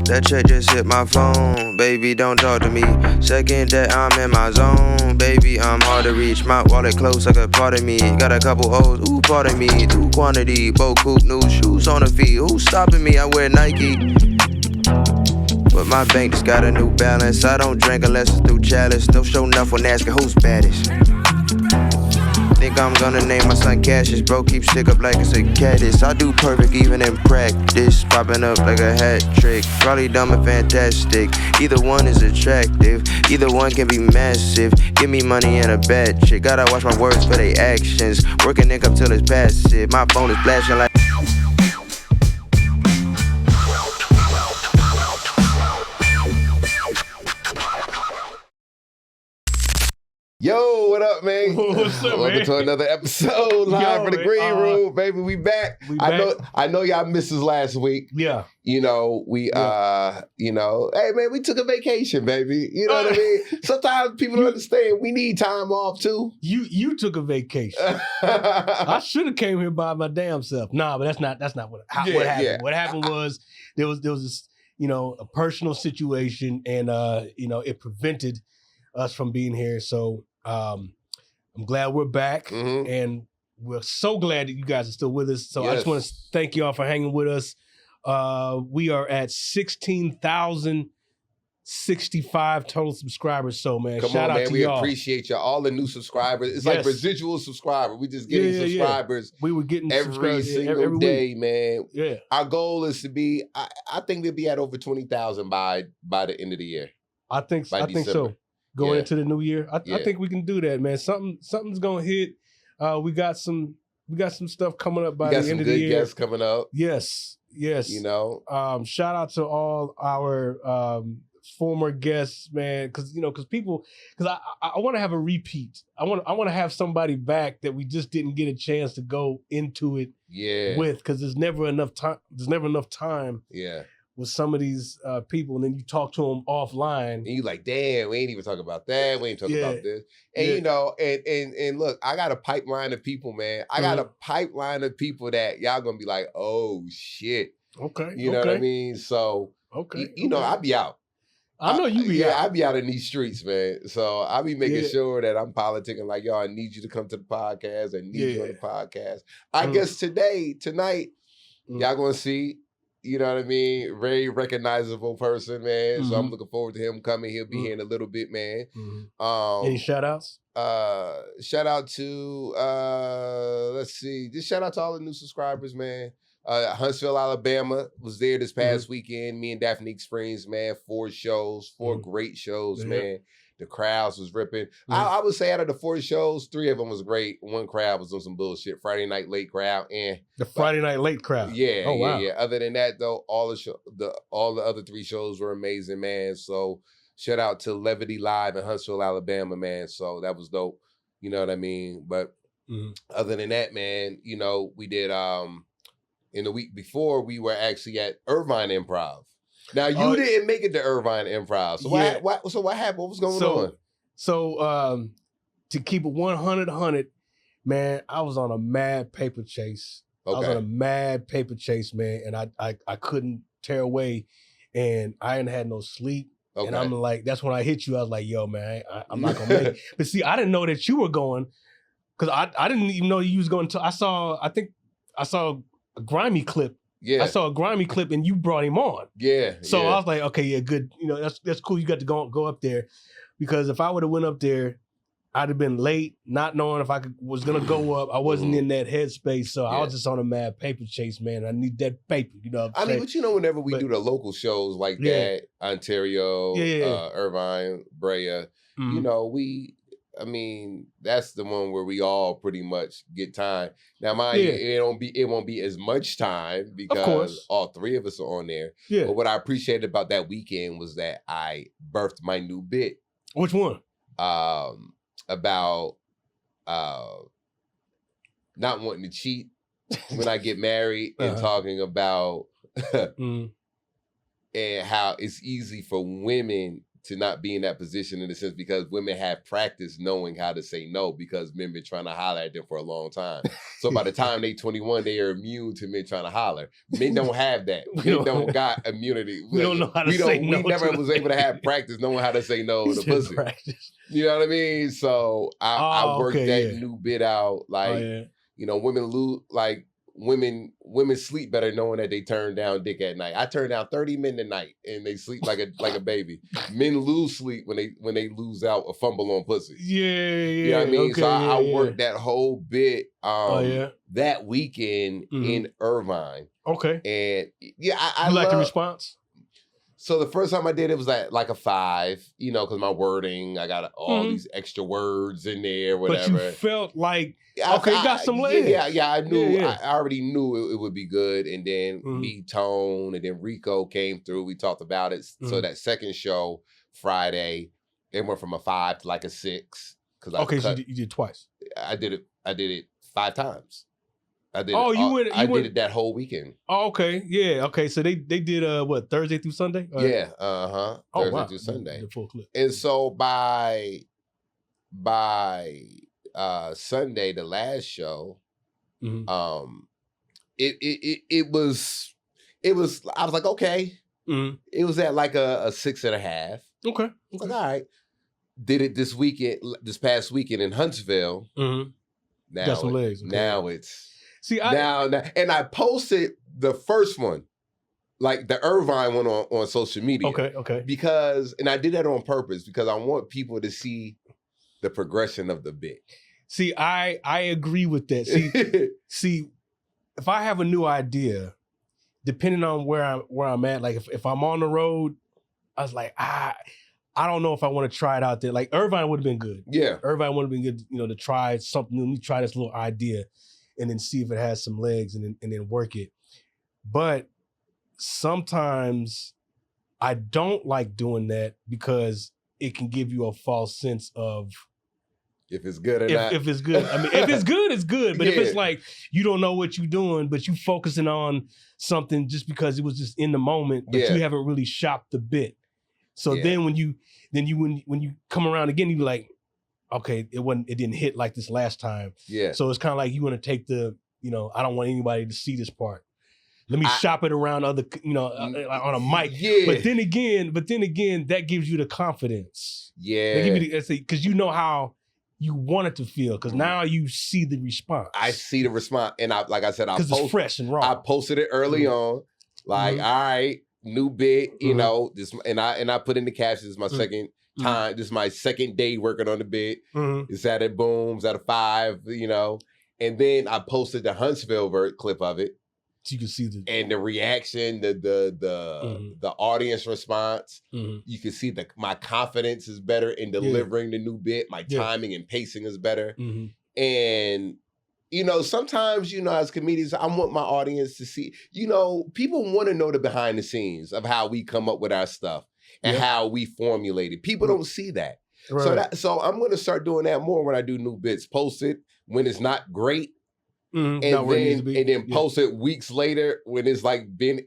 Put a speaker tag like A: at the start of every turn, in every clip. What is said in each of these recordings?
A: That check just hit my phone, baby, don't talk to me. Second that I'm in my zone, baby, I'm hard to reach. My wallet close like a part of me. Got a couple O's, ooh, pardon me. Through quantity, boat coupe, new shoes on the feet. Who's stopping me? I wear Nike. But my bank just got a new balance. I don't drink unless it's through chalice. No show enough when asking who's baddest. Think I'm gonna name my son Cassius. Bro, keep stick up like it's a caddis. I do perfect even in practice. Popping up like a hat trick. Probably dumb and fantastic. Either one is attractive. Either one can be massive. Give me money and a bad chick. Gotta watch my words for they actions. Working income till it's passive. My phone is flashing like.
B: Yo, what up, man?
C: What's up,
B: Welcome
C: man?
B: to another episode live from the green room, baby. We back. I know y'all missed us last week.
C: Yeah.
B: You know, hey man, we took a vacation, baby. You know what I mean? Sometimes people don't understand. We need time off too.
C: You took a vacation. I should have came here by my damn self. Nah, but that's not what happened.
B: Yeah.
C: What happened was there was this, a personal situation, and it prevented us from being here. So I'm glad we're back, and we're so glad that you guys are still with us. So I just want to thank y'all for hanging with us. We are at 16,065 total subscribers. So man, shout out to
B: we
C: y'all.
B: Appreciate y'all, all the new subscribers. It's like residual subscriber. We just getting subscribers.
C: We were getting
B: every single
C: every
B: day,
C: week.
B: man.
C: Yeah.
B: Our goal is to be. I think we'll be at over 20,000 by the end of the year.
C: I think so. Going into the new year, I think we can do that, man. Something's gonna hit. We got some stuff coming up by the end of the year.
B: We got some good guests coming up.
C: Yes. Shout out to all our former guests, man, because I want to have a repeat. I want to have somebody back that we just didn't get a chance to go into it with, because there's never enough time. With some of these people, and then you talk to them offline,
B: and you like, damn, we ain't even talking about that. We ain't talking about this. And and look, I got a pipeline of people, man. I got a pipeline of people that y'all gonna be like, oh shit.
C: Okay.
B: You know what I mean? So know, I be out.
C: I know you be out.
B: I be out in these streets, man. So I be making sure that I'm politicking like, y'all, I need you to come to the podcast. I need you on the podcast. I guess tonight, y'all gonna see. You know what I mean? Very recognizable person, man. So I'm looking forward to him coming. He'll be here in a little bit, man.
C: Any shout outs?
B: Shout out to let's see. Just shout out to all the new subscribers, man. Huntsville, Alabama was there this past weekend. Me and Daphne experienced, man, 4 great shows, man. The crowds was ripping. I would say out of the 4 shows, 3 of them was great. 1 crowd was on some bullshit. Friday night late crowd,
C: Friday night late crowd.
B: Yeah. Other than that, though, all the other 3 shows were amazing, man. So shout out to Levity Live in Huntsville, Alabama, man. So that was dope. You know what I mean? But other than that, man, we did in the week before, we were actually at Irvine Improv. Now you didn't make it to Irvine Improv. So what happened? What was going on?
C: So to keep it 100, man, I was on a mad paper chase.
B: Okay.
C: I was on a mad paper chase, man, and I couldn't tear away, and I ain't had no sleep. Okay. And I'm like, that's when I hit you. I was like, yo, man, I'm not gonna make it. But see, I didn't know that you were going, because I didn't even know you was going to. I saw a grimy clip.
B: Yeah.
C: I saw a grimy clip and you brought him on.
B: Yeah.
C: So I was like, okay, yeah, good. That's cool. You got to go up there, because if I would have went up there, I'd have been late, not knowing if was gonna go up. I wasn't in that headspace, so I was just on a mad paper chase, man. I need that paper, What I'm saying?
B: But whenever we do the local shows like that, Ontario, Irvine, Brea, that's the one where we all pretty much get time. Now, mind you, it won't be as much time because all 3 of us are on there. Yeah. But what I appreciated about that weekend was that I birthed my new bit.
C: Which one?
B: About not wanting to cheat when I get married, and talking about and how it's easy for women to not be in that position in a sense because women have practiced knowing how to say no because men been trying to holler at them for a long time. So by the time they 21, they are immune to men trying to holler. Men don't have that. Men don't got immunity.
C: We don't know how to say no.
B: We never was able to have practice knowing how to say no to pussy.
C: Practice.
B: You know what I mean? So I worked that new bit out. Like, women lose, like, women sleep better knowing that they turn down dick at night. I turn down 30 men a night and they sleep like a baby. Men lose sleep when they lose out a fumble on pussy.
C: You
B: know what I mean? Okay, so I worked that whole bit that weekend in Irvine.
C: Okay.
B: And I
C: like the response?
B: So the first time I did it was like a 5, because my wording, I got all these extra words in there, whatever.
C: But you felt like got some legs.
B: Yeah, I knew. I already knew it would be good. And then me, Tone, and then Rico came through. We talked about it. So that second show, Friday, it went from a 5 to like a 6.
C: So you did twice.
B: I did it 5 times. I did.
C: I
B: did it that whole weekend.
C: Oh, okay. Yeah. Okay. So they did what, Thursday through Sunday?
B: Yeah. Thursday through Sunday.
C: The full clip.
B: And so by Sunday, the last show, it was I was like, okay. It was at like a 6.5.
C: Okay.
B: I was like, all right. Did it this past weekend in Huntsville. Now
C: got some legs. Okay.
B: Now it's
C: now,
B: and I posted the first one, like the Irvine one on social media.
C: Okay.
B: And I did that on purpose because I want people to see the progression of the bit.
C: See, I agree with that. See, if I have a new idea, depending on where I'm at, like if I'm on the road, I was like, I don't know if I want to try it out there. Like Irvine would have been good.
B: Yeah.
C: Irvine would have been good, to try something new. Let me try this little idea and then see if it has some legs and then work it. But sometimes I don't like doing that because it can give you a false sense of
B: if it's good or not.
C: If it's good. I mean, if it's good, it's good. But if it's like you don't know what you're doing, but you focusing on something just because it was just in the moment, but you haven't really shopped the bit. So then when you come around again, you be like, okay, it didn't hit like this last time. Yeah. So it's kind of like you want to take I don't want anybody to see this part. Let me shop it around other, on a mic. Yeah. But then again, that gives you the confidence.
B: Yeah.
C: Because you know how you want it to feel. Because now you see the response.
B: I see the response, and like I said,
C: because it's fresh and raw.
B: I posted it early on, like, all right, new bit, this, and I put in the captions. This is my second time. This is my second day working on the bit. It's at a boom. It's at a 5. And then I posted the Huntsville clip of it.
C: So you can see
B: the reaction, the audience response. You can see my confidence is better in delivering the new bit. My timing and pacing is better. And sometimes as comedians, I want my audience to see. People want to know the behind the scenes of how we come up with our stuff and how we formulate it. People don't see that. Right. So I'm going to start doing that more when I do new bits. Post it when it's not great. And then post it weeks later when it's like been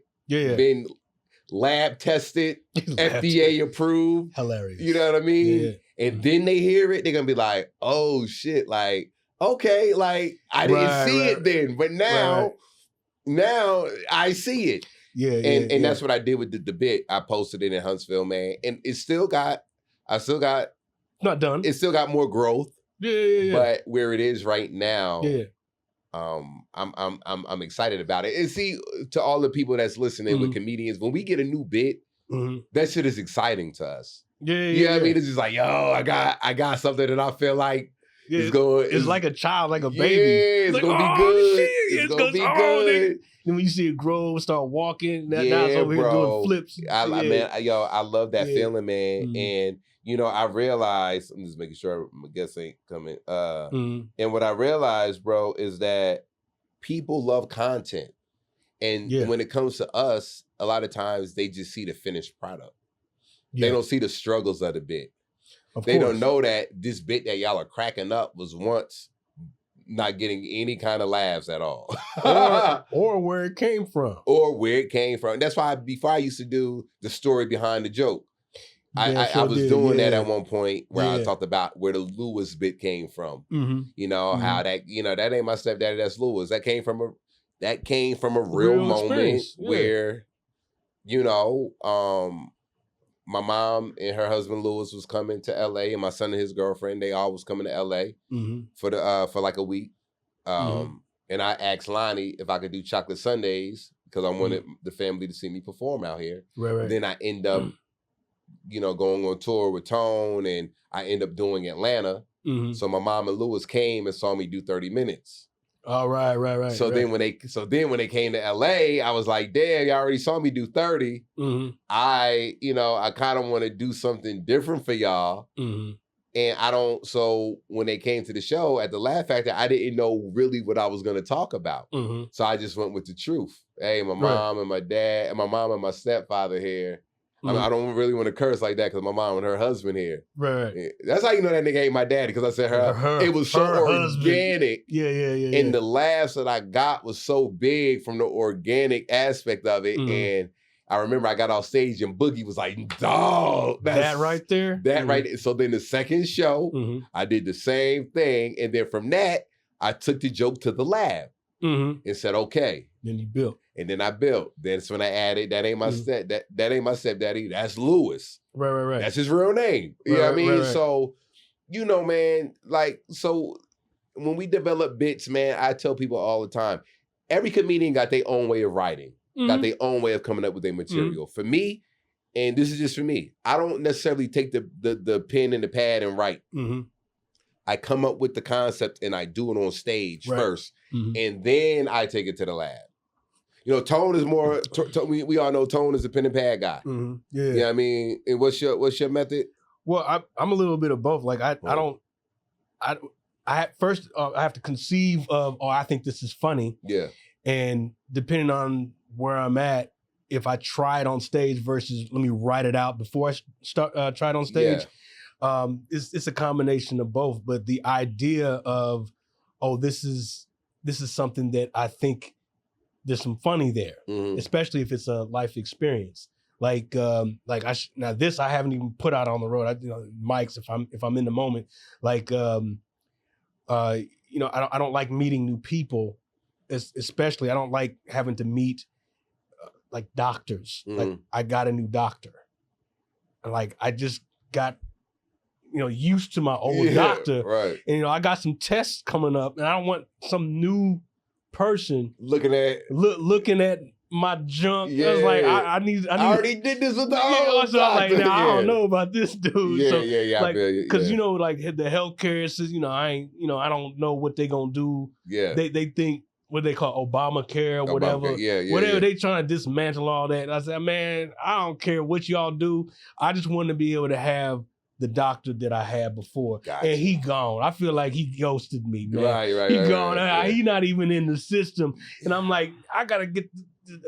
B: lab tested, FDA approved.
C: Hilarious.
B: You know what I mean? Yeah. And then they hear it, they're gonna be like, oh shit, like, okay, like I didn't see it then, but now I see it. Yeah. And that's what I did with the bit. I posted it in Huntsville, man. And I still got
C: not done.
B: It still got more growth.
C: Yeah.
B: But where it is right now, I'm excited about it. And see, to all the people that's listening with comedians, when we get a new bit, that shit is exciting to us. Yeah. I mean, it's just like, yo, I got something that I feel like is going.
C: It's like a child, like a baby.
B: Yeah, it's gonna be good. Shit. It's gonna be good.
C: Then when you see it grow, start walking, now it's over here doing flips.
B: I love that feeling, man. And I realized, I'm just making sure my guests ain't coming. And what I realized, bro, is that people love content. And when it comes to us, a lot of times they just see the finished product. They don't see the struggles of the bit. They don't know that this bit that y'all are cracking up was once not getting any kind of laughs at all.
C: or where it came from.
B: That's why before I used to do the story behind the joke. I was doing that at one point where I talked about where the Lewis bit came from. You know, how that, you know, that ain't my stepdaddy, that's Lewis. That came from a real moment where, you know, my mom and her husband Lewis was coming to LA, and my son and his girlfriend, they all was coming to LA for like a week. And I asked Lonnie if I could do chocolate sundaes because I wanted the family to see me perform out here. Right. Then I end up, you know, going on tour with Tone, and I end up doing Atlanta. So my mom and Lewis came and saw me do 30 minutes.
C: Oh, right.
B: So then when they came to LA, I was like, damn, y'all already saw me do 30. I kind of want to do something different for y'all. And so when they came to the show at the Laugh Factory, I didn't know really what I was going to talk about. So I just went with the truth. Hey, my mom and my dad, and my mom and my stepfather here. I mean, I don't really want to curse like that because my mom and her husband here. Right. That's how you know that nigga ain't my daddy, because I said it was so organic.
C: Yeah.
B: And the laughs that I got was so big from the organic aspect of it. And I remember I got off stage and Boogie was like, dog.
C: That right there?
B: That right there. So then the second show, I did the same thing. And then from that, I took the joke to the lab and said, okay.
C: Then you built.
B: And then I built. That's when I added, that ain't my that ain't my stepdaddy. That's Lewis.
C: Right.
B: That's his real name. You know what I mean? Right. So, you know, man, like, so when we develop bits, man, I tell people all the time, every comedian got their own way of writing, got their own way of coming up with their material. For me, and this is just for me, I don't necessarily take the pen and the pad and write. I come up with the concept and I do it on stage first, and then I take it to the lab. You know, Tone is more. We all know Tone is a pen and pad guy. Yeah, you know what I mean. And what's your method?
C: Well, I'm a little bit of both. Like I have to conceive of, oh, I think this is funny. Yeah. And depending on where I'm at, if I try it on stage versus let me write it out before I start try it on stage, it's a combination of both. But the idea of, oh, this is something that I think there's some funny there, especially if it's a life experience. Now this I haven't even put out on the road. Mics if I'm in the moment. Like I don't like meeting new people, especially I don't like having to meet like doctors. Like I got a new doctor, and like I just got used to my old doctor, right? And I got some tests coming up, and I don't want some new person looking at my junk. I was like, I already did this with the old doctor. Like, now, I don't know about this dude. Yeah. Like, because like the healthcare says, I don't know what they gonna do. Yeah, they think what they call Obamacare or whatever. Whatever they trying to dismantle all that. And I said, man, I don't care what y'all do. I just want to be able to have the doctor that I had before. Gotcha. And he gone. I feel like he ghosted me, man. Right. He gone. He not even in the system. And I'm like, I gotta get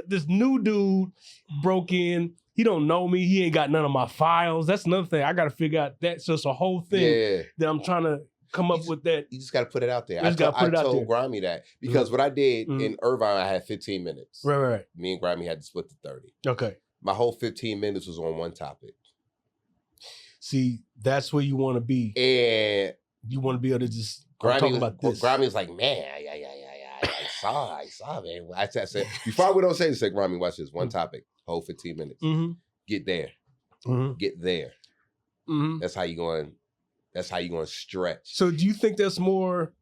C: this new dude broke in. He don't know me. He ain't got none of my files. That's another thing. I gotta figure out that. So it's a whole thing that I'm trying to come up with that.
B: You just gotta put it out there. I told Grammy that because what I did in Irvine, I had 15 minutes.
C: Right.
B: Me and Grammy had to split the 30.
C: Okay.
B: My whole 15 minutes was on one topic.
C: See, that's where you want to be. And you want to be able to just talk about this.
B: Grammy was like, man, I saw, man. I said, before I went on stage, I said, Grammy, watch this. One topic, whole 15 minutes. Get there. Get there. That's how you going to stretch.
C: So do you think that's more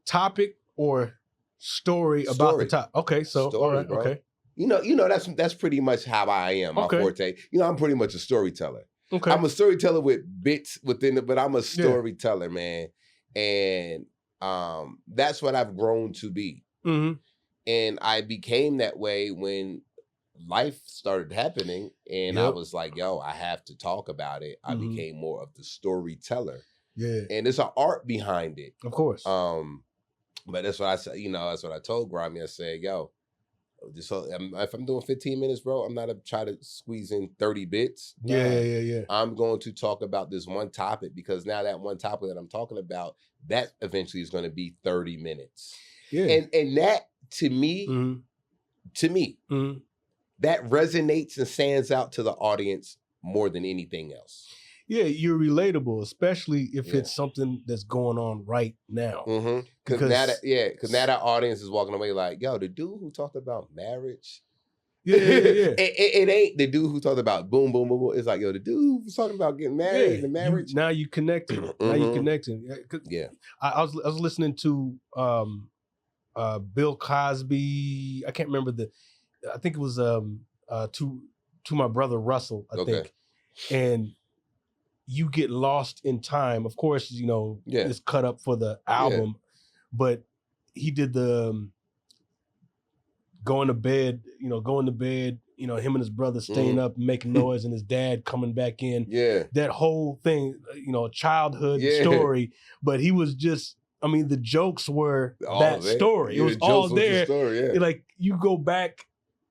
C: topic or story about the topic? Okay, so
B: story, all right, bro. Okay. You know that's pretty much how I am. My forte. I'm pretty much a storyteller. Okay. I'm a storyteller with bits within it, but I'm a storyteller, man. And that's what I've grown to be. And I became that way when life started happening, and I was like, yo, I have to talk about it. I became more of the storyteller. Yeah. And there's an art behind it.
C: Of course.
B: But that's what I said, that's what I told Grammy. I said, yo, if I'm doing 15 minutes, bro, I'm not trying to squeeze in 30 bits.
C: Yeah.
B: I'm going to talk about this one topic because now that one topic that I'm talking about, that eventually is going to be 30 minutes. Yeah. And that to me, that resonates and stands out to the audience more than anything else.
C: Yeah, you're relatable, especially if it's something that's going on right now.
B: Because now that audience is walking away like, yo, the dude who talked about marriage.
C: Yeah.
B: It ain't the dude who talked about boom, boom, boom, boom. It's like, yo, the dude who was talking about getting married and marriage.
C: Now you connecting. Now you connecting.
B: Yeah.
C: I was listening to Bill Cosby. I can't remember I think it was to my brother Russell, I think. And you get lost in time. Of course, it's cut up for the album, but he did the going to bed, him and his brother staying up, making noise, and his dad coming back in. Yeah. That whole thing, childhood story. But he was just, the jokes were all story. It was all there. Story, like you go back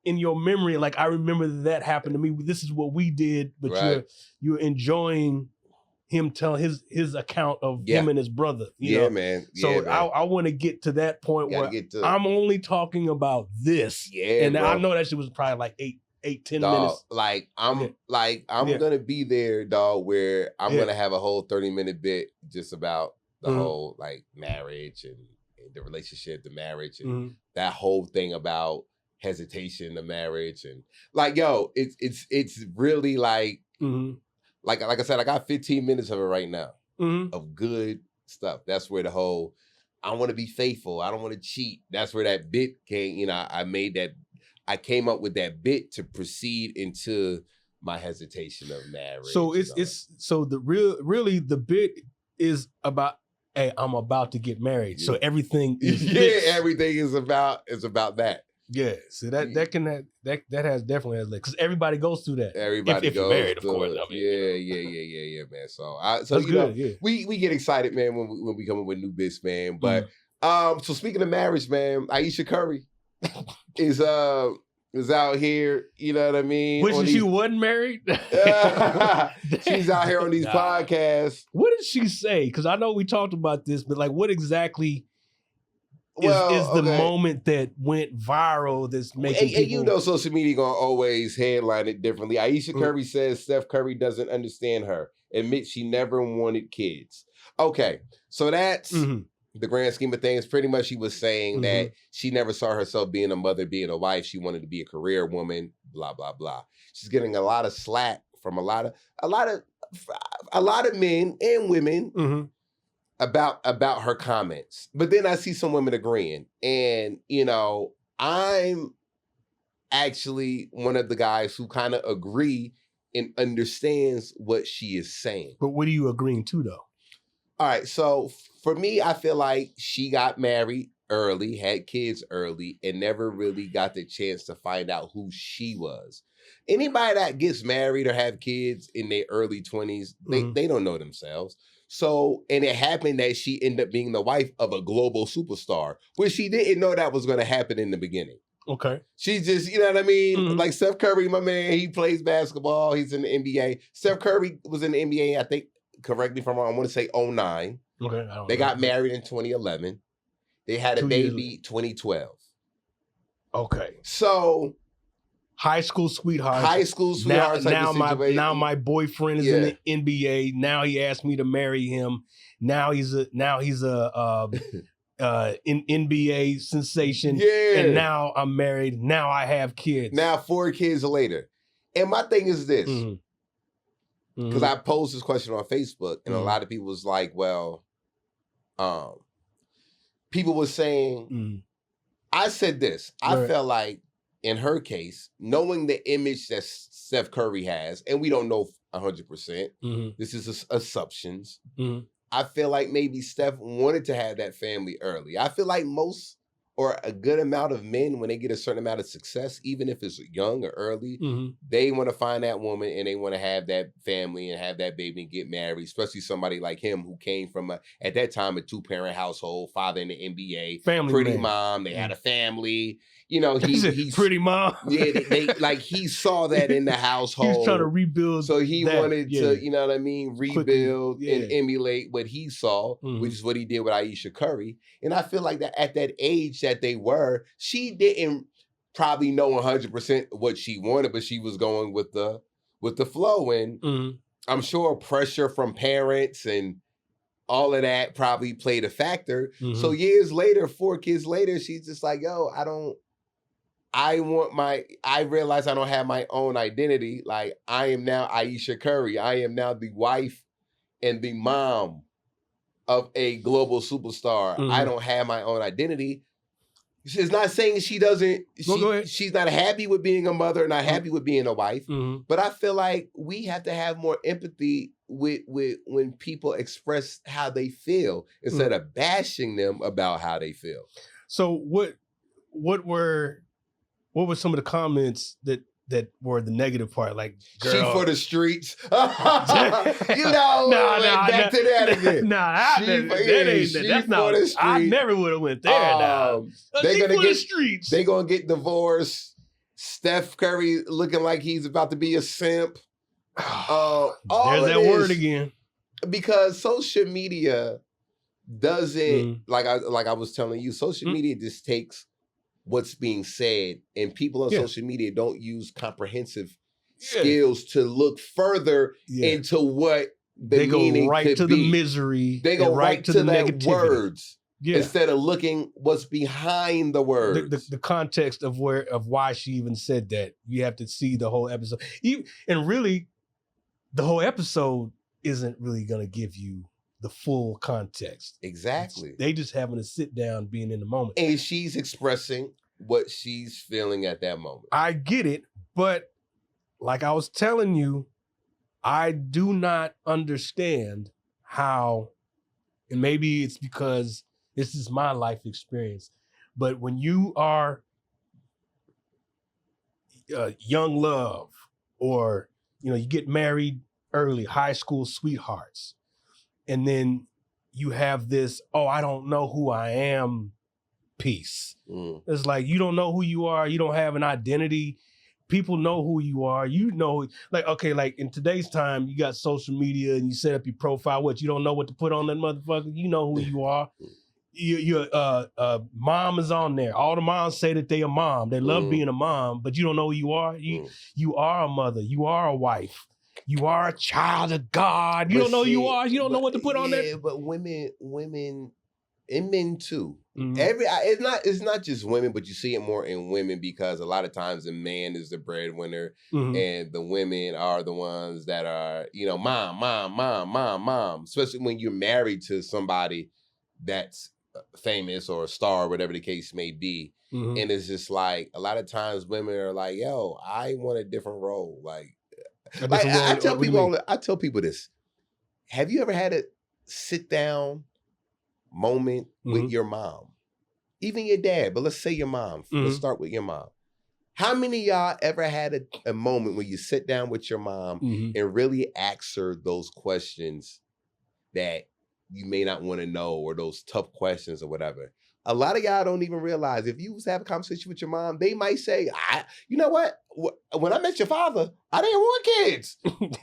C: in your memory, like I remember that happened to me. This is what we did, but you're enjoying him telling his account of him and his brother. You know?
B: Man.
C: So I want to get to that point where I'm only talking about this. Yeah, and I know that shit was probably like 8-10 minutes.
B: Like I'm gonna be there, dog, where I'm gonna have a whole 30-minute bit just about the whole like marriage and the relationship, the marriage, and that whole thing about hesitation of marriage, and like, yo, it's really like like I said, I got 15 minutes of it right now of good stuff. That's where the whole I want to be faithful, I don't want to cheat. That's where that bit came. I came up with that bit to proceed into my hesitation of marriage.
C: So the bit is about, hey, I'm about to get married. So everything is
B: everything is about that.
C: Yeah, so that definitely has legs, because everybody goes through that.
B: Everybody
C: if you're married, of course.
B: Yeah, man. So
C: that's good.
B: We get excited, man, when we come up with new bits, man. But so speaking of marriage, man, Ayesha Curry is out here. You know what I mean?
C: Which she wasn't married.
B: She's out here on these podcasts.
C: What did she say? Because I know we talked about this, but like, what exactly? Is the moment that went viral that's making people...
B: And social media gonna always headline it differently. Ayesha Curry says Steph Curry doesn't understand her. Admits she never wanted kids. Okay, so that's the grand scheme of things. Pretty much she was saying that she never saw herself being a mother, being a wife. She wanted to be a career woman, blah, blah, blah. She's getting a lot of slack from a lot of men and women about her comments. But then I see some women agreeing. And, I'm actually one of the guys who kind of agree and understands what she is saying.
C: But what are you agreeing to, though?
B: All right. So for me, I feel like she got married early, had kids early, and never really got the chance to find out who she was. Anybody that gets married or have kids in their early 20s, they don't know themselves. So, and it happened that she ended up being the wife of a global superstar, which she didn't know that was going to happen in the beginning.
C: Okay.
B: She's just, you know what I mean? Like Steph Curry, my man, he plays basketball. He's in the NBA. Steph Curry was in the NBA, I think, correct me if I'm wrong, I want to say 2009.
C: Okay.
B: They got married in 2011. They had a baby 2012.
C: Okay.
B: So...
C: High school sweetheart. Now my boyfriend is in the NBA. Now he asked me to marry him. Now he's a NBA sensation. Yeah. And now I'm married. Now I have kids.
B: Now 4 kids later. And my thing is this. Because I posed this question on Facebook, and a lot of people was like, well, people were saying, I said this. I felt like in her case, knowing the image that Steph Curry has, and we don't know 100%, this is assumptions. I feel like maybe Steph wanted to have that family early. I feel like most or a good amount of men, when they get a certain amount of success, even if it's young or early, they want to find that woman and they want to have that family and have that baby and get married, especially somebody like him who came from, at that time, a 2-parent household, father in the NBA,
C: family
B: pretty
C: man.
B: mom, they had a family. He's
C: pretty mom.
B: Yeah, he saw that in the household.
C: He's trying to rebuild.
B: So he wanted to, you know what I mean, rebuild and emulate what he saw, which is what he did with Ayesha Curry. And I feel like that at that age that they were, she didn't probably know 100% what she wanted, but she was going with with the flow. And I'm sure pressure from parents and all of that probably played a factor. So years later, 4 kids later, she's just like, yo, I realize I don't have my own identity. Like, I am now Aisha Curry. I am now the wife and the mom of a global superstar. I don't have my own identity. She's not saying she doesn't, she's not happy with being a mother, not happy with being a wife. But I feel like we have to have more empathy with when people express how they feel instead of bashing them about how they feel.
C: So what were some of the comments that were the negative part? Like, girl,
B: she for the streets. Back to that again.
C: That's not. I never would have went there. They
B: gonna get divorced. Steph Curry looking like he's about to be a simp.
C: There's that word again.
B: Because social media doesn't like I was telling you. Social media just takes what's being said, and people on social media don't use comprehensive skills to look further into what the meaning
C: right
B: could
C: to
B: be.
C: The misery.
B: They go right to the
C: negativity.
B: Words instead of looking what's behind the words.
C: The context of why she even said that. You have to see the whole episode. And really, the whole episode isn't really going to give you the full context.
B: Exactly.
C: They just having to sit down, being in the moment.
B: And she's expressing what she's feeling at that moment.
C: I get it, but like I was telling you, I do not understand how, and maybe it's because this is my life experience, but when you are young love, or you get married early, high school sweethearts, and then you have this, I don't know who I am piece. It's like, you don't know who you are. You don't have an identity. People know who you are. Like in today's time, you got social media and you set up your profile. You don't know what to put on that motherfucker? You know who you are. Your mom is on there. All the moms say that they a mom. They love being a mom, but you don't know who you are. You are a mother. You are a wife. You are a child of God. You don't know who you are. You don't know what to put on there.
B: Yeah, but women, and men too. It's not just women, but you see it more in women because a lot of times the man is the breadwinner, and the women are the ones that are, mom. Especially when you're married to somebody that's famous or a star, whatever the case may be. And it's just like a lot of times women are like, "Yo, I want a different role." I tell people this. Have you ever had a sit down moment with your mom? Even your dad, but let's say your mom. Let's start with your mom. How many of y'all ever had a moment when you sit down with your mom and really ask her those questions that you may not want to know, or those tough questions or whatever? A lot of y'all don't even realize if you was to have a conversation with your mom, they might say, you know what? When I met your father, I didn't want kids.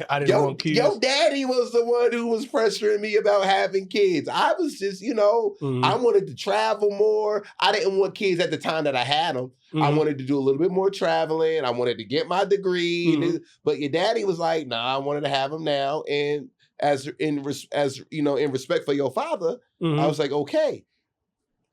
C: I didn't want kids.
B: Your daddy was the one who was pressuring me about having kids. I was just, I wanted to travel more. I didn't want kids at the time that I had them. I wanted to do a little bit more traveling. I wanted to get my degree. But your daddy was like, nah, I wanted to have them now. And in respect for your father, I was like, okay.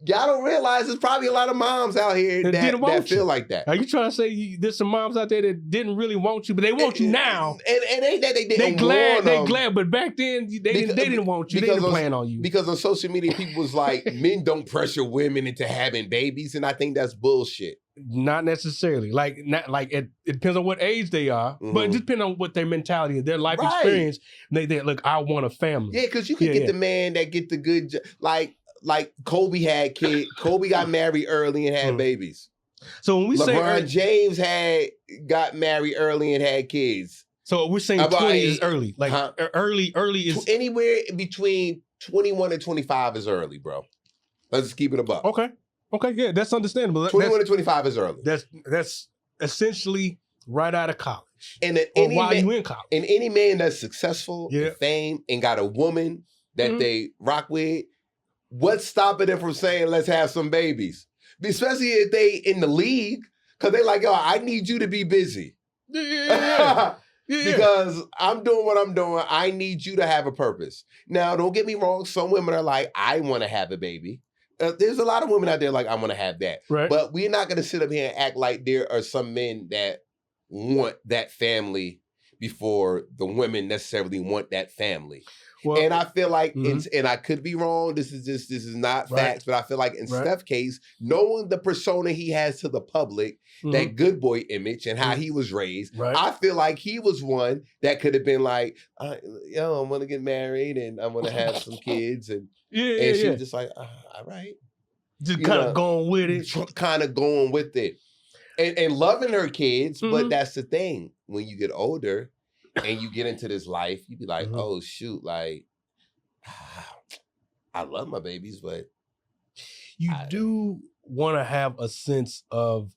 B: Y'all don't realize there's probably a lot of moms out here that feel like that.
C: Are you trying to say there's some moms out there that didn't really want you, but they want you now?
B: And ain't that they didn't want them.
C: They glad, but back then they didn't want you. They didn't plan on you.
B: Because on social media, people was like, men don't pressure women into having babies, and I think that's bullshit.
C: Not necessarily. It depends on what age they are, but it depends on what their mentality is, their life experience. They look, I want a family.
B: Yeah, because you can get the man that get the good, like Kobe had kids. Kobe got married early and had babies.
C: So when we say
B: LeBron James got married early and had kids.
C: So we're saying 20 is early. Early is
B: anywhere between 21 and 25 is early, bro. Let's just keep it above.
C: Okay, yeah, that's understandable.
B: 21 to 25 is early.
C: That's essentially right out of college.
B: And
C: while you in college.
B: And any man that's successful, and fame, and got a woman that they rock with, what's stopping them from saying, let's have some babies? Especially if they in the league, because they like, I need you to be busy.
C: Yeah.
B: Because I'm doing what I'm doing. I need you to have a purpose. Now, don't get me wrong. Some women are like, I want to have a baby. There's a lot of women out there like, I want to have that.
C: Right.
B: But we're not going to sit up here and act like there are some men that want that family before the women necessarily want that family. Well, and I feel like, and I could be wrong. This is not facts, but I feel like in Steph's case, knowing the persona he has to the public, that good boy image and how he was raised, I feel like he was one that could have been like, yo, I'm going to get married and I'm going to have some kids. And, she was just like, all right.
C: Just kind of going with it.
B: Kind of going with it. And loving her kids, but that's the thing. When you get older, and you get into this life, you be like, oh, shoot, like, I love my babies, but...
C: You do want to have a sense of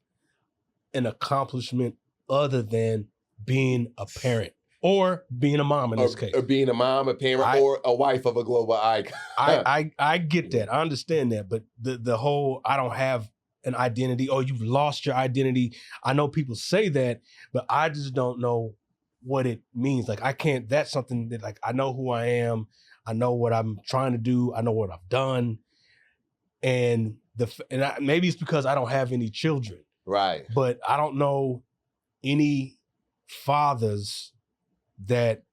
C: an accomplishment other than being a parent or being a mom in this case.
B: Or being a mom, a parent, or a wife of a global icon.
C: I get that. I understand that. But the whole, I don't have an identity, or you've lost your identity. I know people say that, but I just don't know what it means. Like, I can't, that's something that, like, I know who I am. I know what I'm trying to do. I know what I've done. And maybe it's because I don't have any children.
B: Right.
C: But I don't know any fathers that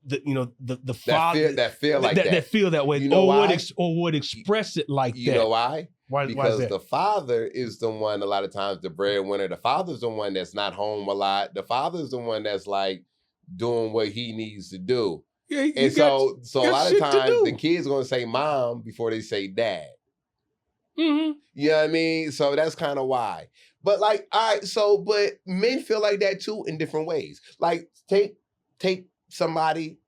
C: the father
B: that feel like that
C: feel that way, or would express it like that.
B: You know why? Because
C: why
B: the father is the one, a lot of times, the breadwinner. The father's the one that's not home a lot. The father's the one that's like doing what he needs to do.
C: Yeah,
B: and so a lot of times the kids are gonna say mom before they say dad. You know what I mean? So that's kind of why. But like, all right, but men feel like that too in different ways. Like, take somebody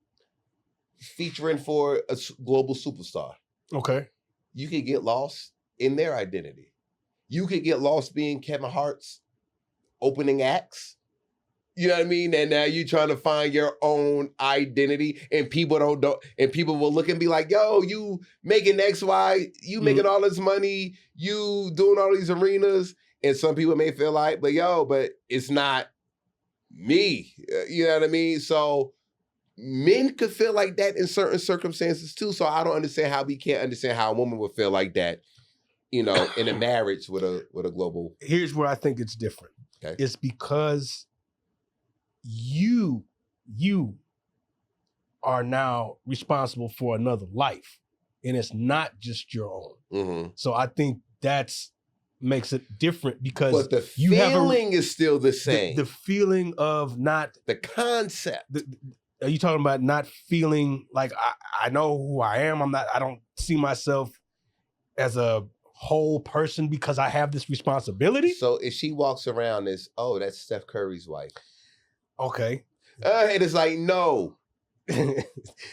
B: featuring for a global superstar.
C: Okay.
B: You could get lost in their identity. You could get lost being Kevin Hart's opening acts. You know what I mean? And now you're trying to find your own identity, and people and people will look and be like, yo, you making X, Y, you making all this money, you doing all these arenas. And some people may feel like, but it's not me. You know what I mean? So men could feel like that in certain circumstances too. So I don't understand how we can't understand how a woman would feel like that, in a marriage with a global.
C: Here's where I think it's different.
B: Okay.
C: It's because you are now responsible for another life, and it's not just your own. So I think that's makes it different, because
B: but the feeling is still the same.
C: The feeling of not
B: the concept.
C: Are you talking about not feeling like I know who I am? I don't see myself as a whole person because I have this responsibility.
B: So if she walks around as, that's Steph Curry's wife.
C: Okay.
B: And it's like, no.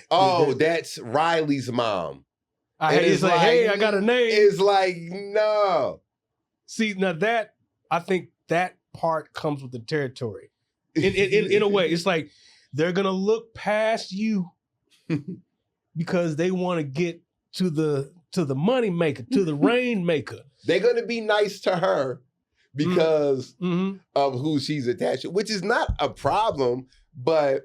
B: That's Riley's mom.
C: It's like, hey, I got a name.
B: It's like, no.
C: See, now that, I think that part comes with the territory. In a way, it's like they're going to look past you because they want to get to the money maker, to the rainmaker.
B: They're going to be nice to her because of who she's attached to, which is not a problem. But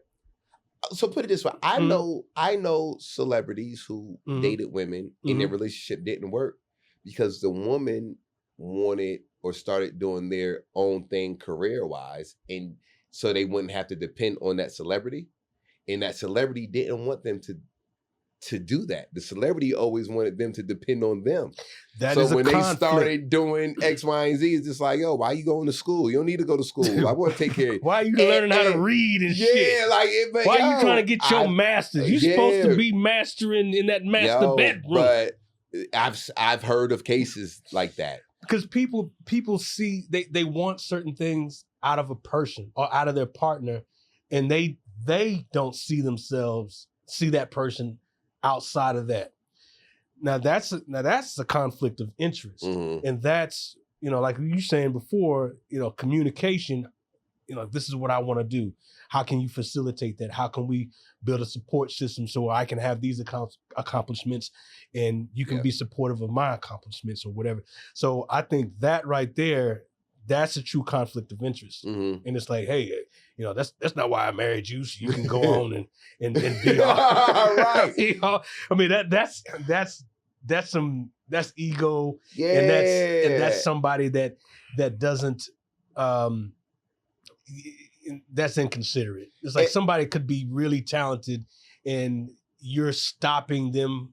B: so put it this way, I know celebrities who dated women and their relationship didn't work because the woman wanted or started doing their own thing career-wise, and so they wouldn't have to depend on that celebrity. And that celebrity didn't want them to do that. The celebrity always wanted them to depend on them. So when they started doing X, Y, and Z, it's just like, yo, why are you going to school? You don't need to go to school. I want to take care of you.
C: Why are you learning how to read and shit?
B: Like,
C: why are you trying to get your master's? You're supposed to be mastering in that master bedroom.
B: But I've heard of cases like that.
C: Because people see, they want certain things out of a person or out of their partner, and they don't see that person outside of that. Now that's a conflict of interest. And that's, like you were saying before, communication, this is what I want to do. How can you facilitate that? How can we build a support system so I can have these accomplishments and you can be supportive of my accomplishments or whatever. So I think that right there, that's a true conflict of interest. And it's like, hey, that's not why I married you, so you can go on and be all
B: right.
C: I mean that's ego,
B: Yeah.
C: and that's somebody that doesn't that's inconsiderate. It's like somebody could be really talented and you're stopping them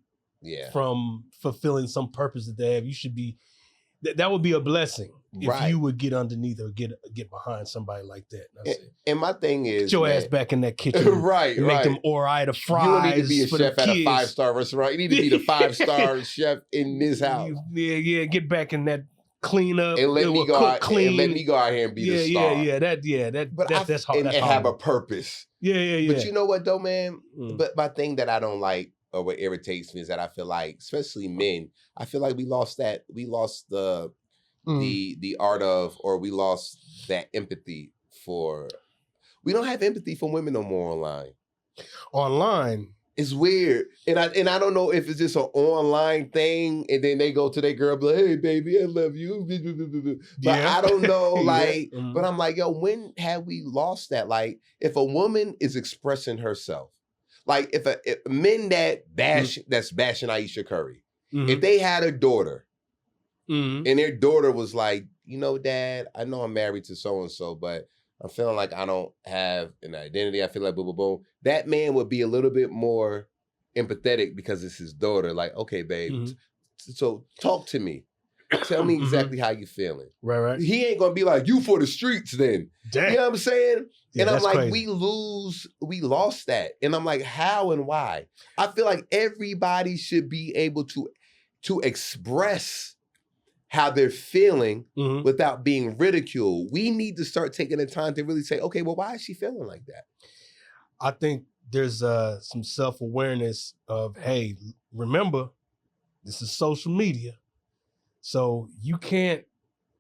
C: from fulfilling some purpose that they have. You should be that would be a blessing if you would get underneath or get behind somebody like that.
B: And my thing is,
C: get your ass back in that kitchen, and make them Ore-Ida fries. You don't need to be a chef at a 5-star
B: restaurant. You need to be the 5-star chef in this house.
C: Yeah. Get back in that clean up
B: and let me go out
C: clean.
B: And let me go out here and be the star.
C: That's hard.
B: And have a purpose.
C: Yeah.
B: But you know what though, man? But my thing that I don't like, or what irritates me, is that I feel like, especially men, I feel like we lost the art of, or we lost that empathy for. We don't have empathy for women no more online.
C: Online.
B: It's weird. And I don't know if it's just an online thing, and then they go to their girl, like, hey baby, I love you. But I don't know, like, but I'm like, yo, when have we lost that? Like, if a woman is expressing herself, like if men that's bashing Ayesha Curry, if they had a daughter, and their daughter was like, Dad, I know I'm married to so-and-so, but I'm feeling like I don't have an identity. I feel like boom, boom, boom. That man would be a little bit more empathetic because it's his daughter. Like, okay, babe, so talk to me. Tell me exactly how you feeling.
C: Right.
B: He ain't gonna be like, you for the streets then.
C: Damn.
B: You know what I'm saying?
C: Yeah,
B: and I'm like,
C: crazy.
B: we lost that. And I'm like, how and why? I feel like everybody should be able to express how they're feeling without being ridiculed. We need to start taking the time to really say, okay, well, why is she feeling like that?
C: I think there's some self-awareness of, hey, remember, this is social media. So you can't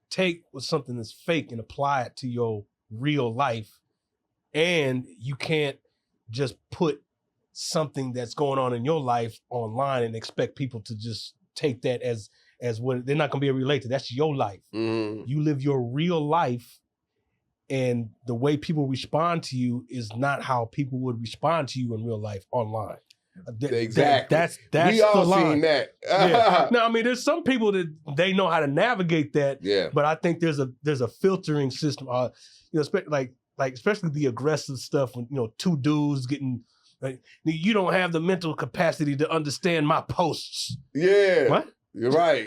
C: take something that's fake and apply it to your real life. And you can't just put something that's going on in your life online and expect people to just take that as what they're not going to be able to relate to. That's your life. You live your real life, and the way people respond to you is not how people would respond to you in real life online.
B: Exactly.
C: That's
B: we all
C: the line.
B: seen that.
C: No, I mean, there's some people that they know how to navigate that.
B: Yeah.
C: But I think there's a filtering system. Especially the aggressive stuff when two dudes getting. Like, you don't have the mental capacity to understand my posts.
B: Yeah.
C: What?
B: You're right.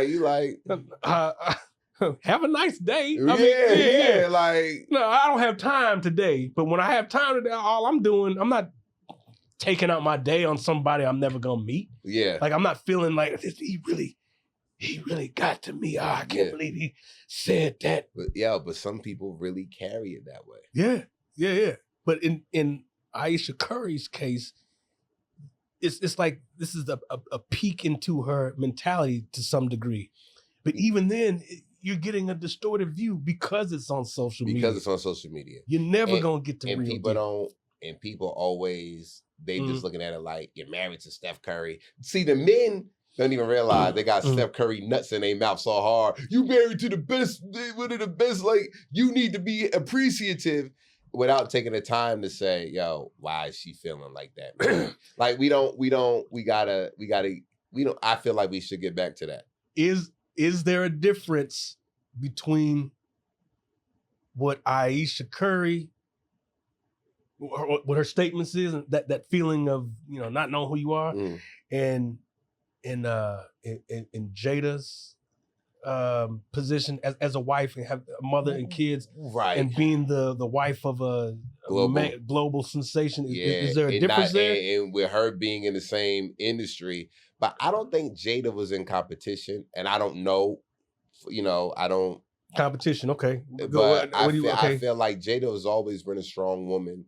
B: You like
C: have a nice day.
B: Yeah. Like,
C: no, I don't have time today. But when I have time today, all I'm doing, I'm not taking out my day on somebody I'm never gonna meet.
B: Yeah.
C: Like, I'm not feeling like he really got to me. I can't believe he said that.
B: But some people really carry it that way.
C: Yeah. But in Ayesha Curry's case, it's like this is a peek into her mentality to some degree. But even then, you're getting a distorted view because it's on social media.
B: Because it's on social media.
C: You're never going to get the
B: and
C: real
B: people
C: deal.
B: don't, and people always, they just looking at it like, you're married to Steph Curry. See, the men don't even realize they got Steph Curry nuts in their mouth so hard. You married to the best, one of the best. Like, you need to be appreciative without taking the time to say, yo, why is she feeling like that, man? Like, I feel like we should get back to that.
C: Is there a difference between what Ayesha Curry, what her statements is, and that feeling of not knowing who you are, and in Jada's position as a wife and have a mother and kids,
B: right?
C: And being the wife of a global sensation. Is there a difference there?
B: And with her being in the same industry, but I don't think Jada was in competition, and I don't know. I don't
C: competition. Okay,
B: but I feel like Jada has always been a strong woman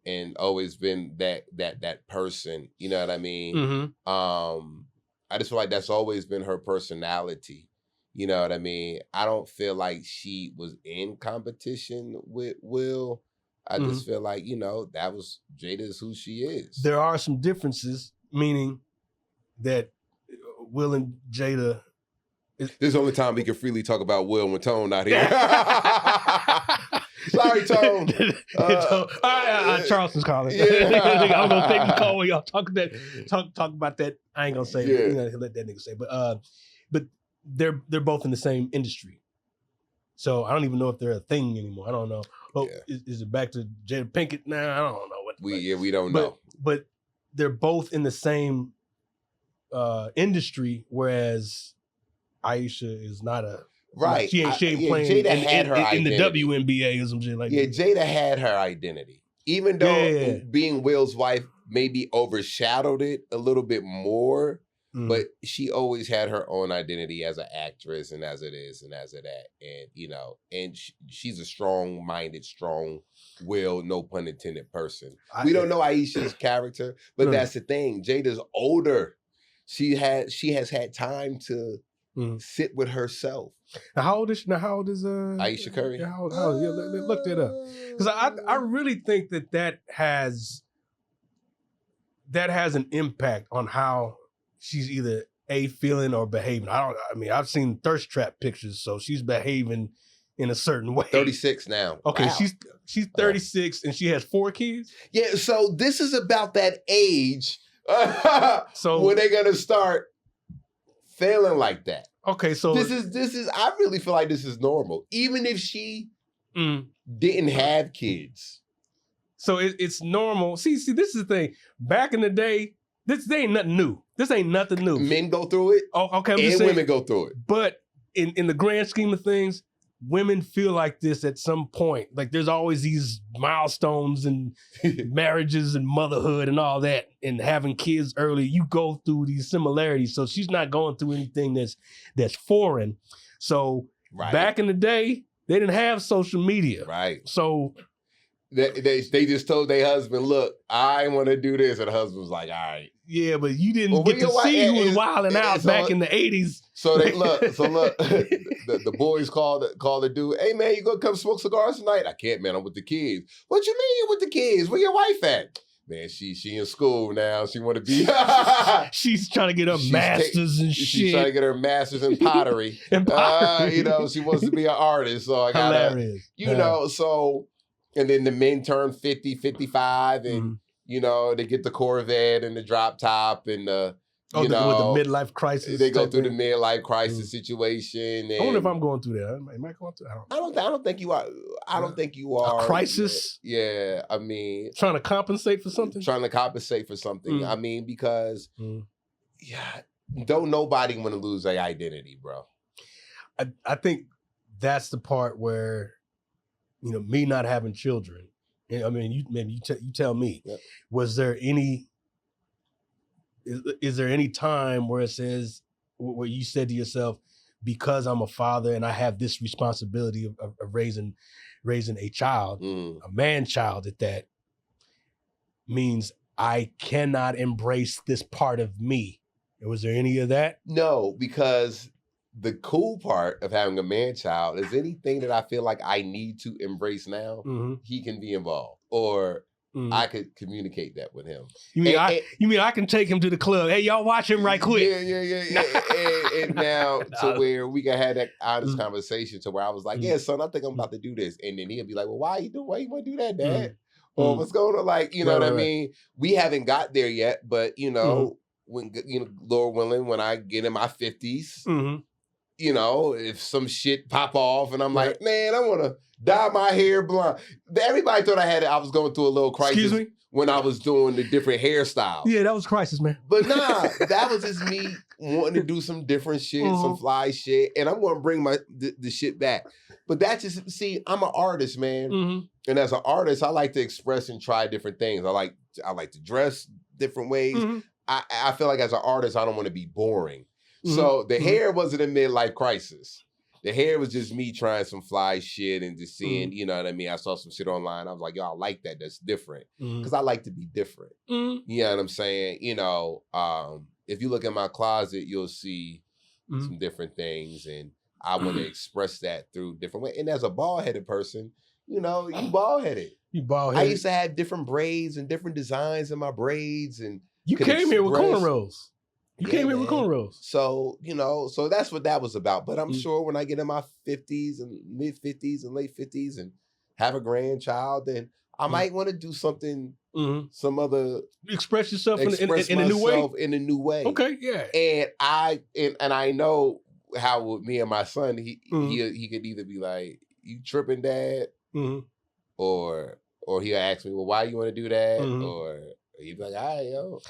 B: and always been that person. You know what I mean? I just feel like that's always been her personality. You know what I mean? I don't feel like she was in competition with Will. I just feel like, that was Jada's who she is.
C: There are some differences, meaning that Will and Jada...
B: This is the only time we can freely talk about Will when Tone not here. Sorry, Tone.
C: Charleston's calling.
B: Yeah.
C: I'm gonna take the call when y'all talk about that. I ain't gonna say,
B: Yeah.
C: let that nigga say. But they're both in the same industry, so I don't even know if they're a thing anymore. I don't know. Oh, is it back to Jada Pinkett now? I don't know what.
B: We don't know.
C: But they're both in the same industry, whereas Aisha is not a.
B: Right.
C: She ain't playing
B: Jada had her
C: in the
B: identity.
C: WNBA or some shit like that.
B: Yeah, Jada had her identity. Even though being Will's wife maybe overshadowed it a little bit more, but she always had her own identity as an actress and as it is and as it at. And, you know, and she's a strong-minded, strong-willed, no pun intended person. We don't know Aisha's character, but that's the thing. Jada's older. She has had time to sit with herself.
C: Now, how old is
B: Aisha Curry?
C: How old? Yeah, look that up. Because I really think that has an impact on how she's either feeling or behaving. I've seen thirst trap pictures, so she's behaving in a certain way.
B: 36 now.
C: Okay,
B: wow.
C: She's 36 and she has 4 kids.
B: Yeah, so this is about that age.
C: So
B: when they're gonna start feeling like that.
C: Okay, so
B: this is. I really feel like this is normal, even if she didn't have kids.
C: So it's normal. See, this is the thing. Back in the day, this ain't nothing new. This ain't nothing new.
B: Men go through it.
C: Oh, okay,
B: and women go through it.
C: But in the grand scheme of things, women feel like this at some point. Like there's always these milestones and marriages and motherhood and all that, and having kids early. You go through these similarities. So she's not going through anything that's foreign. So back in the day, they didn't have social media.
B: Right.
C: So
B: they just told their husband, "Look, I want to do this," and the husband was like, "All right."
C: Yeah, but you didn't get to see who was wilding out back in the 80s.
B: So look, the boys called the dude, "Hey man, you gonna come smoke cigars tonight?" "I can't, man. I'm with the kids." "What you mean you with the kids? Where your wife at?" "Man, she in school now. She want to be."
C: She's trying to get her masters and shit.
B: She's trying to get her masters in pottery. You know, she wants to be an artist. So I gotta, you know, so, and then the men turn 50, 55 and, you know, they get the Corvette and the drop top and the, with the
C: midlife crisis.
B: They go through the midlife crisis situation. And
C: I wonder if I'm going through that. Am I going through that?
B: I don't think you are. I don't think you are.
C: A crisis?
B: Yeah. I mean.
C: Trying to compensate for something?
B: I mean, because, don't nobody want to lose their identity, bro.
C: I think that's the part where, you know, me not having children. I mean, you tell me. Yep. Was there any? Is there any time where it says, where you said to yourself, because I'm a father and I have this responsibility of raising a child, a man child at that, means I cannot embrace this part of me? Was there any of that?
B: No, because the cool part of having a man child is anything that I feel like I need to embrace now, he can be involved, or I could communicate that with him.
C: You mean I can take him to the club? Hey, y'all watch him right quick.
B: Yeah. and now to where we can have that honest conversation to where I was like, yeah, son, I think I'm about to do this. And then he'll be like, well, why you want to do that, Dad? Or what's going on? Like, you know what I mean? We haven't got there yet, but you know, when, you know, Lord willing, when I get in my 50s, you know, if some shit pop off and I'm like, man, I want to dye my hair blonde. Everybody thought I was going through a little crisis when I was doing the different hairstyles.
C: Yeah, that was crisis, man.
B: But nah, that was just me wanting to do some different shit, some fly shit. And I'm going to bring the shit back. But that's just, see, I'm an artist, man. And as an artist, I like to express and try different things. I like to dress different ways. I feel like as an artist, I don't want to be boring. So the hair wasn't a midlife crisis. The hair was just me trying some fly shit and just seeing, you know what I mean? I saw some shit online. I was like, yo, I like that. That's different. Because I like to be different. You know what I'm saying? You know, if you look in my closet, you'll see some different things. And I want to express that through different ways. And as a bald-headed person, you know, you bald-headed. I used to have different braids and different designs in my braids. And
C: you came here with cornrows. You came here with cornrows.
B: So, you know, so that's what that was about. But I'm sure when I get in my 50s and mid 50s and late 50s and have a grandchild, then I might want to do something, some other
C: express yourself in a new way.
B: In a new way.
C: Okay, yeah.
B: And I know how with me and my son, he could either be like, "You tripping, Dad," or he'll ask me, "Well, why you want to do that?" Or he'd be like, "All right, yo,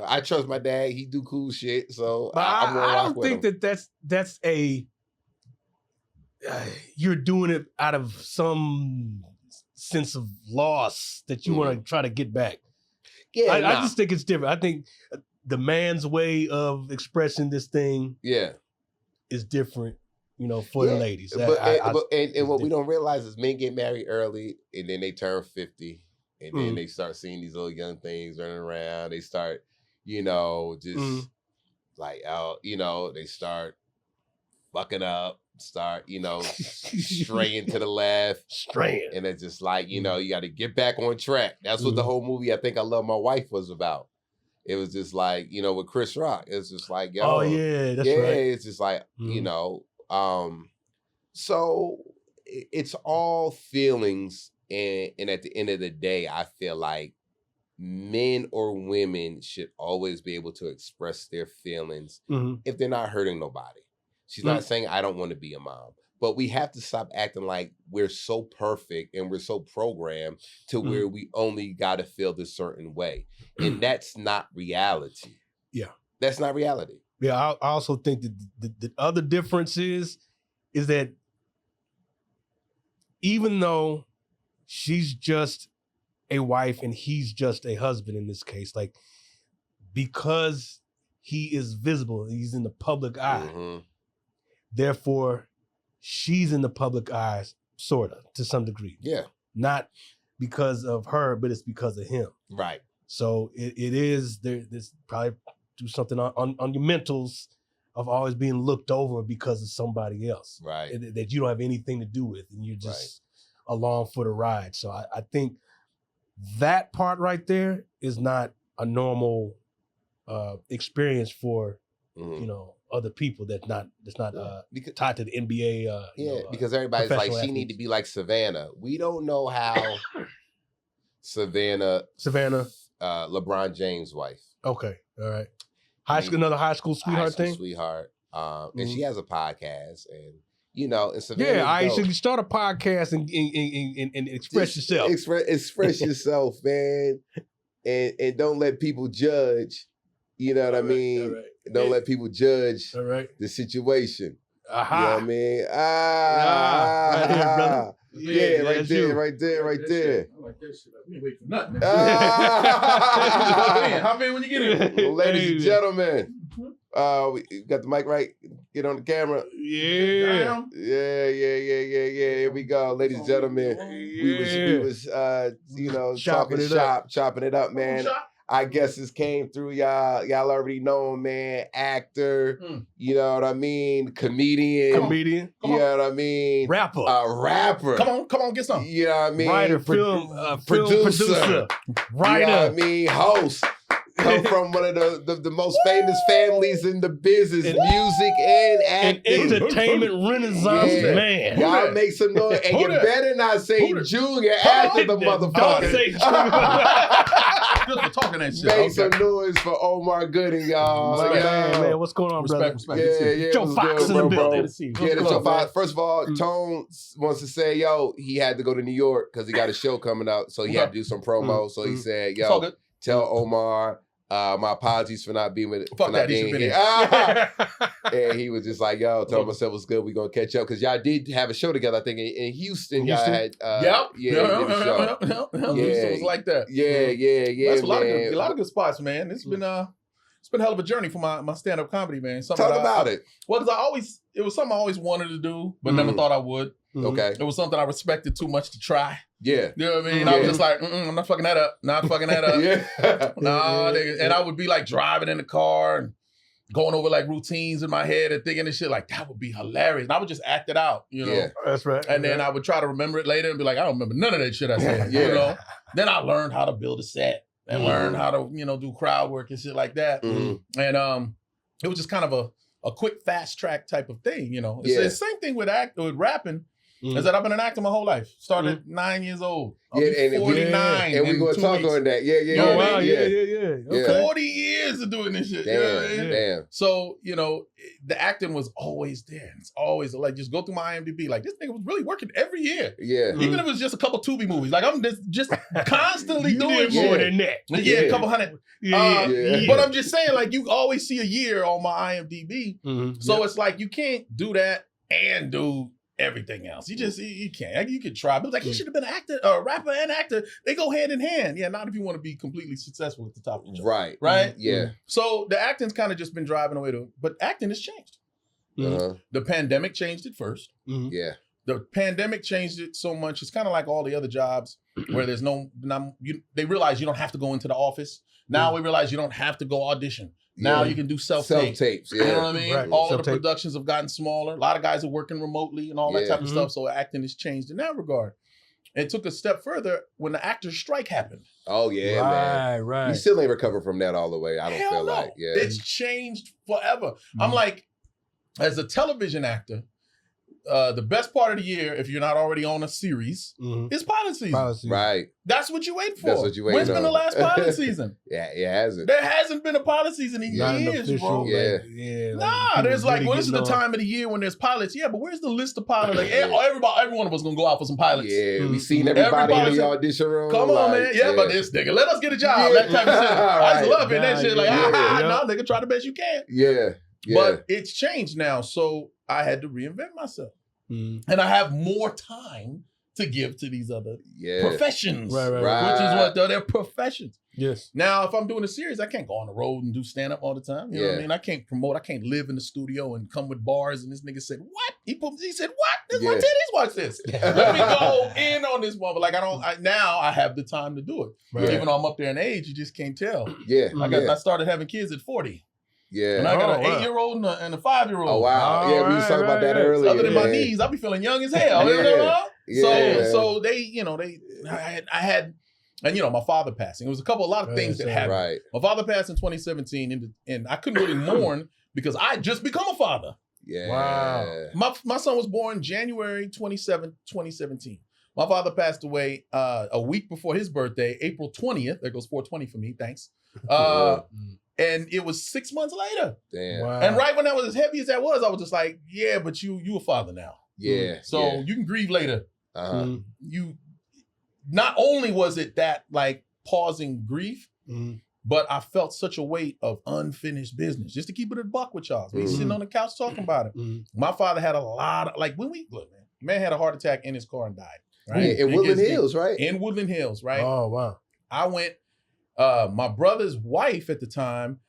B: I trust my dad. He do cool shit, so I'm gonna rock with him." I don't
C: think that's a you're doing it out of some sense of loss that you want to try to get back. Yeah, I just think it's different. I think the man's way of expressing this thing, is different. For the ladies.
B: And what we don't realize is men get married early, and then they turn 50, and then they start seeing these little young things running around. They start, just like they start fucking up. Start, straying to the left.
C: Straying.
B: And it's just like, you got to get back on track. That's what the whole movie, I Think I Love My Wife, was about. It was just like, with Chris Rock. It's just like, yo.
C: Oh, yeah, that's right.
B: It's just like, so it's all feelings. And at the end of the day, I feel like men or women should always be able to express their feelings if they're not hurting nobody. She's not saying I don't want to be a mom, but we have to stop acting like we're so perfect and we're so programmed to where we only got to feel this certain way. And that's not reality.
C: Yeah.
B: That's not reality.
C: Yeah, I also think that the other difference is that even though she's just a wife and he's just a husband in this case, like, because he is visible, he's in the public eye. Therefore, she's in the public eyes, sort of, to some degree.
B: Yeah.
C: Not because of her, but it's because of him.
B: Right.
C: So it is, there's probably do something on your mentals of always being looked over because of somebody else.
B: Right.
C: That you don't have anything to do with, and you're just along for the ride. So I think that part right there is not a normal experience for, other people that's not tied to the NBA.
B: Because everybody's like, she need to be like Savannah. We don't know how Savannah, LeBron James' wife.
C: Okay, all right. Another high school sweetheart thing.
B: Sweetheart, and she has a podcast, and and Savannah.
C: Yeah, should start a podcast and express yourself.
B: Express yourself, man, and don't let people judge. You know what I mean?
C: All right.
B: Don't let people judge the situation.
C: Aha.
B: You know what I mean?
C: Right here, brother.
B: Yeah, right there.
D: I like that shit. I ain't waiting for nothing.
B: Hop in when you get in. Ladies and gentlemen, we got the mic right. Get on the camera.
C: Yeah.
B: Here we go, ladies and gentlemen. We was chopping it up, man. I guess this came through y'all. Y'all already know him, man. Actor, you know what I mean? Comedian.
C: You
B: know what I mean?
C: Rapper.
B: Rapper.
D: Come on, get some.
B: You know what I mean?
C: Writer, film producer.
B: Writer. You know what I mean? Host. Come from one of the most famous families in the business, music and acting.
C: An entertainment renaissance man.
B: Y'all make some noise. And you better not say Junior after the motherfucker.
C: Don't say Junior.
D: Just for talking that shit.
B: Make some noise for Omar Gooding, y'all.
C: Man, what's going on, brother?
D: Respect.
C: Yeah. Joe Fox in the building.
B: Yeah, Joe Fox. First of all, Tone wants to say, he had to go to New York because he got a show coming up, so he had to do some promo. So he said, tell Omar, my apologies for not being with here. And he was just like, tell myself what's good. We're going to catch up. Because y'all did have a show together, I think, in Houston. Y'all had,
D: Houston was like that.
B: Yeah.
D: That's a lot of good spots, man. It's been a hell of a journey for my stand-up comedy, man.
B: Talk about it.
D: Well, it was something I always wanted to do, but never thought I would.
B: Okay.
D: It was something I respected too much to try.
B: Yeah.
D: You know what I mean? I was just like, I'm not fucking that up. And I would be like driving in the car and going over like routines in my head and thinking this shit like, that would be hilarious. And I would just act it out, you know?
B: Yeah.
C: That's right.
D: And then I would try to remember it later and be like, I don't remember none of that shit I said, you know? Then I learned how to build a set and learn how to, do crowd work and shit like that. And it was just kind of a quick fast track type of thing, It's the same thing with rapping. I said, I've been an actor my whole life. Started 9 years old. I'll be 49.
B: And we're going to talk on that. Yeah.
C: Oh, wow. Yeah. Okay.
D: 40 years of doing this shit.
B: Damn.
D: So, the acting was always there. It's always like, just go through my IMDb. Like, this nigga was really working every year.
B: Yeah.
D: Even if it was just a couple Tubi movies. Like, I'm just constantly doing
C: more than that.
D: Yeah, a couple hundred. But I'm just saying, like, you always see a year on my IMDb. So it's like, you can't do that and do everything else. You can't. You can try. But like, he should have been an actor, a rapper and actor. They go hand in hand. Yeah, not if you want to be completely successful at the top of the show.
B: Right.
D: Yeah. So the acting's kind of just been driving away but acting has changed. The pandemic changed it first.
B: Yeah.
D: The pandemic changed it so much. It's kind of like all the other jobs where there's they realize you don't have to go into the office. Now we realize you don't have to go audition. Now you can do self-tapes.
B: Yeah.
D: You know what I mean?
C: Right.
D: All of the productions have gotten smaller. A lot of guys are working remotely and all that type of stuff. So acting has changed in that regard. It took a step further when the actors' strike happened.
B: Oh, yeah, man.
C: Right.
B: You still ain't recovered from that all the way, I don't feel like. Yeah.
D: It's changed forever. I'm like, as a television actor, the best part of the year, if you're not already on a series, is pilot season.
B: Right.
D: That's what you wait for.
B: That's what you wait
D: When's
B: on.
D: been the last pilot season?
B: Yeah, it hasn't.
D: There hasn't been a pilot season in years, bro. There's like, well, this is the time of the year when there's pilots. Yeah, but where's the list of pilots? Like, every one of us gonna go out for some pilots.
B: Yeah, we seen everybody in the audition room.
D: Come on, man. Yeah, but this nigga, let us get a job. That type of shit. I just love it. That shit, like, no, nigga, try the best you can.
B: Yeah.
D: But it's changed now, so I had to reinvent myself. And I have more time to give to these other professions. Right. Which is what they're professions.
C: Yes.
D: Now, if I'm doing a series, I can't go on the road and do stand-up all the time. You know what I mean? I can't promote. I can't live in the studio and come with bars. And this nigga said, what? He said, what? This my titties. Watch this. Let me go in on this one. But like, now I have the time to do it. Right. Even though I'm up there in age, you just can't tell.
B: Yeah.
D: I started having kids at 40.
B: Yeah.
D: And I got an 8-year-old and a 5-year-old.
B: Oh, wow. Yeah, we was talking about that earlier.
D: Other than my knees, I be feeling young as hell. So they, I had, and my father passing. It was a lot of things that happened. Right. My father passed in 2017, and I couldn't really mourn because I had just become a father.
B: Yeah.
D: Wow. My son was born January 27th, 2017. My father passed away a week before his birthday, April 20th. There goes 420 for me. Thanks. And it was 6 months later.
B: Damn.
C: Wow.
D: And right when that was as heavy as that was, I was just like, yeah, but you a father now.
B: Yeah.
D: So you can grieve later. You not only was it that like pausing grief, but I felt such a weight of unfinished business. Just to keep it a buck with y'all. We sitting on the couch talking about it. My father had a lot of man had a heart attack in his car and died. Right?
B: In Woodland Hills, right?
D: In Woodland Hills, right?
C: Oh, wow.
D: I went. My brother's wife at the time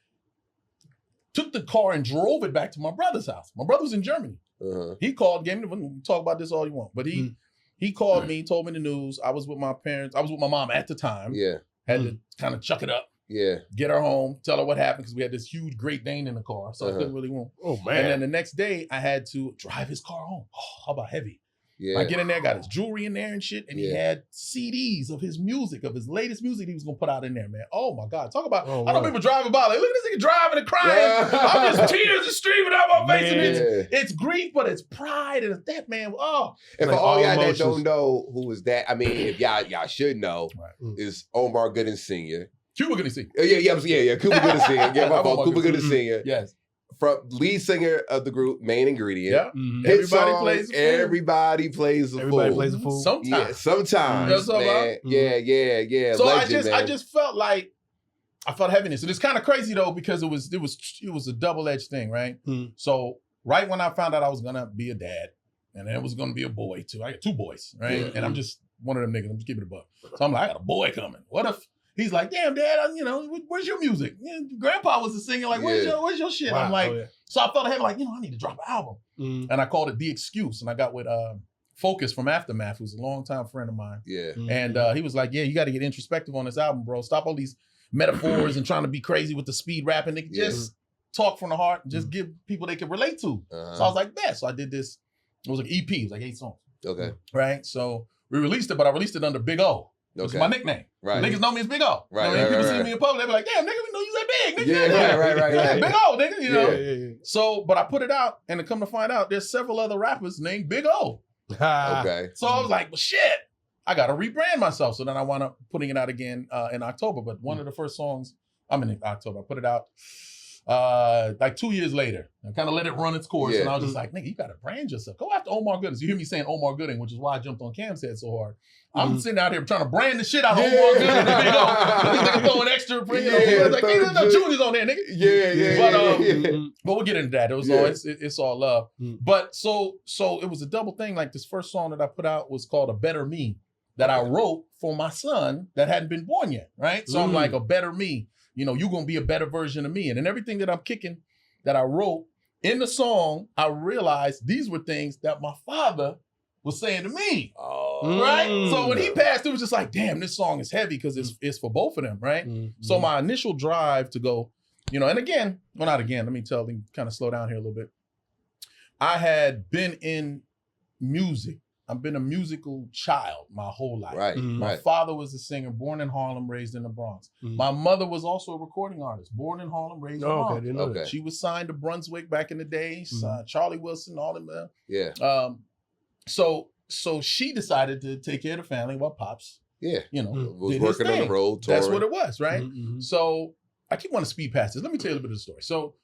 D: took the car and drove it back to my brother's house. My brother was in Germany. He called, we can talk about this all you want, but he called me, told me the news. I was with my parents. I was with my mom at the time.
B: Yeah.
D: Had to kind of chuck it up. Yeah. Get her home, tell her what happened, because we had this huge Great Dane in the car, so I couldn't really move.
C: Oh, man.
D: And then the next day, I had to drive his car home. Oh, how about heavy?
B: Yeah.
D: I get in there, got his jewelry in there and shit, and he had CDs of his music, of his latest music he was gonna put out in there, man. Oh my God. Talk about, I know people driving by, like, look at this nigga driving and crying. I'm just tears are streaming out my face. And it's grief, but it's pride and it's that, man. Oh.
B: And for all y'all that don't know who was that, I mean, if y'all should know, is Omar Gooden Sr.
D: Cuba Gooding Sr.
B: Yeah. Cuba Gooding Sr. Yeah, my fault. Cuba Gooding Sr.
D: Yes.
B: From lead singer of the group, main ingredient.
D: Yeah. Everybody plays the fool.
B: Everybody plays the fool.
D: Sometimes.
B: Yeah, sometimes. Man. Yeah.
D: So
B: legend,
D: I just felt like I felt heaviness. And it's kind of crazy though, because it was a double-edged thing, right? So right when I found out I was gonna be a dad, and it was gonna be a boy too. I got 2 boys, right? And I'm just one of them niggas. I'm just keeping it a buck. So I'm like, I got a boy coming. What if he's like, damn, Dad, where's your music? Grandpa was a singer, like, where's your shit? Wow. I'm like, so I felt ahead, like, I need to drop an album. And I called it The Excuse. And I got with Focus from Aftermath, who's a longtime friend of mine. Yeah. And he was like, you got to get introspective on this album, bro. Stop all these metaphors and trying to be crazy with the speed rapping. Just talk from the heart and just give people they can relate to. So I was like, so I did this. It was like EP. It was like 8 songs. Okay. Right? So we released it, but I released it under Big O. It's my nickname. Right. Niggas know me as Big O. Right. People see me in public, they be like, damn, nigga, we know you that big. Nigga, right. Big O, nigga, So, but I put it out, and to come to find out, there's several other rappers named Big O.
B: Okay.
D: So I was like, well, shit, I got to rebrand myself. So then I wound up putting it out again in October. But one of the first songs, in October, I put it out like 2 years later. I kind of let it run its course. And I was just like, nigga, you got to brand yourself. Go after Omar Gooding. You hear me saying Omar Gooding, which is why I jumped on Cam's head so hard. I'm sitting out here trying to brand the shit out of Omar Gooding. Nigga throwing extra. Like, no Junior's on there, nigga. But we'll get into that. It was always, it's all love. But so it was a double thing. Like this first song that I put out was called A Better Me that I wrote for my son that hadn't been born yet, right? So I'm like, a better me. You know, you're going to be a better version of me. And then everything that I'm kicking that I wrote in the song, I realized these were things that my father was saying to me, right? So when he passed, it was just like, damn, this song is heavy because it's for both of them, right? So my initial drive to go, you know, and again, well, not again, let me kind of slow down here a little bit. I had been in music. I've been a musical child my whole life.
B: Right.
D: My father was a singer, born in Harlem, raised in the Bronx. My mother was also a recording artist, born in Harlem, raised in the Bronx. She was signed to Brunswick back in the days, Charlie Wilson, all them. So she decided to take care of the family while Pops, you know,
B: was working on the road, touring.
D: That's what it was, right? So I keep wanting to speed past this. Let me tell you a little bit of the story. So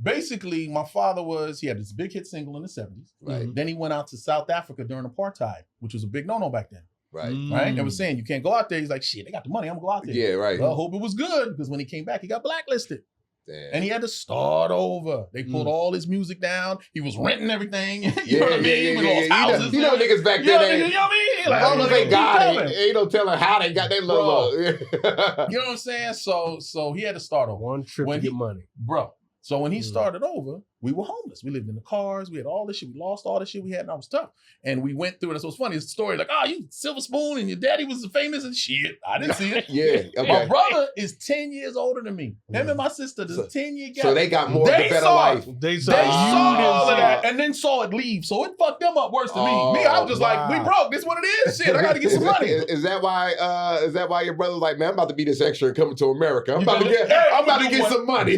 D: basically, my father he had this big hit single in the 70s.
B: Right.
D: Then he went out to South Africa during apartheid, which was a big no-no back then.
B: Right.
D: Right? They were saying, you can't go out there. He's like, shit, they got the money. I'm going to go out there.
B: Yeah, right.
D: Well, I hope it was good, because when he came back, he got blacklisted.
B: Damn.
D: And he had to start over. They pulled all his music down. He was renting everything. You know what I mean? We lost houses.
B: You know niggas back then.
D: You know what I mean? Like,
B: as long as they got it, ain't no telling how they got their love.
D: You know what I'm saying? So he had to start over.
C: One trip to get money.
D: Bro. So when he started over, we were homeless. We lived in the cars. We had all this shit. We lost all the shit we had, and I was tough. And we went through it. And so it's funny. It's a story like, you Silver Spoon, and your daddy was famous and shit. I didn't see it. My brother is 10 years older than me. Him and my sister, there's a 10-year gap.
B: So they got more of a better life.
D: They saw all of that and then saw it leave. So it fucked them up worse than me. Me, I was just like, we broke. This is what it is. Shit, I got to get some money.
B: Is that why your brother's like, man, I'm about to be this extra and coming to America. I'm about to get some money.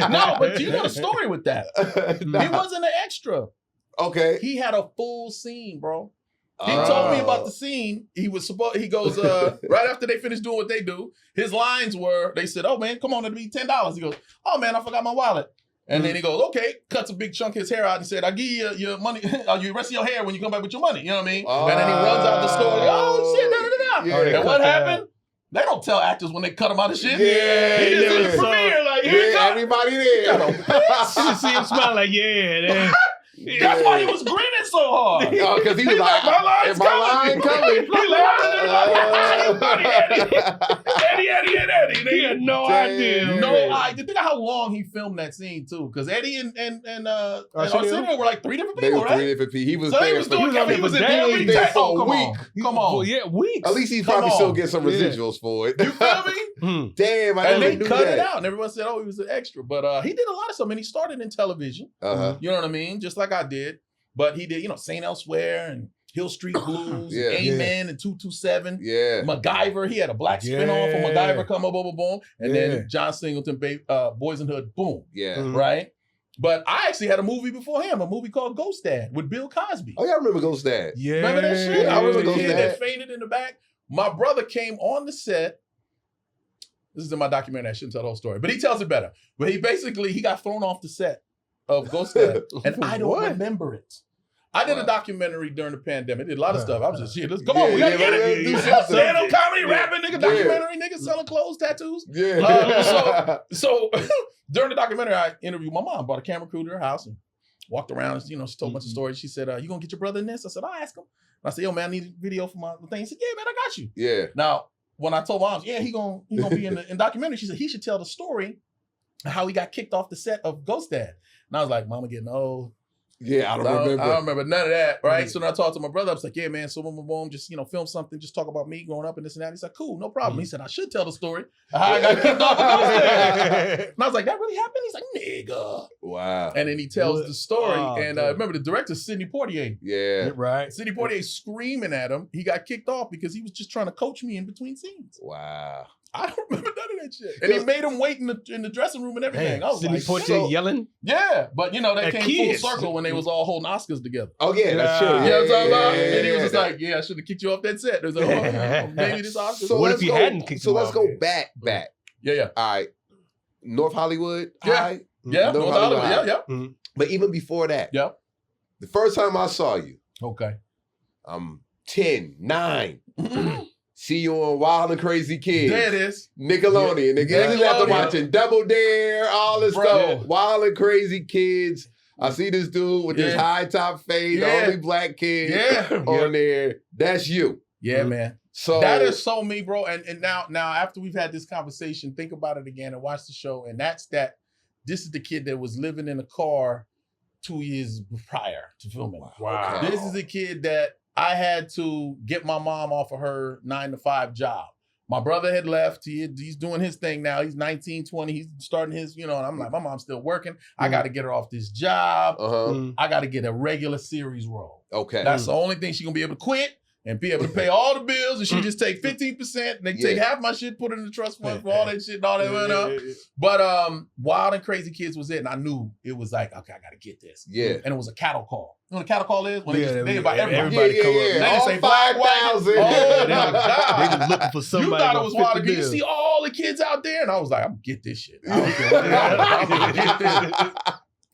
D: No, but you know the story with that. He wasn't an extra.
B: Okay.
D: He had a full scene, bro. He told me about the scene. He goes, right after they finished doing what they do, his lines were, they said, oh man, come on, it'll be $10. He goes, oh man, I forgot my wallet. And then he goes, okay, cuts a big chunk of his hair out and said, I'll give you your money, your rest of your hair when you come back with your money. You know what I mean? And then he runs out the store, like, oh shit, and what happened? They don't tell actors when they cut them out of shit.
B: Yeah,
D: he just did the premiere, like, here
B: everybody there.
C: You just see him smile like,
D: That's why he was grinning so hard.
B: Because he was like, my line coming.
D: He laughed Eddie.
C: They had no idea.
D: No idea. Think of how long he filmed that scene too. Because Eddie and Arsenio were like three different people, right?
B: 3 different people. He was
D: so
B: there.
D: He was in every day
B: for a week.
D: Come on.
C: Yeah, weeks.
B: At least he probably still get some residuals for it.
D: You feel me?
B: Damn,
D: and they cut it out, and everyone said, "Oh, he was an extra." But he did a lot of stuff, and he started in television. You know what I mean? Just like I did. But he did, Saint Elsewhere and Hill Street Blues, Amen and 227. MacGyver. He had a black spinoff of MacGyver, come up, boom, boom, and then John Singleton, Boys in the Hood, boom. Right? But I actually had a movie before him, a movie called Ghost Dad with Bill Cosby.
B: Oh, yeah, I remember Ghost Dad.
C: Yeah.
D: Remember that shit?
B: I remember Ghost
D: Dad.
B: Dad.
D: That fainted in the back. My brother came on the set. This is in my documentary. I shouldn't tell the whole story, but he tells it better. But he got thrown off the set of Ghost Dad, and I don't remember it. I did a documentary during the pandemic. I did a lot of stuff. I was just, let's come on, we gotta get it. Stand-up comedy, rapping, nigga, documentary, nigga, selling clothes, tattoos. So during the documentary, I interviewed my mom, bought a camera crew to her house and walked around. She told a bunch of stories. She said, you gonna get your brother in this? I said, I'll ask him. And I said, yo, man, I need a video for my thing. He said, yeah, man, I got you.
B: Yeah.
D: Now, when I told mom, he gonna be in the documentary, she said he should tell the story of how he got kicked off the set of Ghost Dad. And I was like, mama getting old.
B: Yeah, I don't
D: remember none of that, right? So then I talked to my brother. I was like, yeah, man, so boom, just, film something, just talk about me growing up and this and that. He's like, cool, no problem. He said, I should tell the story of how I got kicked off. And I was like, that really happened? He's like, nigga.
B: Wow.
D: And then he tells the story. And remember, the director, Sidney Poitier.
B: Yeah.
C: Right.
D: Sidney Poitier screaming at him. He got kicked off because he was just trying to coach me in between scenes.
B: Wow.
D: I don't remember none of that shit. And he made him wait in the dressing room and everything. I was
C: Sidney
D: like,
C: Poitier yelling?
D: Yeah, but you know, they came
C: kids.
D: full circle when they was all holding Oscars together.
B: Oh, yeah, that's true.
D: You know what I'm talking about?
B: Yeah,
D: And he was
B: yeah,
D: just like, I should have kicked you off that set. There's like, maybe this Oscar.
B: So
C: what if he hadn't kicked
B: So
C: him
B: let's
C: off
B: go
C: there?
B: back.
D: Yeah.
B: All right. North Hollywood
D: Yeah.
B: High?
D: Yeah,
B: North
D: North
B: Hollywood
D: Hollywood.
B: High.
D: Yeah.
B: But even before that,
D: Yeah.
B: the first time I saw you,
D: Okay.
B: I'm 10, 9. See you on Wild and Crazy Kids.
D: There it is.
B: Nickelodeon. Niggas after watching Double Dare, all this stuff. Wild and Crazy Kids. I see this dude with this high top fade, the only black kid on there. That's you.
D: Yeah, man.
B: So
D: that is so me, bro. And now after we've had this conversation, think about it again and watch the show. And this is the kid that was living in a car 2 years prior to filming.
C: Wow.
D: This is a kid that I had to get my mom off of her 9-to-5 job. My brother had left. He's doing his thing now. He's 19, 20. He's starting his, and I'm like, my mom's still working. I got to get her off this job. I got to get a regular series role.
B: Okay.
D: That's the only thing she's going to be able to quit and be able to pay all the bills. And she just take 15%. And they take half my shit, put it in the trust fund for all that shit and all that. But Wild and Crazy Kids was it. And I knew it was like, okay, I got to get this.
B: Yeah.
D: And it was a cattle call. You know what a cattle call is? When
C: they
D: invite everybody.
C: come up.
D: They say black, white.
B: 5,000.
D: Oh my God.
C: They just looking for somebody.
D: You thought it was wild.
C: to
D: Can you see all the kids out there? And I was like, I'm gonna get this shit. I'm gonna get this.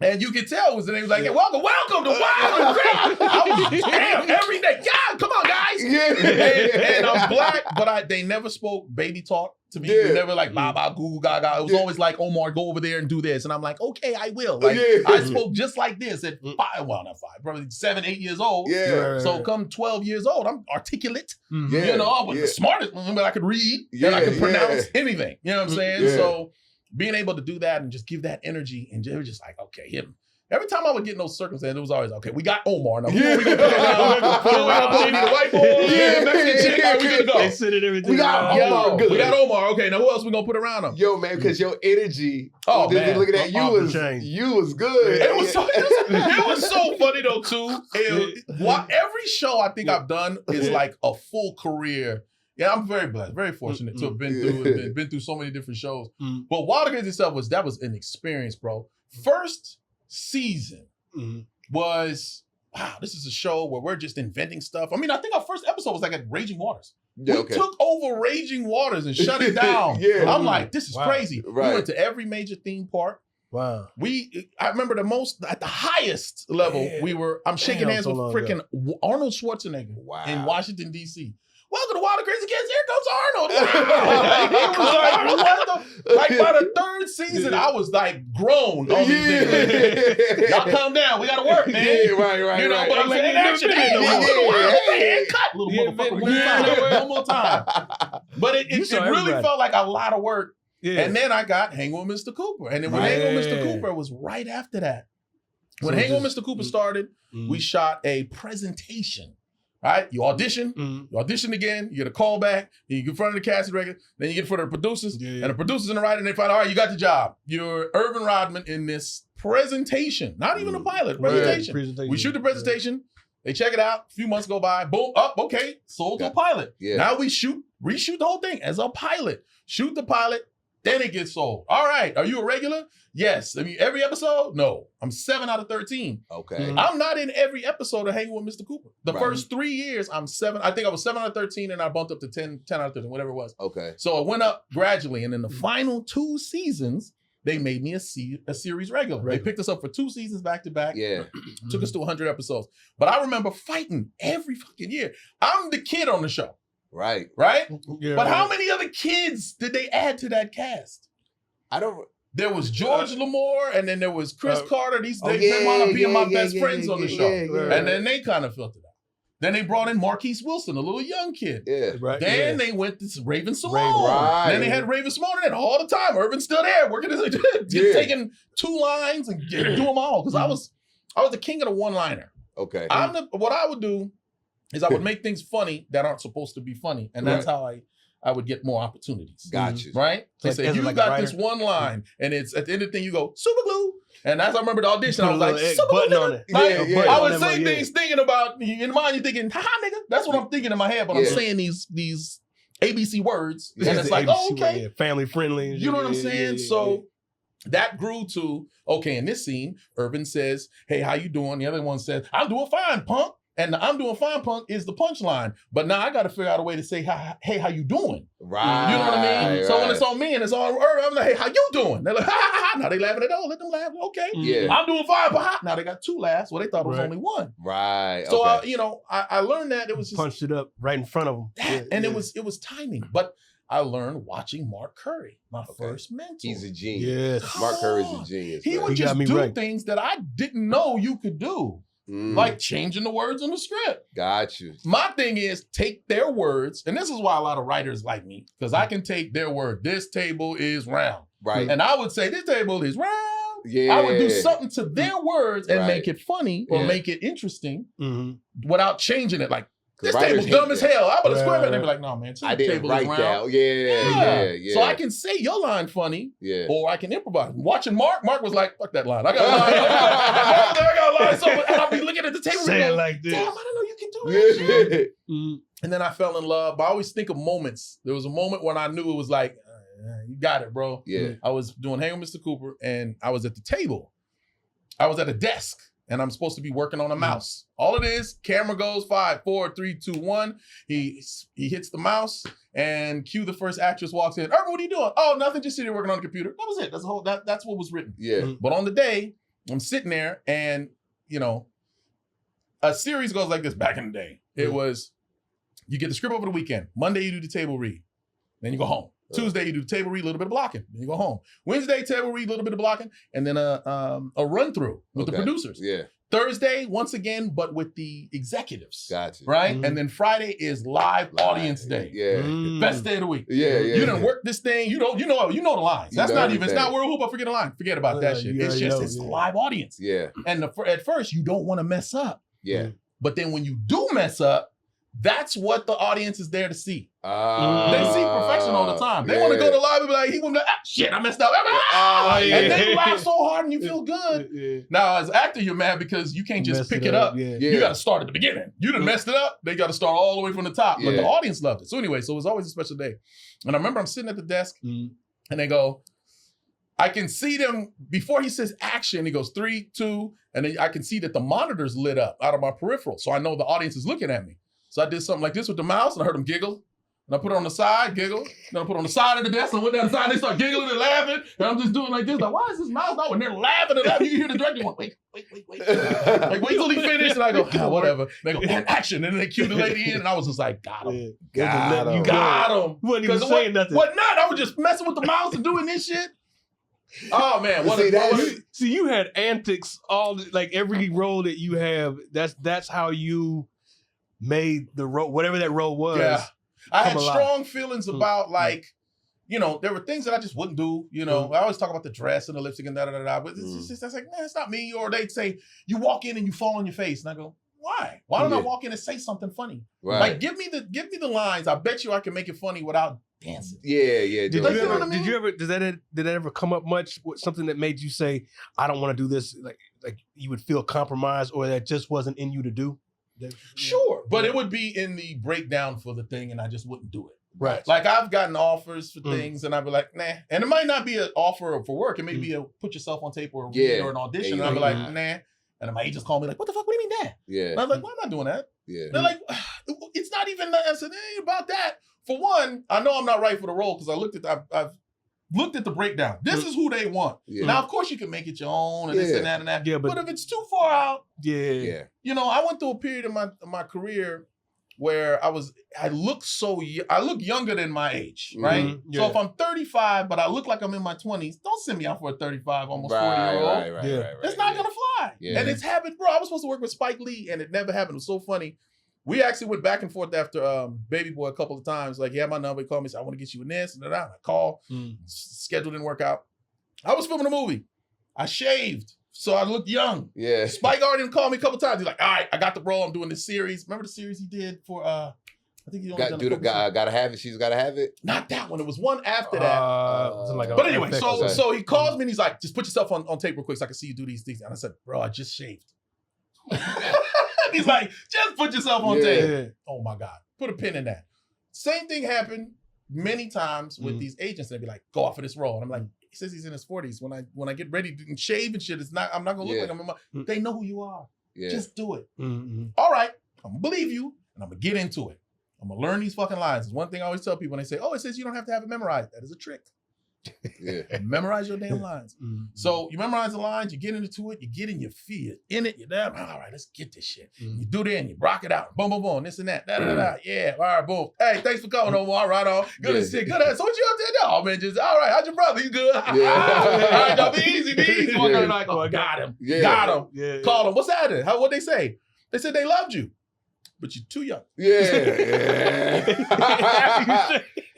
D: And you could tell it was, and they was like, welcome to Wild and Crazy. I was, damn, every day. Yeah, come on, guys. And I'm black, but they never spoke baby talk to me. They never like, ba, goo, goo, gaga. It was always like, Omar, go over there and do this. And I'm like, okay, I will. Like, I spoke just like this at 5, well, not 5, probably 7, 8 years old. So come 12 years old, I'm articulate. I was the smartest, but I could read and I could pronounce anything. You know what I'm saying? So being able to do that and just give that energy, and they were just like, okay, hit him. Every time I would get in those circumstances, it was always, okay, we got Omar. Now, who are we going to put around? We need a white boy, Mexican chick, how we going to go?
C: They sent it everything.
B: We got Omar.
D: We got Omar. Okay, now who else we going to put around him?
B: Yo, man, because your energy,
D: man.
B: Looking at you was good.
D: It was so funny, though, too. Every show I think I've done is like a full career. Yeah, I'm very blessed, very fortunate to have been through so many different shows. But Wild and Crazy itself was an experience, bro. First season was, wow, this is a show where we're just inventing stuff. I mean, I think our first episode was like at Raging Waters. We took over Raging Waters and shut it down. I'm like, this is crazy.
B: Right.
D: We went to every major theme park.
C: Wow.
D: I remember at the highest level, I'm shaking hands with freaking Arnold Schwarzenegger in Washington, D.C. Welcome to Wild and Crazy Kids. Here comes Arnold. It was like, what the? Like by the third season, I was like grown on these things. Y'all calm down. We got to work, man.
B: Right.
D: You know, but I'm saying action. Cut, little motherfucker. One more time. But it really felt like a lot of work. Yeah. And then I got Hanging with Mr. Cooper. And then when Hanging with Mr. Cooper was right after that. When Hanging with Mr. Cooper started, we shot a presentation. Right? You audition, again, you get a call back, then you get in front of the casting director, then you get in front of the producers, and the producers in the writer, and they find, all right, you got the job. You're Irvin Rodman in this presentation, not even a pilot, presentation. We shoot the presentation, they check it out, a few months go by, boom, okay, sold to a pilot. Now we reshoot the whole thing as a pilot. Shoot the pilot, then it gets sold. All right, are you a regular? Yes. I mean, every episode? No. I'm 7 out of 13.
B: Okay.
D: I'm not in every episode of Hanging with Mr. Cooper. The first 3 years, I'm 7. I think I was 7 out of 13, and I bumped up to 10 out of 13, whatever it was.
B: Okay.
D: So it went up gradually, and in the final 2 seasons, they made me a series regular. They picked us up for 2 seasons back to back.
B: Yeah.
D: Took us to 100 episodes. But I remember fighting every fucking year. I'm the kid on the show.
B: Right.
C: Yeah,
D: but how many other kids did they add to that cast? There was George Lamore, and then there was Chris Carter. They wound up being my best friends on the show. And then they kind of filtered out. Then they brought in Marquise Wilson, a little young kid. Then they went to Raven Simone. Then they had Raven Simone in it all the time. Irvin's still there, working taking 2 lines and do them all. Because I was the king of the one-liner.
B: Okay.
D: What I would do is I would make things funny that aren't supposed to be funny. And that's how I would get more opportunities.
B: Got you.
D: Right? They say, you got this one line, and it's at the end of the thing, you go, super glue. And as I remember the audition, I was like, super glue.
C: On it.
D: I would say things thinking about, in mind, you're thinking, haha, nigga. That's what I'm thinking in my head, but I'm saying these ABC words,
B: Yeah.
D: and it's like, oh, okay,
C: yeah, family friendly.
D: you know what I'm saying? So that grew to, okay, in this scene, Urban says, hey, how you doing? The other one says, I'm doing fine, punk. And the I'm doing fine, punk is the punchline. But now I got to figure out a way to say, hey, how you doing?
B: Right.
D: You know what I mean?
B: Right.
D: So when it's on me and it's on Urban, I'm like, hey, how you doing? They're like, ha, ha, ha. Now they laughing at, oh, let them laugh. Okay.
B: Yeah.
D: I'm doing fine, but ha. Now they got 2 laughs. Well, they thought it was only 1.
B: Right.
D: So,
B: okay.
D: I learned that it was just.
C: Punched it up right in front of them.
D: And it was timing. But I learned watching Mark Curry, my first mentor.
B: He's a genius.
C: Yes.
B: Mark Curry's a genius.
D: He
B: man.
D: would just do things that I didn't know you could do. Like changing the words in the script.
B: Got you.
D: My thing is take their words, and this is why a lot of writers like me, because I can take their word, this table is round.
B: Right.
D: And I would say, this table is round.
B: Yeah.
D: I would do something to their words and
B: Right.
D: make it funny or make it interesting without changing it. Like, this
B: writers
D: table's dumb
B: hate
D: as
B: that.
D: hell. I put a square in and be like, no, man,
B: I
D: the
B: didn't
D: table
B: write
D: is round.
B: that. Yeah.
D: So I can say your line funny,
B: Yeah.
D: or I can improvise. Watching Mark was like, fuck that line. I got a line. I got a line. So, and I'll be looking at the table
C: Say
D: and
C: it
D: go,
C: like this.
D: damn, I didn't know you can do that shit.
B: Yeah.
D: And then I fell in love. But I always think of moments. There was a moment when I knew it was like, you got it, bro.
B: Yeah.
D: I was doing Hang with Mr. Cooper, and I was at the table. I was at a desk, and I'm supposed to be working on a mouse. All it is, camera goes 5, 4, 3, 2, 1. He hits the mouse, and cue the first actress walks in. Urban, what are you doing? Oh, nothing, just sitting here working on the computer. That was it. That's what was written.
B: Yeah.
D: But on the day, I'm sitting there, and a series goes like this. Back in the day, it was you get the script over the weekend. Monday, you do the table read, then you go home. Tuesday, you do the table read, a little bit of blocking, then you go home. Wednesday, table read, a little bit of blocking, and then a run through with the producers.
B: Yeah.
D: Thursday, once again, but with the executives.
B: Gotcha.
D: Right? And then Friday is live audience day.
B: Yeah.
D: Best day of the week.
B: Yeah.
D: You done work this thing. You know the lines. That's
B: know
D: not even. It's
B: everything.
D: not World Hoop. I forget a line. Forget about that shit. It's just it's live audience.
B: Yeah.
D: And at first you don't want to mess up.
B: Yeah.
D: But then when you do mess up, that's what the audience is there to see. They see perfection all the time. They want to go to live and be like, he wouldn't be like, shit, I messed up. And they laugh so hard and you feel good. Now, as an actor, you're mad because you can't just pick it up. You got to start at the beginning. You done messed it up. They got to start all the way from the top. But the audience loved it. So anyway, so it was always a special day. And I remember I'm sitting at the desk and they go, I can see them, before he says action, he goes 3, 2, and then I can see that the monitor's lit up out of my peripheral. So I know the audience is looking at me. So I did something like this with the mouse, and I heard them giggle. And I put it on the side, giggle. Then I put it on the side of the desk, and I went down the side, and they start giggling and laughing. And I'm just doing like this, like, why is this mouse not? And they're laughing and laughing. You can hear the director going, wait. Like, wait till he finished. And I go, whatever. And they go, and action. And then they cue the lady in, and I was just like, got him. Got him.
C: You wasn't even saying nothing.
D: What not? I was just messing with the mouse and doing this shit. Oh man,
C: you had antics like every role that you have. That's how you made the role, whatever that role was.
D: Yeah, I had strong feelings about there were things that I just wouldn't do. I always talk about the dress and the lipstick and da. But it's just that's like, man, it's not me. Or they'd say you walk in and you fall on your face, and I go, why? Why don't I walk in and say something funny? Right. Like give me the lines. I bet you I can make it funny without dancing.
B: Yeah.
C: Did that ever come up much with something that made you say, I don't want to do this? Like you would feel compromised, or that just wasn't in you to do?
D: Sure, but it would be in the breakdown for the thing, and I just wouldn't do it.
C: Right.
D: Like I've gotten offers for things, and I'd be like, nah. And it might not be an offer for work. It may be a put yourself on tape or an audition. And I'd be like, nah. And my agents call me like, what the fuck? What do you mean that?
B: Yeah.
D: And I was like, well, I'm not doing that.
B: Yeah.
D: They're like, it's not even that. I said, it ain't about that. For one, I know I'm not right for the role because I've looked at the breakdown. This is who they want. Yeah. Now, of course, you can make it your own and this and that and that. Yeah, but if it's too far out, I went through a period in my career where I look younger than my age, right? Mm-hmm. Yeah. So if I'm 35, but I look like I'm in my 20s, don't send me out for a 35, almost 40-year-old. Right. It's not gonna fly. Yeah. And it's happened, bro. I was supposed to work with Spike Lee, and it never happened. It was so funny. We actually went back and forth after Baby Boy a couple of times. Like, he had my number. He called me, said, I want to get you in this. And I call. Schedule didn't work out. I was filming a movie. I shaved, so I looked young. Yeah. Spike already called me a couple times. He's like, all right, I got the role. I'm doing this series. Remember the series he did for, I think he only
B: Gotta Have It. She's Gotta Have It.
D: Not that one. It was one after that. But anyway, so he calls me and he's like, just put yourself on tape real quick so I can see you do these things. And I said, bro, I just shaved. He's like, just put yourself on tape. Oh my God. Put a pin in that. Same thing happened many times with these agents. They'd be like, go off of this role. And I'm like, he says he's in his 40s. When I get ready to shave and shit, I'm not gonna look like I'm in my, they know who you are. Yeah. Just do it. All right, I'm gonna believe you and I'm gonna get into it. I'm gonna learn these fucking lines. It's one thing I always tell people when they say, oh, it says you don't have to have it memorized. That is a trick. Yeah. Memorize your damn lines. So you memorize the lines, you get into it, you get in your feet, in it, you're there. All right, let's get this shit. You do that and you rock it out. Boom, boom, boom, this and that. Da, da, da. Yeah, all right, boom. Hey, thanks for coming, Omar. Right on. Good as shit. Good as. So what you up there? Oh, man, just, all right, how's your brother? You good? Yeah. All right, y'all, be easy, be easy. Yeah. Like, oh, got him. Yeah. Got him. Yeah. Call him. What's happening? What'd they say? They said they loved you, but you're too young. Yeah.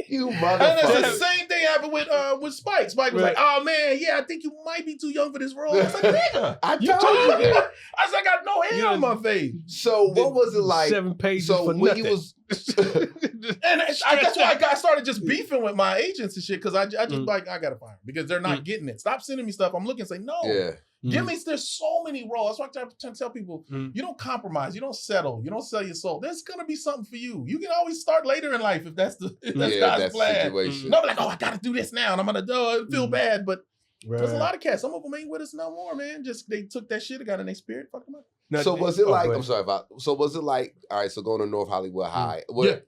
D: You motherfucker. And the same thing happened with Spike. Spike was like, oh man, yeah, I think you might be too young for this role. I was like, nigga, I told you. I said, I got no hair on my face.
B: So what was it like?
C: 7 pages
B: so
C: for
B: when
C: nothing.
B: you was
D: and that's why I started just beefing with my agents and shit, because I just like, I gotta fire them because they're not getting it. Stop sending me stuff. I'm looking and say, no. Yeah. Give me, there's so many roles. That's why I try to tell people, you don't compromise, you don't settle, you don't sell your soul. There's gonna be something for you. You can always start later in life if that's God's plan. No, like, oh, I gotta do this now and I'm gonna feel bad, but there's a lot of cats. Some of them ain't with us no more, man. Just they took that shit, got in their spirit, fuck them up.
B: No, so was it like? I'm sorry. So was it like? All right. So going to North Hollywood High. What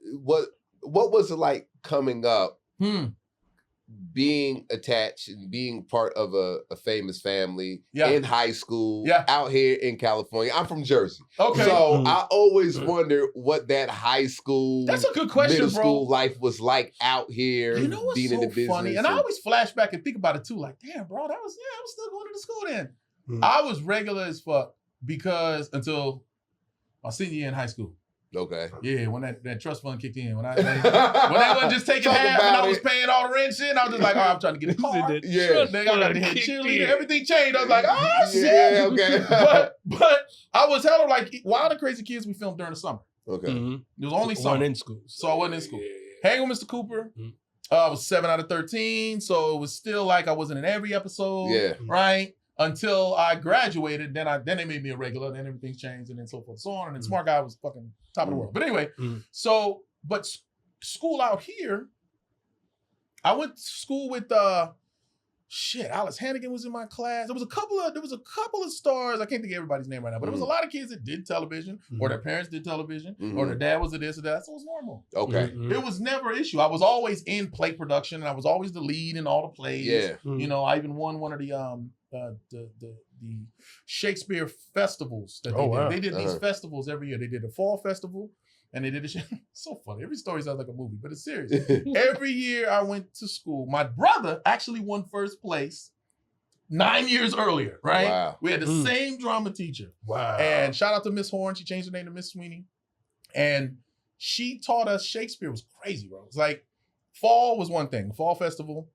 B: was it like coming up? Being attached and being part of a famous family in high school, out here in California. I'm from Jersey. Okay. So I always wonder what that high school,
D: that's a good question,
B: middle school life was like out here.
D: You know what's being so in the business funny? And I always flash back and think about it too. Like, damn, bro, I was still going to the school then. I was regular as fuck because until my senior year in high school.
B: Okay.
D: Yeah, when that trust fund kicked in, when they wasn't just taking half and I was paying all the rent shit, I was just like, oh, I'm trying to get a car. Yeah. Then I got the head cheerleader, everything changed. I was like, oh shit.
B: Yeah, okay.
D: but I was hella like Wild and Crazy Kids we filmed during the summer.
B: Okay.
D: It was only summer.
C: One in school.
D: So I wasn't in school. Hang with Mr. Cooper. I was 7 out of 13, so it was still like I wasn't in every episode. Yeah. Right? Until I graduated, then they made me a regular, then everything changed, and then so forth and so on. And then Smart Guy was fucking top of the world. But anyway, but school out here, I went to school with Alex Hannigan was in my class. There was a couple of stars. I can't think of everybody's name right now, but there was a lot of kids that did television, or their parents did television, or their dad was a this or that. So it was normal. Okay. It was never an issue. I was always in play production, and I was always the lead in all the plays. Yeah. You know, I even won one of the Shakespeare festivals that they did. Wow. They did these festivals every year. They did a fall festival and they did a so funny. Every story sounds like a movie, but it's serious. Every year I went to school. My brother actually won first place 9 years earlier, right? Wow. We had the same drama teacher. Wow. And shout out to Miss Horn. She changed her name to Miss Sweeney. And she taught us Shakespeare. It was crazy, bro. It's like fall was one thing. Fall festival.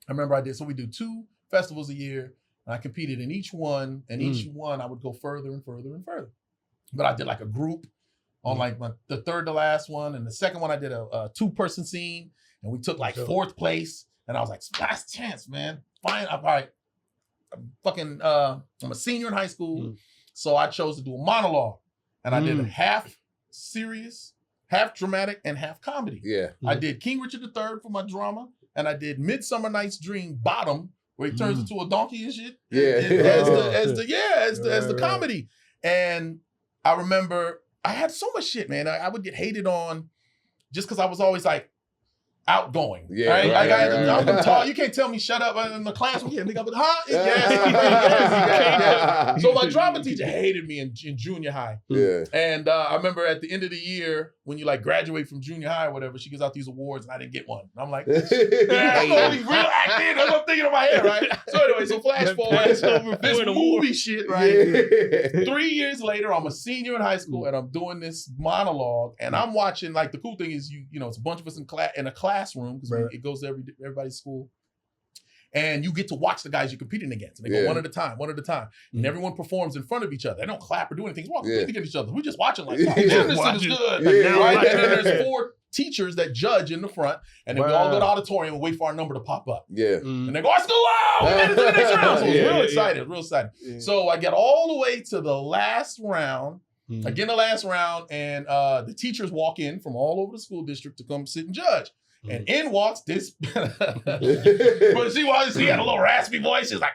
D: I remember so we do 2 festivals a year. I competed in each one, and each one I would go further and further and further. But I did like a group on like the third to last one, and the second one I did a 2-person scene, and we took like 4th place. And I was like, last chance, man. Fine, all right. I'm a senior in high school, so I chose to do a monologue, and I did half serious, half dramatic, and half comedy. Yeah, I did King Richard III for my drama, and I did Midsummer Night's Dream Bottom, where he turns into a donkey and shit. Yeah. As the comedy. And I remember I had so much shit, man. I would get hated on just because I was always like outgoing. Yeah. Right? I'm tall. You can't tell me shut up in the classroom. Yeah, nigga, yes. So my drama teacher hated me in junior high. Yeah. And I remember at the end of the year, when you like graduate from junior high or whatever, she gives out these awards and I didn't get one. And I'm like, I'm the only real acting. That's what I'm thinking in my head, right? So anyway, so flash forward, this movie shit, right? Yeah. 3 years later, I'm a senior in high school and I'm doing this monologue and I'm watching, like the cool thing is you know, it's a bunch of us in a classroom because it goes to everybody's school. And you get to watch the guys you're competing against. And they go one at a time. And everyone performs in front of each other. They don't clap or do anything. We're all competing against each other. We're just watching like, wow, this is good. And then there's 4 teachers that judge in the front. And then we all go to the auditorium and wait for our number to pop up. Yeah. And they go, our school out! We made it to the next round. So I was real excited. Yeah. So I get all the way to the last round. I get in the last round, and the teachers walk in from all over the school district to come sit and judge. And in walks this, but she had a little raspy voice. She's like,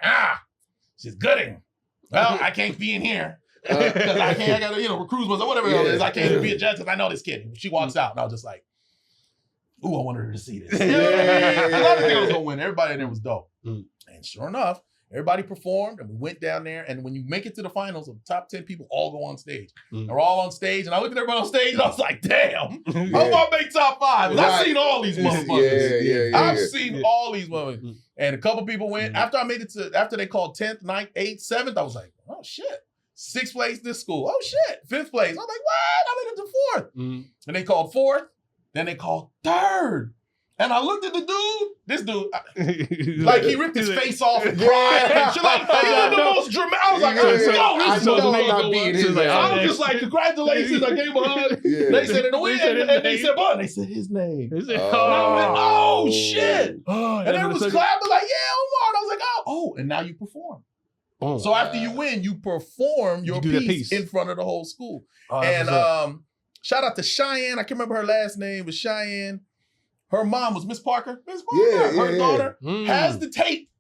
D: she's Gooding. Well, I can't be in here because I got to, recruit myself, whatever it is. I can't be a judge because I know this kid. She walks out, and I was just like, ooh, I wanted her to see this. I didn't think I was gonna win. Everybody in there was dope, and sure enough, everybody performed, and we went down there. And when you make it to the finals, the top 10 people all go on stage. And we're all on stage, and I looked at everybody on stage, and I was like, "Damn, I'm gonna make top 5." I've seen all these motherfuckers. I've seen all these motherfuckers. And a couple people went after I made it to. After they called 10th, 9th, 8th, 7th, I was like, "Oh shit." 6th place this school. Oh shit. 5th place. I was like, "What?" I made it to 4th. And they called 4th. Then they called 3rd. And I looked at the dude, this dude, like he ripped his face off and cried. And shit, like, he was the most dramatic. I was like, this is I was just like, congratulations. I gave him a hug. They said, and they said, but they said his name. And I went, oh shit. And everyone was clapping like, yeah, Omar. And I was like, oh, and now you perform. So after you win, you perform your piece in front of the whole school. And shout out to Cheyenne. I can't remember her last name, but Cheyenne. Her mom was Miss Parker. Miss Parker. Her daughter has the tape.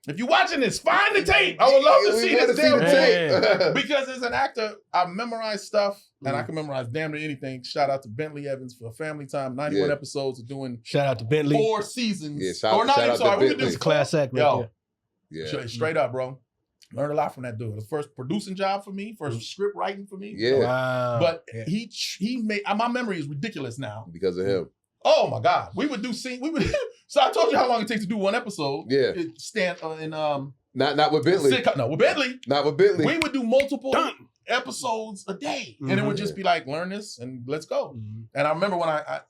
D: If you're watching this, find the tape. I would love to see this damn tape. Because as an actor, I memorize stuff, and I can memorize damn near anything. Shout out to Bentley Evans for Family Time. 91 episodes of doing.
C: Shout out to Bentley.
D: 4 seasons.
B: Yeah, shout out to Bentley.
C: It's a class act right
D: there. Straight up, bro. Learned a lot from that dude. It was first producing job for me, first script writing for me.
B: Yeah.
C: Wow.
D: But he made, my memory is ridiculous now.
B: Because of him.
D: Oh my God. We would do scene. So I told you how long it takes to do one episode.
B: Yeah. Not with Bentley.
D: No, with Bentley.
B: Not with Bentley.
D: We would do multiple episodes a day. And it would just be like, learn this and let's go. And I remember when I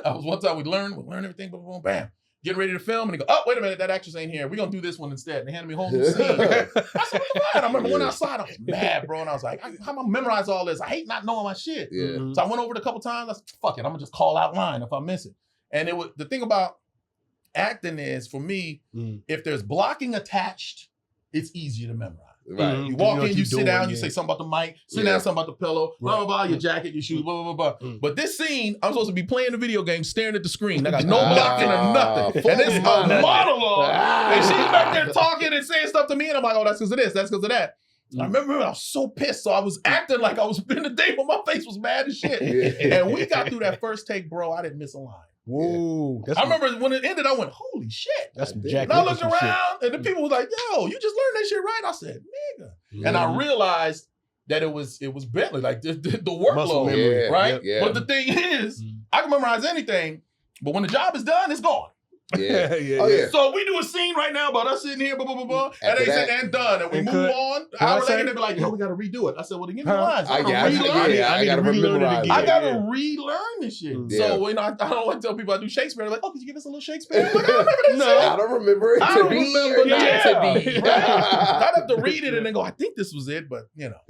D: was one time we'd learn everything, boom, boom, bam. Getting ready to film, and they go, oh, wait a minute, that actress ain't here. We're going to do this one instead. And they handed me a whole new scene. I said, what the fuck? I remember when outside, I was mad, bro. And I was like, how am I gonna memorize all this? I hate not knowing my shit.
B: Yeah.
D: So I went over it a couple times. I said, fuck it, I'm going to just call out line if I miss it. And the thing about acting is, for me, if there's blocking attached, it's easier to memorize.
B: Right.
D: You walk in, you sit down, you say something about the mic, sit down, something about the pillow, blah, blah, blah, your jacket, your shoes, blah, blah, blah, blah. But this scene, I'm supposed to be playing the video game, staring at the screen. I got no blocking or nothing. And it's a monologue. And she's back there talking and saying stuff to me, and I'm like, oh, that's because of this, that's because of that. I remember I was so pissed, so I was acting like I was in the day when my face was mad as shit. And we got through that first take, bro, I didn't miss a line.
C: Whoa.
D: I remember when it ended, I went, holy shit.
C: That's some Jack
D: And I looked around, and the people was like, yo, you just learned that shit right? I said, nigga. And I realized that it was Bentley, like the workload,
C: memory,
D: right?
B: Yeah.
D: But the thing is, I can memorize anything, but when the job is done, it's gone.
B: Yeah.
D: So we do a scene right now about us sitting here, blah, blah, blah, blah, and they say, and done, and we move on. Hour later, they be like, yo, we got to redo it. I said, well, then give me the lines. I got to
C: relearn it again.
D: I got to relearn this shit. So, I don't like to tell people I do Shakespeare. They're like, oh, could you give us a little Shakespeare? I'm like, I don't remember this shit.
B: I don't remember it.
D: I don't remember
B: not to be.
D: I'd have to read it and then go, I think this was it, but,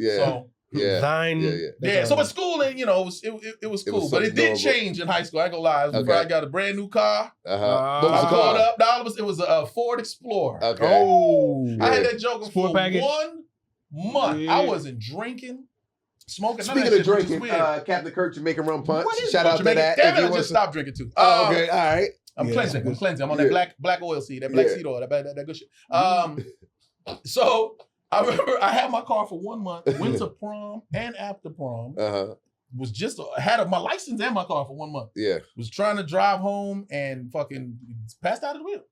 D: So. So at school, and it was cool, but it did change in high school. I ain't gonna lie. I got a brand new car.
B: What was the car?
D: It was a Ford Explorer.
B: Okay.
C: Oh,
D: I had that Joker for
C: package.
D: 1 month. I wasn't drinking, smoking.
B: Speaking of drinking, Captain Kirk Jamaican rum punch. Shout out to that.
D: Damn it, I just stopped drinking too.
B: Okay, all right.
D: I'm cleansing. I'm on that black oil seed, that black seed oil, that good shit. So I remember I had my car for 1 month, went to prom and after prom. Was just had my license and my car for 1 month. Was trying to drive home and fucking passed out of the wheel.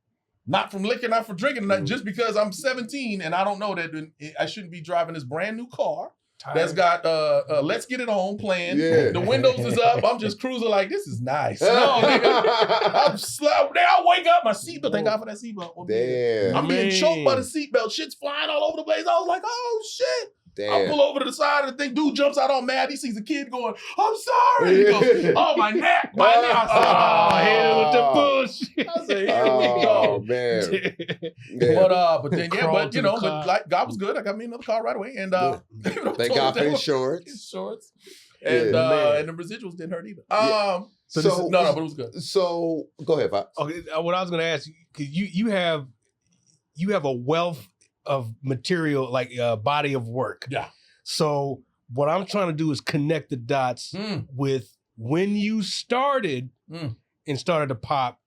D: Not from liquor, not from drinking, just because I'm 17 and I don't know that I shouldn't be driving this brand new car that's got Let's Get It On playing. The windows is up. I'm just cruising like, this is nice. No, nigga. I'm slow. Then I wake up, my seatbelt. Thank God for that seatbelt.
B: Damn.
D: I'm being choked by the seatbelt. Shit's flying all over the place. I was like, oh shit.
B: Damn.
D: I pull over to the side of the thing. Dude jumps out all mad. He sees a kid going, I'm sorry. He goes, oh, my neck. My neck. I said,
C: hit with the bullshit.
D: I said, here we go.
B: Oh, man.
D: But then, but God was good. I got me another car right away. And
B: thank God for insurance.
D: And the residuals didn't hurt either. But it was good.
B: So go ahead, Pops.
C: Okay, what I was going to ask you, because you have a wealth of material, like body of work.
D: Yeah.
C: So what I'm trying to do is connect the dots with when you started and started to pop.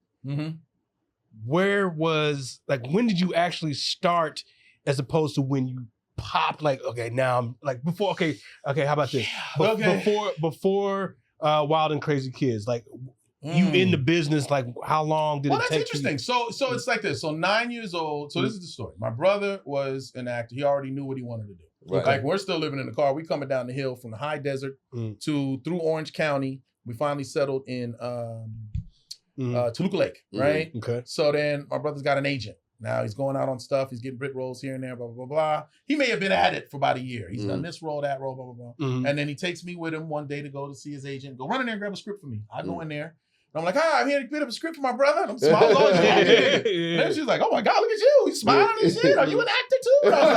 C: Where was, like, when did you actually start as opposed to when you popped? Like, okay, now I'm like before. Okay, how about this? Before Wild and Crazy Kids, like you in the business, like how long did it take?
D: Well, that's interesting. So it's like this. So 9 years old. So this is the story. My brother was an actor. He already knew what he wanted to do.
B: Right.
D: Like we're still living in the car. We coming down the hill from the high desert through Orange County. We finally settled in Toluca Lake, right?
C: Okay.
D: So then my brother's got an agent. Now he's going out on stuff. He's getting Brit roles here and there, blah, blah, blah, blah. He may have been at it for about a year. He's done this role, that role, blah, blah, blah. And then he takes me with him one day to go to see his agent. Go run in there and grab a script for me. I go in there. And I'm like, I'm here to get up a script for my brother. And I'm smiling on his And then she's like, oh my God, look at you. He's smiling and shit. Are you an actor too? And I was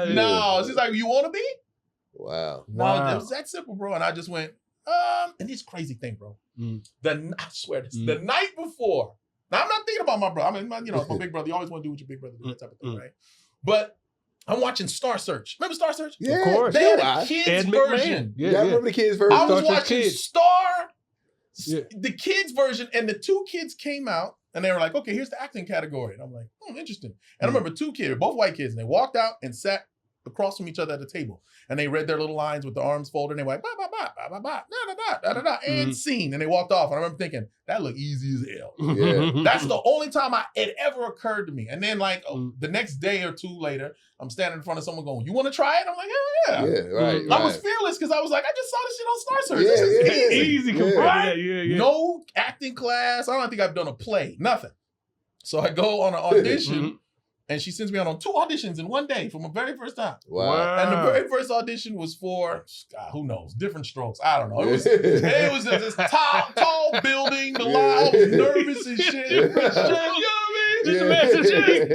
D: like, no. She's like, you want to be?
B: Wow.
D: No, it was that simple, bro. And I just went, and this crazy thing, bro. I swear this. The night before, now I'm not thinking about my brother. I mean, it's my big brother. You always want to do what your big brother do, that type of thing, right? But I'm watching Star Search. Remember Star Search?
B: Yeah,
C: of course.
D: They had a kids version.
B: Yeah, I remember the kids version.
D: I was
C: Star Trek
D: watching
C: Kids.
D: the kids version, and the two kids came out, and they were like, okay, here's the acting category. And I'm like, interesting. And I remember two kids, both white kids, and they walked out and sat across from each other at the table. And they read their little lines with the arms folded, and they were like, ba, ba, ba, ba, ba, ba, da, da, da, da, da, and scene. And they walked off. And I remember thinking, that looked easy as hell.
B: Yeah.
D: That's the only time it ever occurred to me. And then like the next day or two later, I'm standing in front of someone going, you want to try it? I'm like, hell yeah.
B: Yeah, right.
D: I was fearless because I was like, I just saw this shit on Star Search.
B: Yeah,
D: This is
B: yeah,
D: easy.
C: compared
D: Right?
C: to that. Yeah.
D: No acting class. I don't think I've done a play. Nothing. So I go on an audition. And she sends me out on 2 auditions in one day from the very first time.
B: Wow.
D: And the very first audition was for, God, who knows, different strokes. I don't know. It was just this tall building. The line, I was nervous and shit. You know what I mean? Just a massive,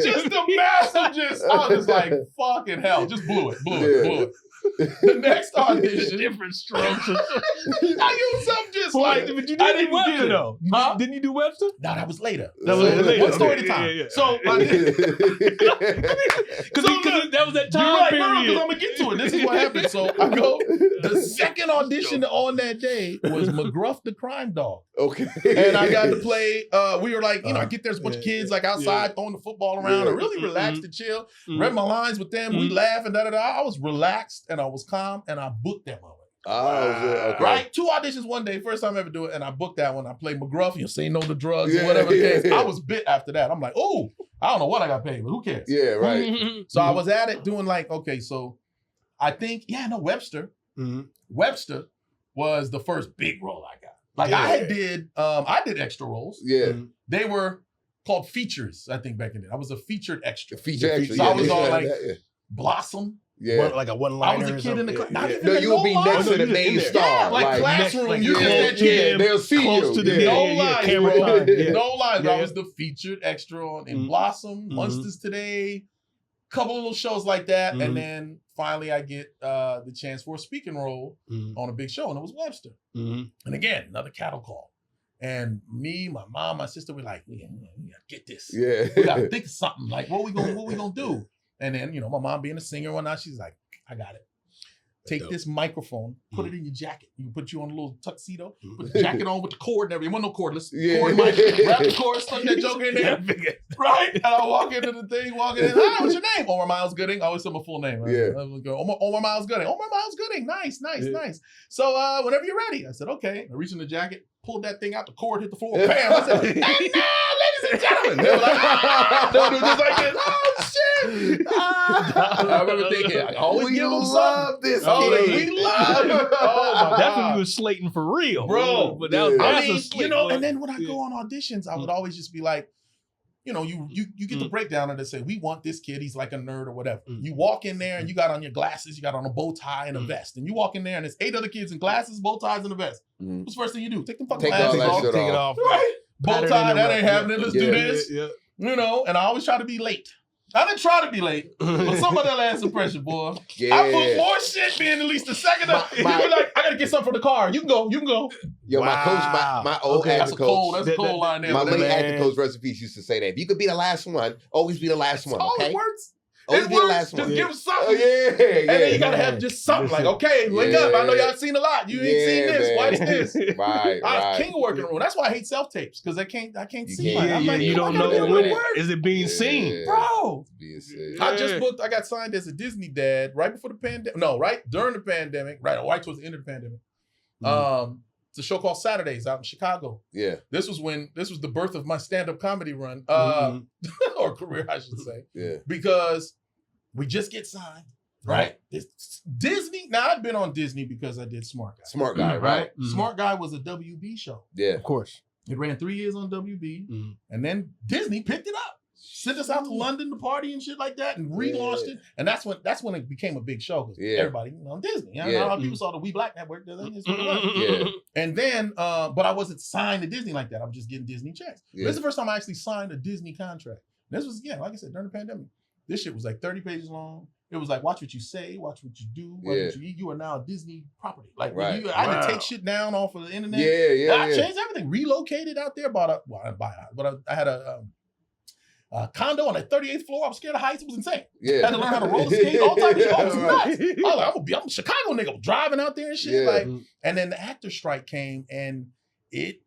D: just a massive, I was just like, fucking hell. Just blew it. The next audition, different strokes. I used something just like,
C: but you
D: I
C: didn't
D: didn't
C: do Webster
D: get it.
C: though.
D: Huh?
C: Didn't you do Webster?
D: No, that was later.
C: That was later.
D: One story at a
C: Okay,
D: time.
C: yeah.
D: So,
C: Because that was that time
D: right,
C: period.
D: because I'm gonna get to it. This is what happened. So I go. The second audition on that day was McGruff the Crime Dog.
B: Okay.
D: And I got to play. We were like, I get there's a bunch of kids like outside throwing the football around. I really relaxed and chill. Read my lines with them. We laugh and da da da. I was relaxed and I was calm and I booked them already.
B: Okay.
D: Right? 2 auditions one day, first time I ever do it, and I booked that one. I played McGruff, say no to drugs, or whatever the case. I was bit after that. I'm like, oh, I don't know what I got paid, but who cares?
B: Yeah, right.
D: So I was at it doing like, okay, so I think, Webster. Webster was the first big role I got. Like I did extra roles.
B: Yeah.
D: They were called features, I think, back in then. I was a featured extra.
B: Feature extra.
D: So I was on like Blossom.
B: Yeah.
C: Like a one-liner.
D: I was a kid in the class.
B: No, you would be next to the main star.
D: Like classroom,
C: like,
D: you just that kid.
B: They'll see
C: close
B: you.
C: to the
D: No lies,
C: camera
D: bro.
C: time. Yeah.
D: No lies.
C: Yeah.
D: I was the featured extra on in Blossom, Monsters Today, couple little shows like that. And then finally I get the chance for a speaking role on a big show, and it was Webster. And again, another cattle call. And me, my mom, my sister, we're like, we gotta get this.
B: Yeah.
D: We gotta think of something. Like, what we gonna do? And then, my mom being a singer and whatnot, she's like, I got it. Take this microphone, put it in your jacket. You can put you on a little tuxedo, put the jacket on with the cord and everything. It wasn't no cordless. Cord mic, wrap the cord, stuck that joker in there. Right? And I walk into the thing, hi, what's your name? Omar Miles Gooding. I always say my full name. Right?
B: Yeah.
D: I was going, Omar Miles Gooding. Omar Miles Gooding. Nice. So whenever you're ready. I said, okay. I reached in the jacket, pulled that thing out, the cord hit the floor, bam. I said, and now, ladies and gentlemen. They were like, they were just like this. Oh, shit. I remember thinking, I always give them something.
B: This
D: we love it. Oh, my
C: That's when
D: God.
C: you were slating for real.
D: Bro.
C: But that's a slate.
D: And then when I go on auditions, I would always just be like, you get the breakdown and they say, we want this kid, he's like a nerd or whatever. You walk in there and you got on your glasses, you got on a bow tie and a vest. And you walk in there and there's 8 other kids in glasses, bow ties, and a vest. What's the first thing you do? Take them fucking glasses off.
B: Take it off.
D: Right? Bow tie, that ain't happening. Let's do this.
C: Yeah.
D: And I always try to be late. I didn't try to be late, but some of that last impression, boy.
B: Yeah.
D: I put more shit being at least the second. You be like, I gotta get something for the car. You can go.
B: Yo, my coach, my old acting coach.
D: That's a cold line there.
B: My late acting coach, rest in peace, used to say that if you could be the last one, always be the last one.
D: That's
B: Okay.
D: all it works.
B: Oh,
D: It
B: he did
D: works.
B: last
D: Just
B: one.
D: give him something.
B: Oh, yeah.
D: And then you gotta have just something like, okay, wake up. I know y'all seen a lot. You ain't seen this.
B: man.
D: Watch this.
B: Right,
D: I
B: right.
D: king of working room. That's why I hate self tapes because I can't
B: You
D: see.
B: can't.
D: Like, I'm like,
C: you
D: come
C: don't
D: on, I
C: know
D: gotta
C: when
D: do work.
C: is it being seen.
D: Bro.
B: Being said.
D: I just booked. I got signed as a Disney dad right before the pandemic. No, right during the pandemic. Right towards the end of the pandemic. It's a show called Saturdays out in Chicago.
B: Yeah.
D: This was the birth of my stand-up comedy run, or career, I should say.
B: Yeah.
D: Because we just get signed, right? Disney. Now I've been on Disney because I did Smart Guy.
B: Smart Guy, right?
D: Smart Guy was a WB show.
B: Yeah.
C: Of course.
D: It ran 3 years on WB, and then Disney picked it up. Sent us out to London to party and shit like that, and relaunched it. And that's when it became a big show because everybody on Disney. You know, a lot of people saw the We Black Network. And then, but I wasn't signed to Disney like that. I was just getting Disney checks. This is the first time I actually signed a Disney contract. This was like I said during the pandemic. This shit was like 30 pages long. It was like, watch what you say, watch what you do, watch what you eat. You are now a Disney property. Like I had to take shit down off of the internet. I changed everything. Relocated out there. I had a condo on the 38th floor. I was scared of heights. It was insane. Yeah. Had to learn how to roller skate, all types of shit. I was nuts. I was like, I'm a Chicago nigga. I'm driving out there and shit. Like, and then the actor strike came and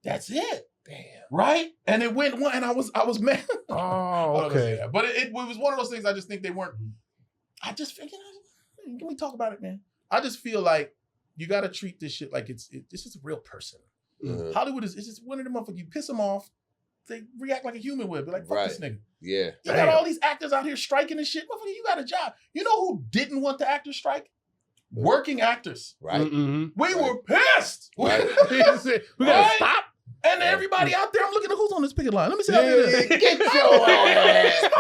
D: that's it. Damn. Right? And it went one and I was mad.
C: Oh, okay.
D: But it was one of those things I just think they weren't. I just figured, can we talk about it, man? I just feel like you got to treat this shit like it's just a real person. Hollywood it's just one of them motherfuckers. You piss them off, they react like a human would. Be like, fuck this nigga. Yeah. You got all these actors out here striking and shit. Motherfucker, you got a job. You know who didn't want the actors strike? Working actors. Right. We were pissed. Right. We gotta stop. And everybody out there, I'm looking at who's on this picket line. Let me see how they get your ass.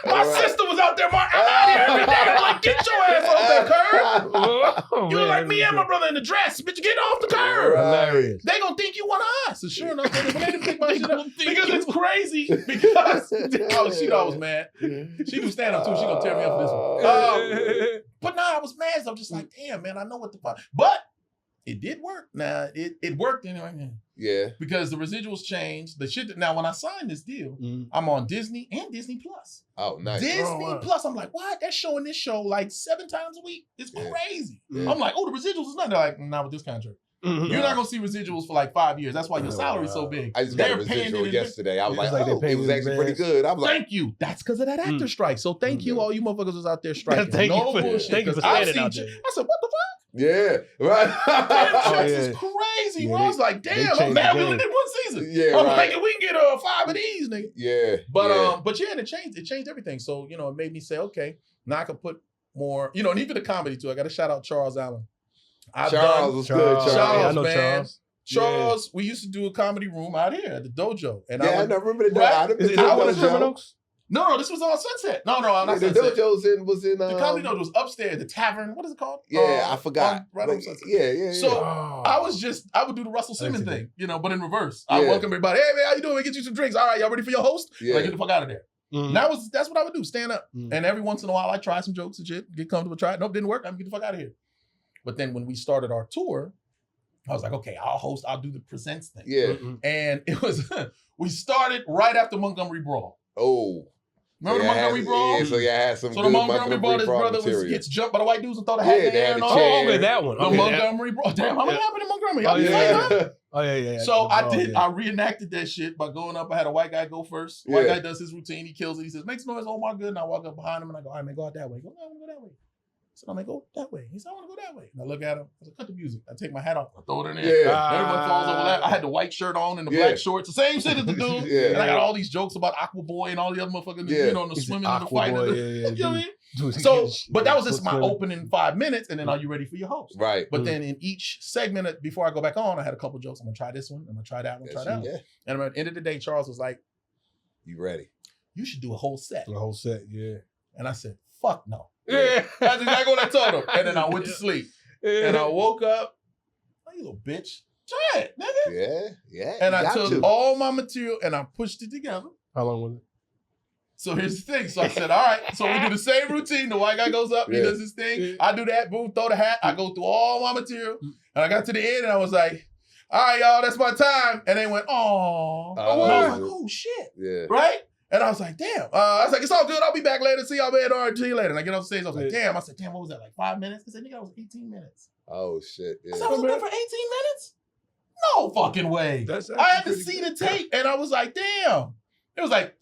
D: My sister was out there, I'm out here every day. I'm like, get your ass off that curb. You look like me and my brother in the dress. Bitch, get off the curb. Hilarious. They gonna think you one of us. And sure enough, they didn't pick my shit up. Because it's crazy. Because she know I was mad. She do stand up too. She gonna tear me up for this one. But I was mad. So I'm just like, damn, man, I know what the fuck. But it did work. Now, it worked anyway. Yeah. Because the residuals changed. The shit. Now, when I signed this deal, I'm on Disney and Disney Plus. Oh, nice. Disney Plus. I'm like, what? They're showing this show like 7 times a week. It's crazy. I'm like, oh, the residuals is nothing. They're like, not with this contract. You're not gonna see residuals for like 5 years. That's why your salary's so big. I just got a residual yesterday. I was like, oh, it was actually pretty good. I was like, thank you. That's because of that actor strike. So thank you, all you motherfuckers was out there striking. Thank you for standing out there. I said, what the fuck? Yeah, right. Damn, is crazy. I was like, damn, I'm mad we only did one season. Yeah, I'm like, we can get 5 of these, nigga. Yeah. But yeah, and it changed everything. So, you know, it made me say, okay, now I can put more, you know, and even the comedy too. I gotta shout out Charles Allen. Charles was good. Charles, I know man. Charles, we used to do a comedy room out here at the dojo. And I remember the dojo. Is that one of Sherman Oaks? No, this was on Sunset. No, not Sunset. The dojo was in the comedy dojo was upstairs, the tavern. What is it called? Yeah, I forgot. Right on Sunset. Yeah. So I would do the Russell Simmons thing, you know, but in reverse. I welcome everybody. Hey man, how you doing? Get you some drinks. All right, y'all ready for your host? Yeah. Like, get the fuck out of there. That's what I would do. Stand up. And every once in a while I try some jokes and shit. Get comfortable, try it. Nope, didn't work. I'm get the fuck out of here. But then when we started our tour, I was like, okay, I'll do the presents thing. Yeah. And it was we started right after Montgomery Brawl. Oh. Remember the Montgomery Brawl? Yeah, so I had some. So the Montgomery Brawl, his brother gets jumped by the white dudes and throw the hat in the air and all. Oh, okay, that one. The Montgomery Brawl. Damn, how many happened in Montgomery? Oh, yeah. So I reenacted that shit by going up. I had a white guy go first. White guy does his routine. He kills it. He says, make some noise, Omar, good. And I walk up behind him and I go, all right, man, go out that way. He goes, no, I want to go that way. I said, I'm going to go that way. He said, I want to go that way. And I look at him. I said, cut the music. I take my hat off. I throw it in there. Yeah. Everyone falls over that. I had the white shirt on and the black shorts. The same shit as the dude. And I got all these jokes about Aqua Boy and all the other motherfuckers, you know, and the swimming and the fighting. You know what I mean? So, but that was just my opening 5 minutes. And then are you ready for your host? Right. But then in each segment, before I go back on, I had a couple jokes. I'm going to try this one. I'm going to try that one. Try that one. And at the end of the day, Charles was like, you ready? You should do a whole set. A whole set, yeah. And I said, fuck no. Yeah, that's exactly what I told him. And then I went to sleep. And I woke up. Oh, you little bitch. Try it, nigga. Yeah. And I took all my material and I pushed it together. How long was it? So here's the thing. So I said, all right. So we do the same routine. The white guy goes up. He does his thing. I do that. Boom, throw the hat. I go through all my material. And I got to the end and I was like, all right, y'all, that's my time. And they went, oh. I was like, oh, shit. Yeah. Right? And I was like, damn. I was like, it's all good. I'll be back later. See y'all, man. All right, see you later. And I get off stage. I was like, damn. I said, damn, what was that, like 5 minutes? He said, nigga, that was 18 minutes.
B: Oh, shit. Yeah.
D: I said, I was there for 18 minutes? No fucking way. I had to see the tape. And I was like, damn. It was like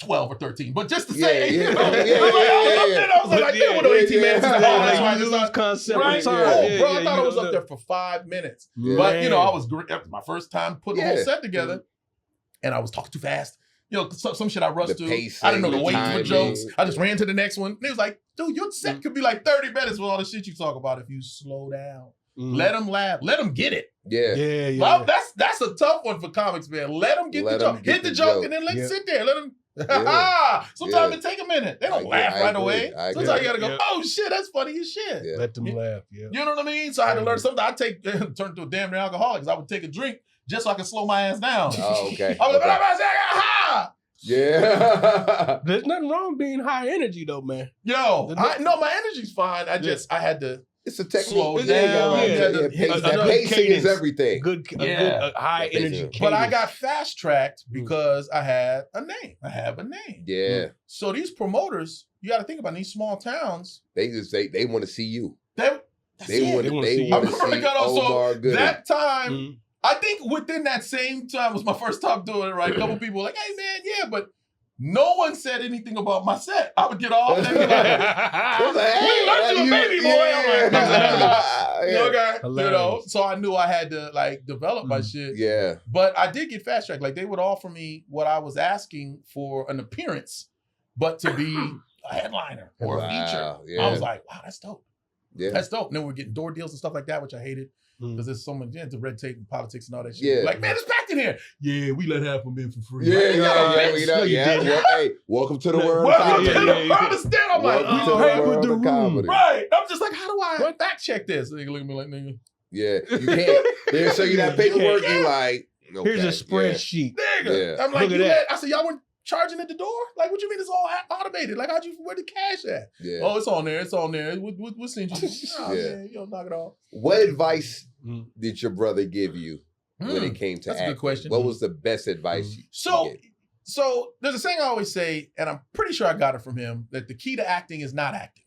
D: 12 or 13. But just to say, I was like, I what 18 minutes is the
C: concept.
D: Right? Bro, I thought I was up there for 5 minutes. But, you know, I was great. My first time putting the whole set together. And I was talking too fast. You know, some shit I rushed to. I didn't know the weight for jokes. I just ran to the next one. And it was like, dude, your set could be like 30 minutes with all the shit you talk about if you slow down. Let them laugh. Let them get it.
B: Yeah.
D: Well, that's a tough one for comics, man. Let them get the joke. Hit the joke and then let's sit there. Let them. Sometimes it take a minute. They don't laugh right away. Sometimes you gotta go, oh shit, that's funny as shit.
C: Let them laugh.
D: You know what I mean? So I had to learn something. I turned to a damn near alcoholic because I would take a drink just so I could slow my ass down.
B: Oh, okay.
D: I was like, ha!
B: Yeah.
C: There's nothing wrong with being high energy though, man.
D: No, my energy's fine. I had to.
B: It's a technique.
D: Slow down.
B: That pacing is everything.
C: Good high energy cadence.
D: But I got fast tracked because I had a name. I have a name.
B: Yeah.
D: So these promoters, you got to think about these small towns.
B: They want to see you.
D: They
B: want to see Omar Gooding.
D: That time, I think within that same time was my first time doing it, right? A couple people were like, hey man, yeah, but no one said anything about my set. I would get off and they'd be like, you baby boy. You know, so I knew I had to like develop my shit.
B: Yeah.
D: But I did get fast tracked. Like they would offer me what I was asking for an appearance, but to be a headliner or a feature. Yeah. I was like, wow, that's dope. Yeah. That's dope. And then we're getting door deals and stuff like that, which I hated. Because there's so much into red tape and politics and all that shit. Yeah. Like, man, it's packed in here. Yeah, we let half of them in for free.
B: Hey, welcome to the world.
D: I understand. I'm like,
B: the comedy.
D: Right. I'm just like, how do I fact check this? Nigga look at me like, nigga.
B: Yeah, you can't. They'll show you that paperwork. You like, okay,
C: here's a spreadsheet.
D: Nigga. I'm like, I said, y'all weren't charging at the door? Like, what you mean it's all automated? Like, where the cash at? Yeah. Oh, it's on there. It's on there. We'll send you. Man, you knock it off.
B: What advice did your brother give you when it came to acting?
D: That's a good question.
B: What was the best advice you gave?
D: So there's a saying I always say, and I'm pretty sure I got it from him, that the key to acting is not acting.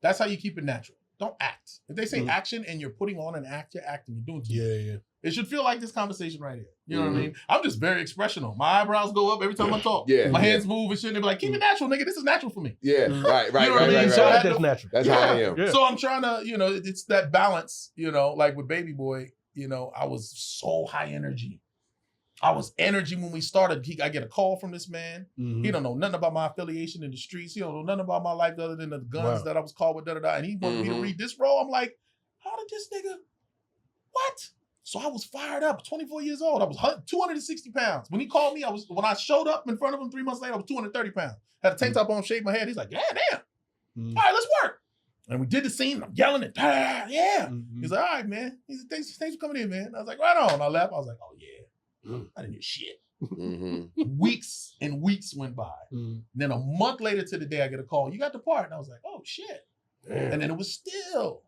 D: That's how you keep it natural. Don't act. If they say action and you're putting on an act, you're acting. You're doing too much. It should feel like this conversation right here. You know what I mean? I'm just very expressional. My eyebrows go up every time I talk. My hands move and shit. They be like, keep it natural, nigga. This is natural for me.
B: Yeah, right.
D: You know what I mean? So
C: that's natural.
B: That's how I am.
C: Yeah.
D: So I'm trying to, it's that balance, like with Baby Boy, I was so high energy. I was energy when we started. I get a call from this man. He don't know nothing about my affiliation in the streets. He don't know nothing about my life other than the guns that I was called with, And he wanted me to read this role. I'm like, how did this nigga, what? So I was fired up, 24 years old. I was 260 pounds. When he called me, when I showed up in front of him 3 months later, I was 230 pounds. Had a tank top on, shaved my head. He's like, yeah, damn. All right, let's work. And we did the scene. I'm yelling and He's like, all right, man. He said, thanks for coming in, man. I was like, right on. I left. I was like, oh yeah. I didn't hear shit. Weeks and weeks went by. Then a month later to the day, I get a call. You got the part. And I was like, oh shit. And then it was still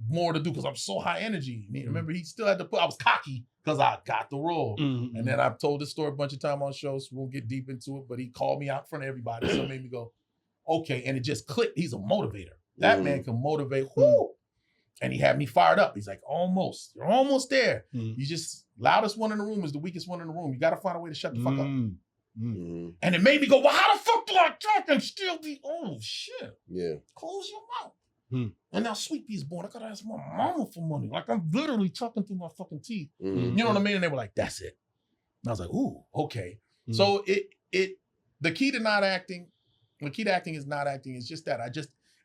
D: more to do because I'm so high energy. Remember, he still had to I was cocky because I got the role. And then I've told this story a bunch of times on shows, so we won't get deep into it, but he called me out in front of everybody. So it made me go, okay. And it just clicked. He's a motivator. That man can motivate. Whoo! And he had me fired up. He's like, almost. You're almost there. You just, loudest one in the room is the weakest one in the room. You got to find a way to shut the fuck up. And it made me go, well, how the fuck do I talk and still be, oh shit. Yeah. Close your mouth. And now Sweet Pea's born. I gotta ask my mama for money. Like I'm literally talking through my fucking teeth. You know what I mean? And they were like, that's it. And I was like, ooh, okay. So the key to acting is not acting. It's just that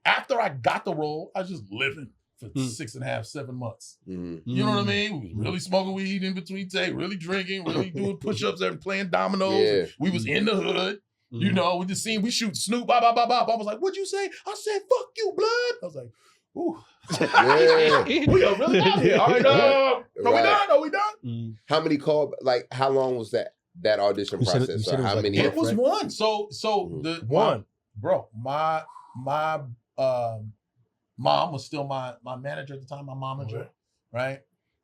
D: after I got the role, I was just living for 6.5, 7 months. You know what I mean? We was really smoking weed in between take, really drinking, really doing push-ups and playing dominoes. Yeah. We was in the hood. We just seen, we shoot Snoop, bop, bop, bop, bop. I was like, what'd you say? I said, fuck you, blood. I was like, ooh. We are really out here. All right, are we done?
B: How many how long was that audition process? Or how many?
D: It was one. So the one. Bro, my mom was still my manager at the time, my momager, right?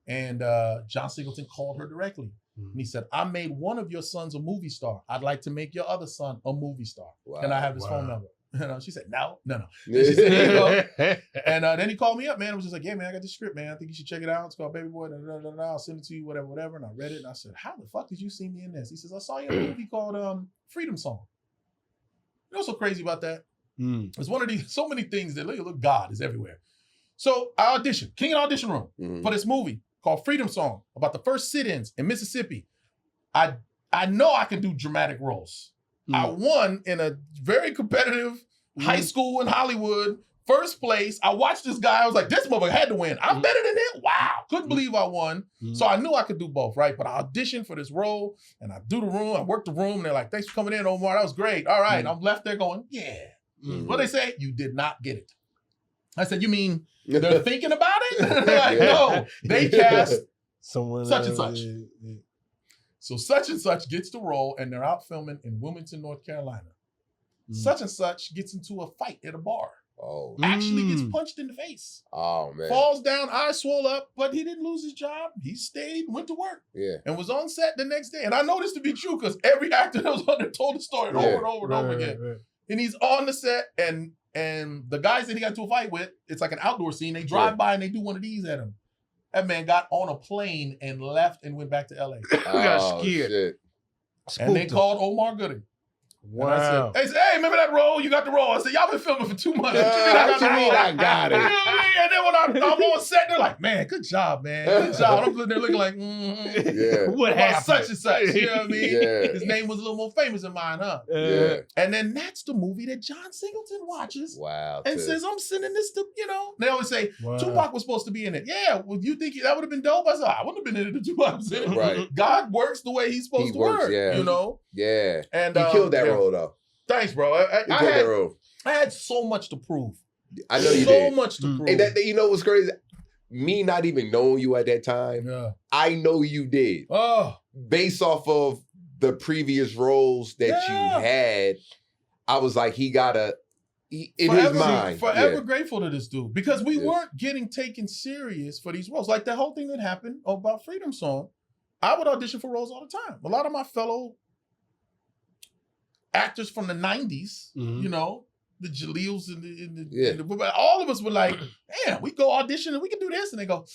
D: And John Singleton called her directly. And he said, I made one of your sons a movie star. I'd like to make your other son a movie star.
B: Wow.
D: Can I have his phone number? She said, no. And she said, here you go. And then he called me up, man. I was just like, yeah, man, I got this script, man. I think you should check it out. It's called Baby Boy. I'll send it to you, whatever. And I read it and I said, how the fuck did you see me in this? He says, I saw you in a movie called Freedom Song. You know what's so crazy about that? It's one of these, so many things that look, God is everywhere. So I auditioned, King of Audition Room, for this movie called Freedom Song about the first sit-ins in Mississippi. I know I can do dramatic roles. I won in a very competitive high school in Hollywood, first place. I watched this guy. I was like, this motherfucker had to win. I'm better than him. Wow. Couldn't believe I won. So I knew I could do both, right? But I auditioned for this role and I do the room. I worked the room and they're like, thanks for coming in, Omar. That was great. All right. I'm left there going, yeah. What they say? You did not get it. I said, you mean they're thinking about it? They're like, no, they cast someone such and such. So such and such gets the role and they're out filming in Wilmington, North Carolina. Such and such gets into a fight at a bar.
B: Oh.
D: Actually gets punched in the face.
B: Oh, man.
D: Falls down, eyes swole up, but he didn't lose his job. He stayed, went to work.
B: Yeah.
D: And was on set the next day. And I know this to be true because every actor that was on there told the story over and over and over again. Right. And he's on the set and the guys that he got into a fight with, it's like an outdoor scene. They drive by and they do one of these at him. That man got on a plane and left and went back to LA.
C: Got scared.
B: Shit.
D: And they called Omar Gooding.
C: Wow.
D: They said, hey, remember that role? You got the role. I said, y'all been filming for 2 months.
B: I got it.
D: You know what I mean? And then when I'm on set, they're like, man, good job, man. Good job. I'm sitting there looking like,
C: what happened?
D: Such and such. You know what I mean?
B: Yeah.
D: His name was a little more famous than mine, huh?
B: Yeah.
D: And then that's the movie that John Singleton watches.
B: Wow.
D: And says, I'm sending this to, They always say, Tupac was supposed to be in it. Yeah, well, you think that would have been dope? I said, I wouldn't have been in it if Tupac was in it.
B: Right.
D: God works the way he's supposed to work,
B: Yeah. Yeah.
D: And
B: he killed that role, though.
D: Thanks, bro. I had so much to prove.
B: I know you did.
D: So much to prove.
B: And you know what's crazy? Me not even knowing you at that time, I know you did.
D: Oh.
B: Based off of the previous roles that you had, I was like, his mind.
D: Forever grateful to this dude. Because we weren't getting taken serious for these roles. Like the whole thing that happened about Freedom Song, I would audition for roles all the time. A lot of my fellow actors from the 90s, the Jaleels and all of us were like, man, we go audition and we can do this. And they go,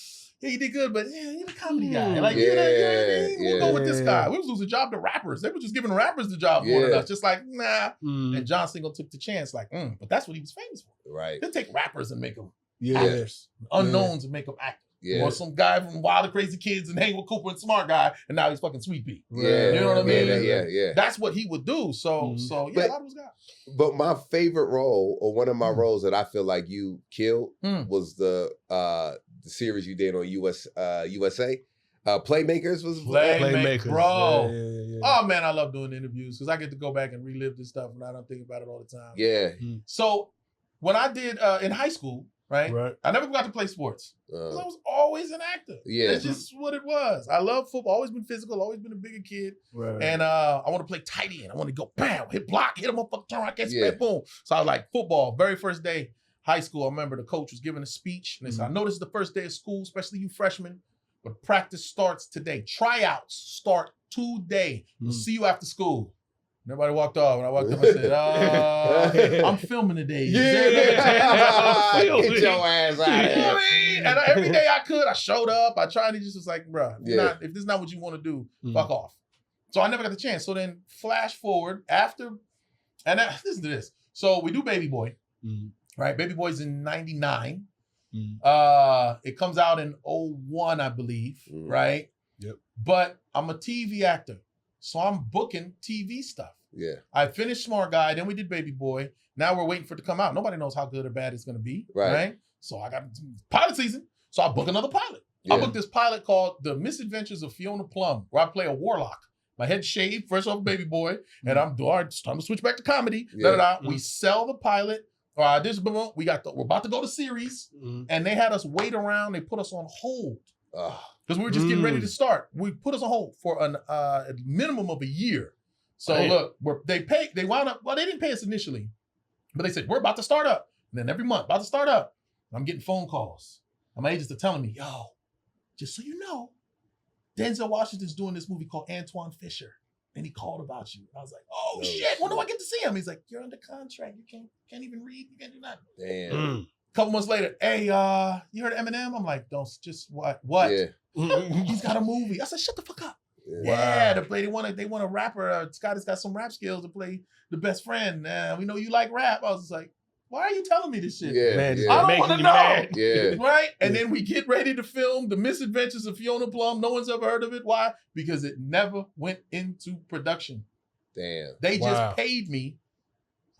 D: yeah, you did good, but you're the comedy guy. Like, you know what I mean? We'll go with this guy. We was losing a job to rappers. They were just giving rappers the job more than us. Just like, nah. And John Singleton took the chance, like, but that's what he was famous for.
B: Right.
D: He'll take rappers and make them actors. Unknowns and make them actors.
B: Yeah.
D: Or some guy from Wild and Crazy Kids and hang with Cooper and Smart Guy, and now he's fucking Sweet Pea.
B: Yeah.
D: You know what I mean?
B: Yeah.
D: That's what he would do. So that was God.
B: But my favorite role, or one of my roles that I feel like you killed, was the series you did on USA. Playmakers was
D: Playmakers, bro.
C: Yeah.
D: Oh man, I love doing interviews because I get to go back and relive this stuff, and I don't think about it all the time.
B: Yeah.
D: So when I did in high school, right? I never got to play sports. I was always an actor. Yeah. That's just what it was. I love football. Always been physical. Always been a bigger kid. Right. And I want to play tight end. I want to go bam, hit block, hit him up, turn around, catch it, boom. So I was like, football. Very first day, high school, I remember the coach was giving a speech. And they said, I know this is the first day of school, especially you freshmen, but practice starts today. Tryouts start today. We'll see you after school. And everybody walked off, and I walked up and said, I'm filming today.
B: Get your ass out of here.
D: You know what I mean? And every day I could, I showed up. I tried, and he just was like, bro, if this is not what you want to do, fuck off. So I never got the chance. So then flash forward after, and listen to this. So we do Baby Boy, right? Baby Boy's in 99. It comes out in 01, I believe, right?
C: Yep.
D: But I'm a TV actor. So I'm booking TV stuff.
B: Yeah.
D: I finished Smart Guy, then we did Baby Boy. Now we're waiting for it to come out. Nobody knows how good or bad it's going to be, right? So I got pilot season. So I book another pilot. I booked this pilot called The Misadventures of Fiona Plum, where I play a warlock. My head shaved, fresh off Baby Boy, and I'm it's time to switch back to comedy. We sell the pilot. We're about to go to series, and they had us wait around. They put us on hold. Because we were just getting ready to start. We put us on hold for a minimum of a year. So look, they wound up, well, they didn't pay us initially, but they said, we're about to start up. And then every month, about to start up. I'm getting phone calls. And my agents are telling me, yo, just so you know, Denzel Washington's doing this movie called Antoine Fisher. And he called about you. And I was like, oh shit, when do I get to see him? He's like, you're under contract. You can't even read. You can't do nothing.
B: Damn.
D: A couple months later, hey, you heard Eminem? I'm like, don't, just what?
B: Yeah.
D: He's got a movie. I said, shut the fuck up.
B: Yeah.
D: Yeah, they want a rapper. Scott has got some rap skills to play the best friend. We know you like rap. I was just like, why are you telling me this shit?
B: Yeah,
C: Man,
B: yeah.
D: I don't want to know.
C: Mad.
B: Yeah.
D: Right? And then we get ready to film The Misadventures of Fiona Plum. No one's ever heard of it. Why? Because it never went into production.
B: Damn.
D: They just paid me,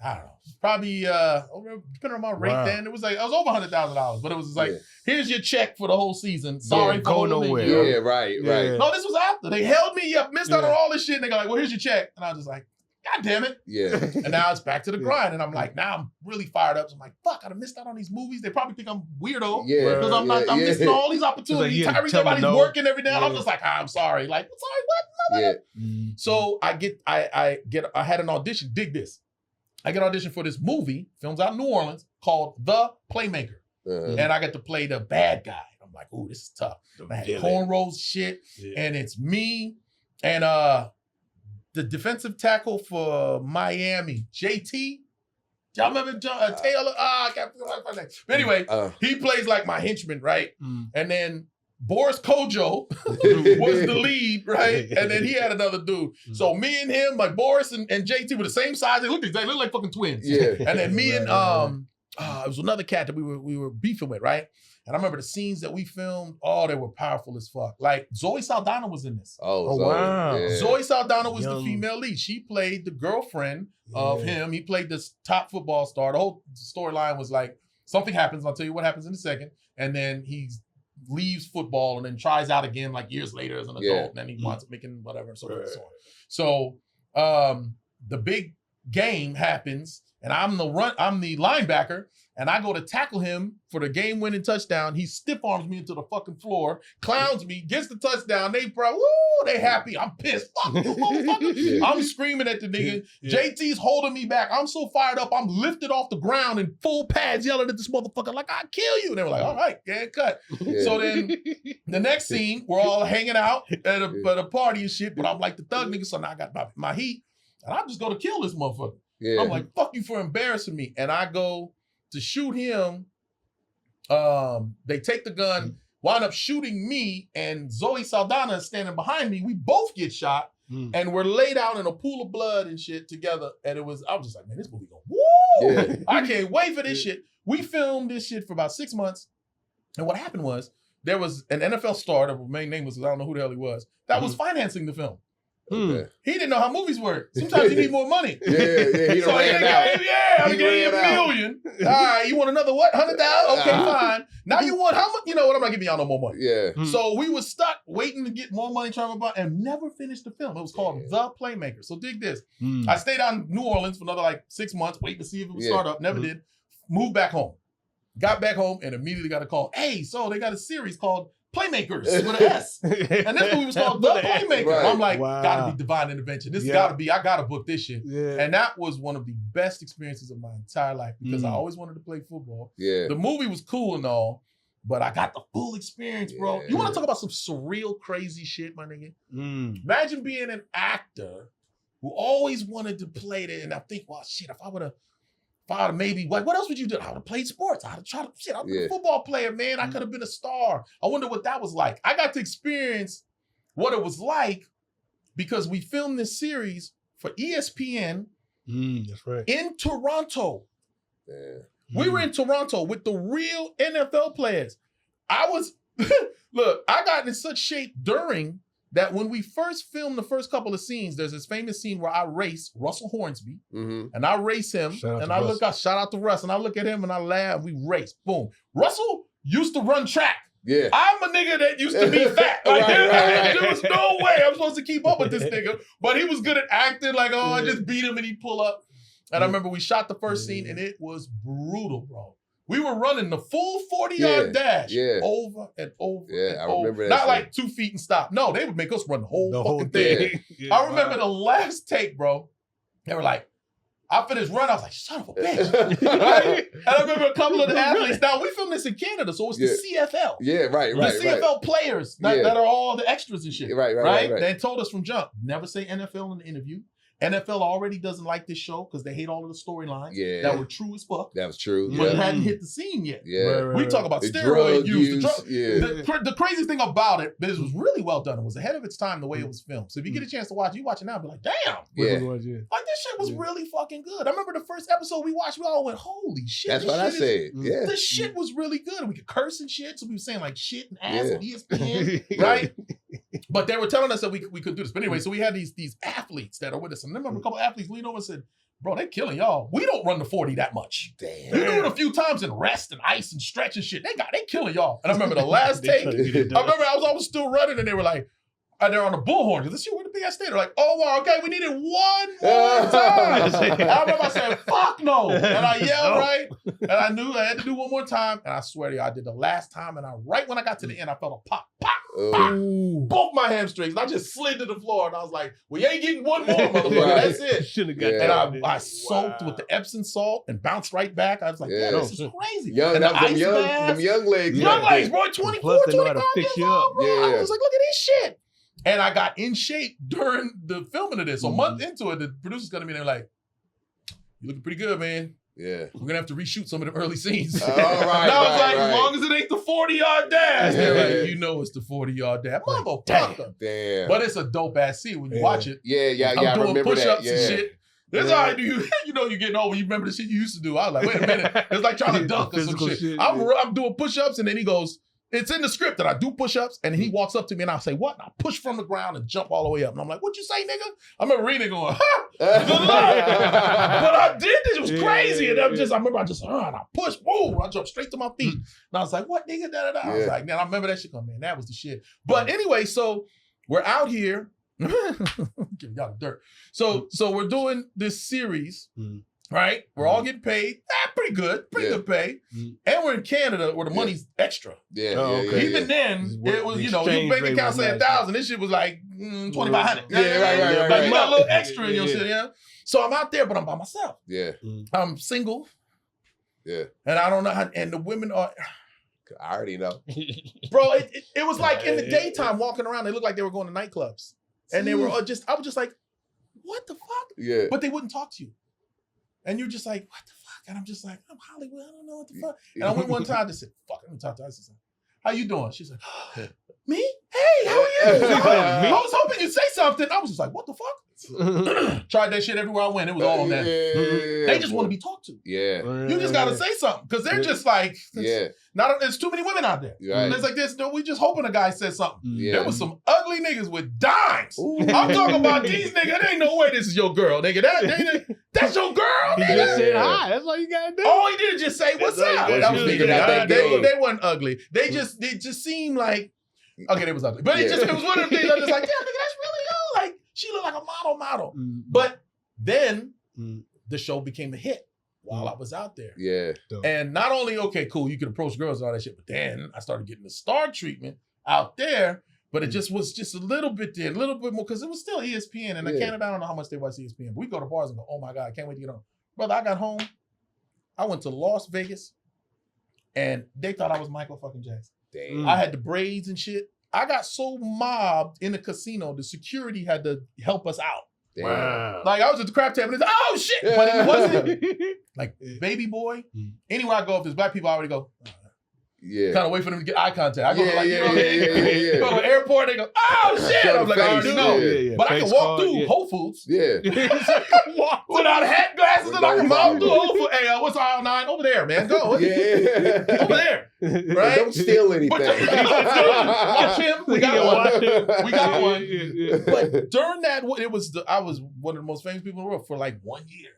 D: I don't know, probably, depending on my rate then, it was over $100,000. But it was just like, here's your check for the whole season. Sorry for
C: go
D: holding
C: nowhere.
D: me.
B: Yeah, right.
D: No, this was after. They held me up, missed out on all this shit. And they go like, well, here's your check. And I was just like, God damn it.
B: Yeah.
D: And now it's back to the grind. And I'm like, now I'm really fired up. So I'm like, fuck, I done missed out on these movies. They probably think I'm weirdo.
B: Yeah.
D: Because I'm missing all these opportunities.
C: Like,
D: Tyrese, everybody's working every day.
C: Yeah.
D: I'm just like, I'm sorry. Like, sorry, what?
B: Yeah.
D: So I had an audition. Dig this. I get an audition for this movie, films out in New Orleans, called The Playmaker. And I get to play the bad guy. I'm like, ooh, this is tough. I had cornrows shit. And it's me and the defensive tackle for Miami, JT. Y'all remember Taylor? I can't remember my name. But anyway, he plays like my henchman, right? And then Boris Kojo was the lead, right? And then he had another dude. So me and him, like Boris and JT were the same size. They looked like fucking twins.
B: Yeah.
D: And then me and it was another cat that we were beefing with, right? And I remember the scenes that we filmed, they were powerful as fuck. Like Zoe Saldana was in this.
C: Oh, wow.
B: Yeah.
D: Zoe Saldana was the female lead. She played the girlfriend of him. He played this top football star. The whole storyline was like, something happens, I'll tell you what happens in a second. And then he leaves football and then tries out again like years later as an adult. And then he winds up making whatever and so forth and so on. So the big game happens and I'm the linebacker. And I go to tackle him for the game-winning touchdown. He stiff arms me into the fucking floor, clowns me, gets the touchdown. They happy. I'm pissed. Fuck you, motherfucker. I'm screaming at the nigga. JT's holding me back. I'm so fired up. I'm lifted off the ground in full pads, yelling at this motherfucker like, I'll kill you. And they were like, all right, get cut. So then the next scene, we're all hanging out at a party and shit, but I'm like the thug nigga, so now I got my heat. And I just go to kill this motherfucker.
B: Yeah.
D: I'm like, fuck you for embarrassing me. And I go to shoot him. They take the gun, wind up shooting me, and Zoe Saldana is standing behind me. We both get shot, and we're laid out in a pool of blood and shit together. And I was just like, man, this movie going, woo! Yeah. I can't wait for this shit. We filmed this shit for about 6 months. And what happened was, there was an NFL star, the main name was, I don't know who the hell he was, that was financing the film.
B: Okay.
D: He didn't know how movies work. Sometimes you need more money.
B: He don't ran out.
D: I'm giving you $1 million. All right, you want another what? 100,000? Okay, fine. Now you want how much? You know what? I'm not giving y'all no more money.
B: Yeah.
D: So we were stuck waiting to get more money, trying to buy, and never finished the film. It was called The Playmaker. So dig this. I stayed out in New Orleans for another like 6 months, waiting to see if it would start up. Never did. Moved back home. Got back home and immediately got a call. Hey, so they got a series called Playmakers with an S. And this movie was called The Playmaker.
B: Right.
D: I'm like, gotta be divine intervention. This gotta be, I gotta book this shit.
C: Yeah.
D: And that was one of the best experiences of my entire life because I always wanted to play football.
B: Yeah.
D: The movie was cool and all, but I got the full experience, bro. You want to talk about some surreal, crazy shit, my nigga? Imagine being an actor who always wanted to play it, and I think, well, shit, if I would have maybe, what else would you do? I would have played sports. I'd have tried to, shit, I'd been a football player, man. I could have been a star. I wonder what that was like. I got to experience what it was like because we filmed this series for ESPN
C: that's right.
D: in Toronto.
B: Yeah.
D: We were in Toronto with the real NFL players. Look, I got in such shape during that when we first filmed the first couple of scenes, there's this famous scene where I race Russell Hornsby, and I race him, and I look out, shout out to Russ, and I look at him and I laugh, we race, boom. Russell used to run track.
B: Yeah.
D: I'm a nigga that used to be fat. Like, there was no way I'm supposed to keep up with this nigga, but he was good at acting, like, I just beat him and he'd pull up. And I remember we shot the first scene and it was brutal, bro. We were running the full 40-yard dash over and over and
B: I
D: over.
B: remember that.
D: Not like 2 feet and stop. No, they would make us run the whole fucking thing. I remember the last take, bro. They were like, After this run, I was like, son of a bitch. Right? And I remember a couple of the athletes. Now, we filmed this in Canada, so it's the CFL.
B: Yeah, right.
D: The CFL players that are all the extras and shit.
B: Right.
D: They told us from jump, never say NFL in the interview. NFL already doesn't like this show because they hate all of the storylines that were true as fuck.
B: That was true.
D: But it hadn't hit the scene yet.
B: Yeah.
D: We talk about
B: The
D: steroid use.
B: The
D: The crazy thing about it, this was really well done. It was ahead of its time the way it was filmed. So if you get a chance to watch it, you watch it now and be like, damn. Like this shit was really fucking good. I remember the first episode we watched, we all went, holy shit.
B: That's what I said. Yeah.
D: This shit was really good. We could curse and shit. So we were saying like shit and ass on ESPN, right? But they were telling us that we could do this. But anyway, so we had these athletes that are with us. And I remember a couple athletes leaned over and said, bro, they killing y'all. We don't run the 40 that much.
B: Damn.
D: We do it a few times in rest and ice and stretch and shit. They killing y'all. And I remember the last take, I remember I was still running and they were like, and they're on the bullhorn. Because this shit, where the big ass stay? They're like, oh, wow, okay, we needed one more time. I remember I said, fuck no. And I yelled, right? And I knew I had to do one more time. And I swear to you, I did the last time. And right when I got to the end, I felt a pop, pop, pop. Both my hamstrings. And I just slid to the floor. And I was like, well, you ain't getting one more, motherfucker. That's it.
C: Shouldn't have got
D: that. And I soaked with the Epsom salt and bounced right back. I was like, yeah, this is crazy.
B: And
D: the ice
B: them young legs.
D: Young legs, bro. 24, 25 years old, bro. I was like, look at this shit. And I got in shape during the filming of this. So a month into it, the producer's gonna be there like, you looking pretty good, man.
B: Yeah.
D: We're gonna have to reshoot some of the early scenes.
B: All right.
D: And I was like, as long as it ain't the 40-yard dash. They're like, you know it's the 40-yard dash. Motherfucker.
B: Damn.
D: But it's a dope ass scene when you watch it.
B: Yeah.
D: I'm
B: I
D: doing
B: remember
D: push-ups
B: that.
D: and shit. That's how I do. You know you're getting old. You remember the shit you used to do. I was like, wait a minute. It's like trying to dunk or some shit. I'm doing push-ups and then he goes, it's in the script that I do push-ups and he walks up to me and I say, what? And I push from the ground and jump all the way up. And I'm like, what'd you say, nigga? I remember reading it going, ha! Good luck. But I did this. It was crazy. And I remember and I pushed, boom, I jumped straight to my feet. And I was like, what, nigga? Da, da, da. I was like, man, I remember that shit going, man, that was the shit. But anyway, so we're out here. Giving y'all the dirt. So we're doing this series. Right? We're all getting paid. Pretty good pay. And we're in Canada where the money's extra. Even then, it was, your bank account say 1,000. This shit was like 2,500.
B: Right.
D: You got a little extra in your shit, yeah? So I'm out there, but I'm by myself.
B: Yeah.
D: I'm single.
B: Yeah.
D: And I don't know how, and the women are...
B: I already know.
D: Bro, it was like in the daytime walking around, they looked like they were going to nightclubs. And they were I was just like, what the fuck?
B: Yeah.
D: But they wouldn't talk to you. And you're just like, what the fuck? And I'm just like, I'm Hollywood. I don't know what the fuck. And I went one time and said, fuck, let me talk to her. I said, how you doing? She's like, me? Hey, how are you? I was hoping you'd say something. I was just like, what the fuck? Tried that shit everywhere I went. It was all on them. They just want to be talked to.
B: Yeah.
D: You just got to say something. Because they're just like, there's too many women out there.
B: Right.
D: It's like this, we just hoping a guy says something.
B: Yeah.
D: There was some ugly niggas with dimes. I'm talking about these niggas. There ain't no way this is your girl, nigga. That's your girl, nigga.
C: He just said hi. That's all you gotta do.
D: All he did is just say, what's up? They just seemed like, okay, they was ugly. But it was one of the things I was just like, yeah, nigga, that's really you. Like, she looked like a model. But then the show became a hit while I was out there.
B: Yeah.
D: And not only, okay, cool, you can approach girls and all that shit, but then I started getting the star treatment out there, but it just was just a little bit more, because it was still ESPN. And in Canada, I don't know how much they watch ESPN, but we go to bars and go, oh my God, I can't wait to get on. Brother, I got home. I went to Las Vegas, and they thought I was Michael fucking Jackson.
B: Damn.
D: I had the braids and shit. I got so mobbed in the casino, the security had to help us out.
B: Damn.
C: Wow.
D: Like, I was at the crap table and it's, oh shit, but it wasn't. Like, baby boy, anywhere I go, if there's black people, I already go, kind of wait for them to get eye contact. I go go to the airport, they go, oh shit. I'm like, I already know. But I can walk through Whole Foods.
B: Yeah.
D: Without a hat, glasses, and I can walk through Whole Foods. Hey, what's aisle 9? Over there, man. Go. Over there. Right?
B: Don't steal anything.
D: Watch him. We got one. But during that, I was one of the most famous people in the world for like 1 year.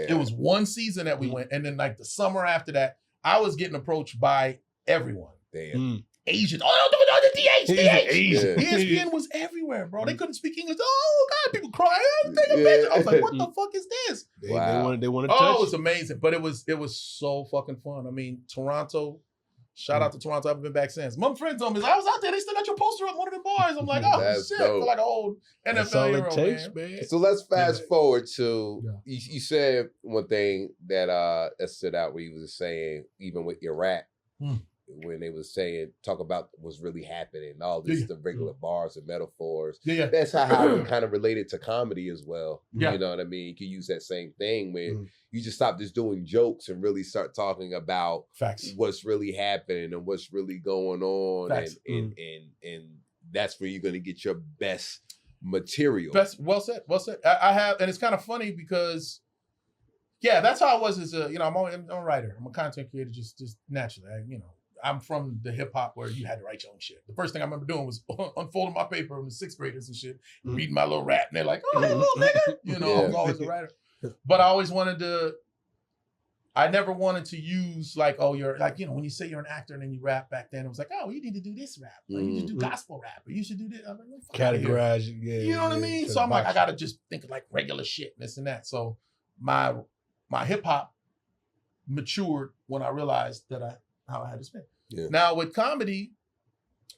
D: It was one season that we went. And then like the summer after that, I was getting approached by everyone.
B: Damn.
D: Asian. Oh, the DH. ESPN was everywhere, bro. They couldn't speak English. Oh, God, people crying. Take a picture. I was like, what the fuck is this?
C: They want to touch.
D: Oh, it was amazing. But it was so fucking fun. I mean, Toronto, Shout out to Toronto. I haven't been back since. My friend told me, I was out there. They still got your poster up, one of the bars. I'm like, oh,
B: That's
D: shit.
B: dope.
D: I feel like an old NFL hero, man.
B: So let's fast forward to, you said one thing that stood out where you was saying, even with your rap, when they was saying, talk about what's really happening, all this, the regular bars and metaphors. That's how it kind of related to comedy as well. You know what I mean? You can use that same thing when you just stop just doing jokes and really start talking about what's really happening and what's really going on. And that's where you're going to get your best material.
D: Well said. I have, and it's kind of funny because, that's how I was as a, I'm a writer. I'm a content creator just naturally. I'm from the hip hop where you had to write your own shit. The first thing I remember doing was unfolding my paper with the sixth graders and shit, reading my little rap, and they're like, "Oh, hey, little nigga," I was always a writer. But I always I never wanted to use like, oh, you're like, when you say you're an actor and then you rap back then, it was like, oh, you need to do this rap, or you should do gospel rap, or you should do this. I'm like,
C: categorize,
D: you know what I mean? So I'm like, I gotta just think of like regular shit, this and that. So my hip hop matured when I realized how I had to spin. Now with comedy,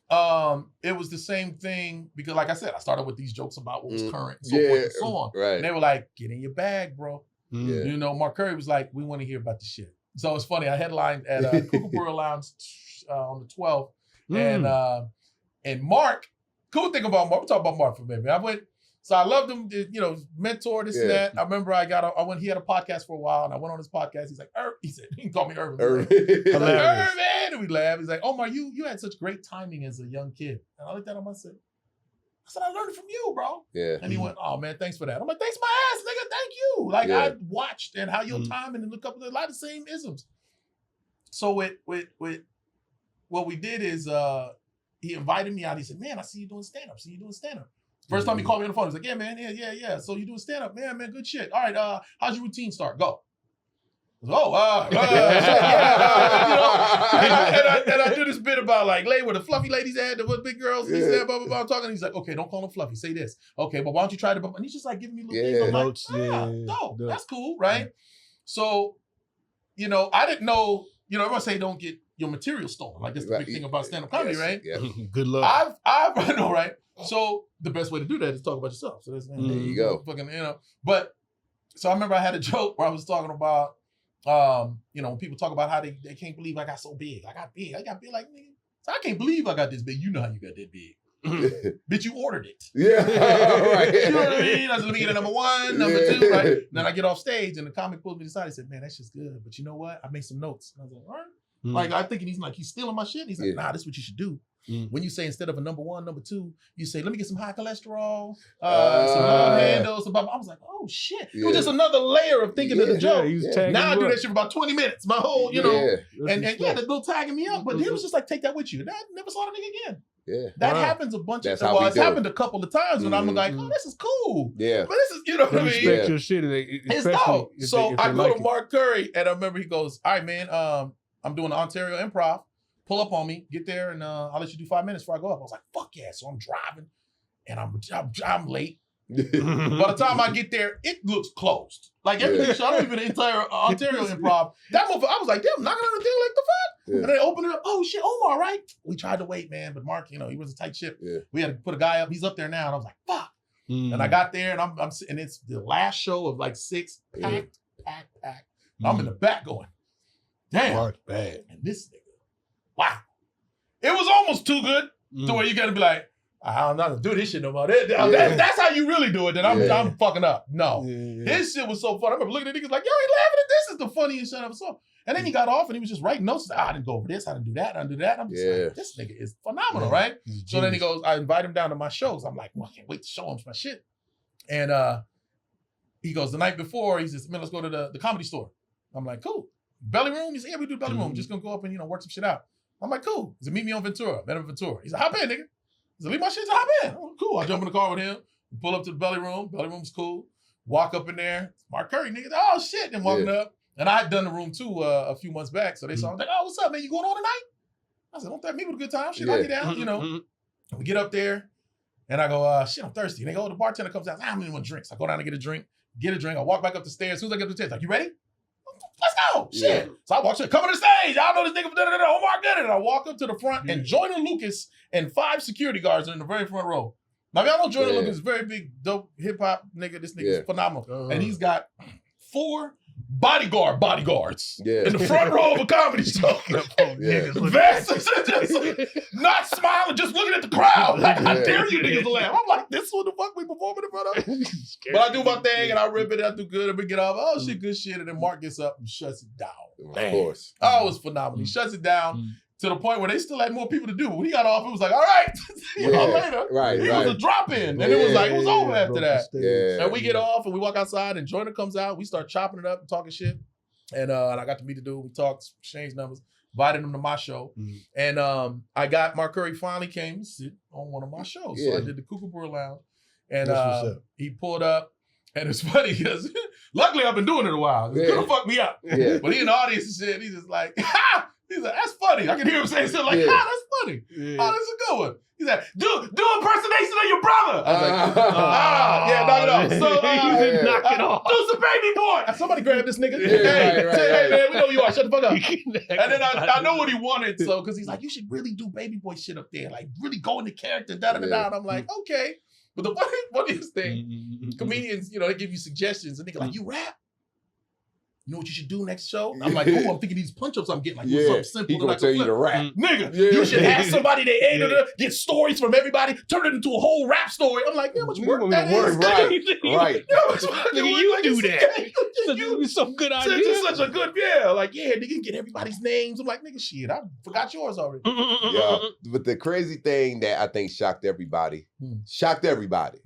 D: it was the same thing because, like I said, I started with these jokes about what was current, and so forth and so on. Right. And they were like, "Get in your bag, bro." Mark Curry was like, "We want to hear about the shit." So it's funny. I headlined at Kookaburra Lounge on the 12th, and Mark. Cool thing about Mark. We'll talk about Mark for a minute. I went. So I loved him, mentor, this and that. I remember he had a podcast for a while, and I went on his podcast. He's like, he said, he can call me Irvin. Irvin, and we laughed. He's like, Omar, you had such great timing as a young kid. And I looked at him, I said, I learned it from you, bro. Yeah. And he went, oh man, thanks for that. I'm like, thanks my ass, nigga, thank you. Like I watched and how your timing and look up with a lot of the same isms. So with what we did is he invited me out. He said, man, I see you doing stand-up. First time he called me on the phone, he's like, yeah, man, yeah. So you doing stand-up? Man, good shit. All right, how's your routine start? Go. And I do this bit about like lay where the fluffy ladies at, the big girls, and that, blah, blah, blah. I'm talking, he's like, okay, don't call them fluffy, say this. Okay, but why don't you try to, and he's just like giving me little things. I'm like, dope, that's cool, right? So, I didn't know, everyone say don't get your material stolen. Like that's the big thing about stand-up comedy, right? Yeah.
C: Good luck.
D: I know, right? So the best way to do that is talk about yourself. So that's there you go. Fucking, But so I remember I had a joke where I was talking about, when people talk about how they can't believe I got so big. I got big. Like, nigga. So I can't believe I got this big. You know how you got that big. Bitch, you ordered it. Yeah. Right. You know what I mean? I said, let me get a number one, number two, right? And then I get off stage and the comic pulls me aside. He said, man, that's just good. But you know what? I made some notes. And I was like, all right. Like I'm thinking he's stealing my shit. He's like, nah, this is what you should do. When you say instead of a number one, number two, you say, let me get some high cholesterol, some love handles, some blah, blah. I was like, oh shit. It was just another layer of thinking of the joke. Now I do that shit for about 20 minutes. My whole, and the little tagging me up. But he was just like, take that with you. And I never saw the nigga again. Yeah. That happens a bunch of times. Well, it's happened a couple of times when I'm like, oh, this is cool. Yeah. But this is, you know what I mean?
C: Respect your shit.
D: It's dope. So I go to Mark Curry and I remember he goes, all right, man, I'm doing the Ontario Improv. Pull up on me, get there, and I'll let you do 5 minutes before I go up. I was like, fuck yeah. So I'm driving, and I'm late. By the time I get there, it looks closed. Like everything, so I don't even the entire Ontario Improv. That motherfucker, I was like, damn, knocking on the thing like the fuck? Yeah. And they opened it up. Oh shit, Omar, right? We tried to wait, man, but Mark, he was a tight ship. Yeah. We had to put a guy up. He's up there now, and I was like, fuck. And I got there, and I'm sitting. It's the last show of like 6, packed. I'm in the back going, damn.
C: Mark's bad.
D: And this nigga. Wow. It was almost too good to where you gotta be like, I'm not gonna do this shit no more. That's how you really do it. Then I'm fucking up. No. His shit was so fun. I remember looking at niggas like, yo, he laughing at this. Is the funniest shit I ever saw. And then he got off and he was just writing notes. Like, I didn't go over this. I didn't do that. I didn't do that. I'm just like, this nigga is phenomenal, right? So then he goes, I invite him down to my shows. I'm like, well, I can't wait to show him my shit. And he goes, the night before, he says, man, let's go to the comedy store. I'm like, cool. Belly room? He said, yeah, we do belly room. Just gonna go up and, work some shit out. I'm like, cool. He said, meet me on Ventura. Met him on Ventura. He said, hop in, nigga. He said, leave my shit to hop in. Oh, cool. I jump in the car with him. Pull up to the belly room. Belly room's cool. Walk up in there. Mark Curry, nigga. Oh, shit. Then walking up. And I had done the room too a few months back. So they saw, I was like, oh, what's up, man? You going on tonight? I said, don't that me with a good time? Shit, I'll get down, We get up there. And I go, shit, I'm thirsty. And they go, the bartender comes out. I don't even want drinks. I go down and get a drink. I walk back up the stairs. As soon as I get up the stairs, like, you ready? let's go. Shit. So I walk to coming to the stage. Y'all know this nigga from Omar did it. And I walk up to the front and Jordan Lucas and 5 security guards are in the very front row. Now, y'all know Jordan Lucas is a very big, dope hip-hop nigga. This nigga is phenomenal. And he's got 4 bodyguards in the front row of a comedy show. Vests, just not smiling, just looking at the crowd. Like, I dare you niggas to laugh. I'm like, this is what the fuck we performing in front of? But I do my thing and I rip it, I do good, and we get off. Oh shit, good shit. And then Mark gets up and shuts it down.
B: Of course.
D: Oh, it was phenomenal. He shuts it down to the point where they still had more people to do. When he got off, it was like, all right, see y'all later. It was a drop-in. And it was like, it was over after that. And we get off and we walk outside and Joyner comes out. We start chopping it up and talking shit. And I got to meet the dude. We talked, exchanged numbers, invited him to my show. And I got Mark Curry finally came to sit on one of my shows. So I did the Kookaburra Lounge. And he pulled up. And it's funny because luckily I've been doing it a while. It could have fucked me up. But he in the audience and shit, he's just like, ha! He's like, that's funny. I can hear him saying something like, that's funny. Oh, that's a good one. He's like, do impersonation of your brother. I was like, knock it off. So, knock it off. Do some Baby Boy. Somebody grab this nigga. Hey, man, we know you are. Shut the fuck up. And then I know what he wanted. So, because he's like, you should really do Baby Boy shit up there. Like, really go into character, da-da-da-da. And I'm like, okay. But the funniest thing, comedians, they give you suggestions. And they go like, you rap? You know what you should do next show? And I'm like, I'm thinking these punch-ups I'm getting, like, something simple.
B: He gonna tell you to rap.
D: Nigga, you should have somebody they ate get stories from everybody, turn it into a whole rap story. I'm like, how much work that is?
B: Right.
D: You do that.
C: You some good idea.
D: It's such a good, like, nigga, get everybody's names. I'm like, nigga, shit, I forgot yours already.
B: But the crazy thing that I think shocked everybody.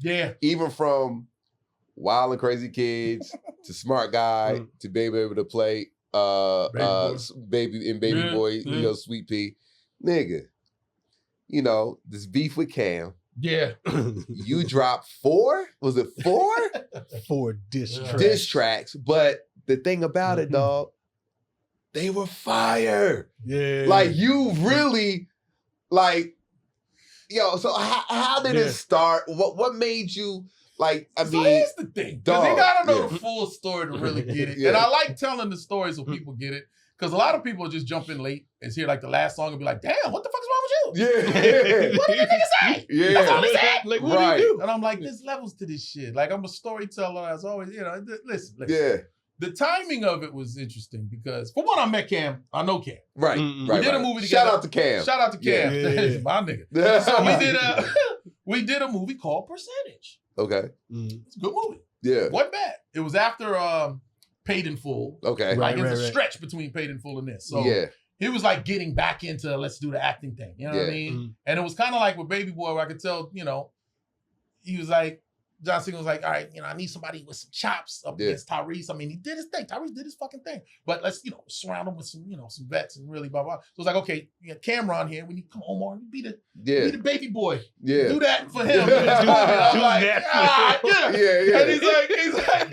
D: Yeah.
B: Even from Wild and Crazy Kids to Smart Guy to being able to play Baby Boy, Sweet Pea. Nigga, this beef with Cam.
D: Yeah.
B: You dropped 4? Was it 4?
C: 4 diss tracks.
B: Diss tracks. But the thing about it, dog, they were fire.
C: Yeah.
B: Like, you really, like, so how did it start? What made you... Like, I mean,
D: so here's the thing. Because you gotta know the full story to really get it. And I like telling the story so people get it. Because a lot of people just jump in late and hear like the last song and be like, damn, what the fuck is wrong with you? What did the nigga say? That's all he said.
C: Like, what do you do?
D: And I'm like, there's levels to this shit. Like, I'm a storyteller as always. Listen.
B: Yeah.
D: The timing of it was interesting because, for one, I met Cam. I know Cam.
B: Right.
D: We did a movie together.
B: Shout out to Cam.
D: Yeah. My nigga. So we did a movie called Percentage.
B: Okay.
D: It's a good movie.
B: Yeah.
D: Wasn't bad. It was after Paid in Full.
B: Okay.
D: Like, it's a stretch between Paid in Full and this. So he was like getting back into let's do the acting thing. You know what I mean? And it was kind of like with Baby Boy where I could tell, he was like, John Cena was like, all right, I need somebody with some chops up against Tyrese. I mean, he did his thing. Tyrese did his fucking thing. But let's, surround him with some, some vets and really blah, blah. So it was like, okay, we got Cameron here. We need, come on, Omar, be the Baby Boy. Yeah. Do that for him. do that for him. Yeah. And he's like,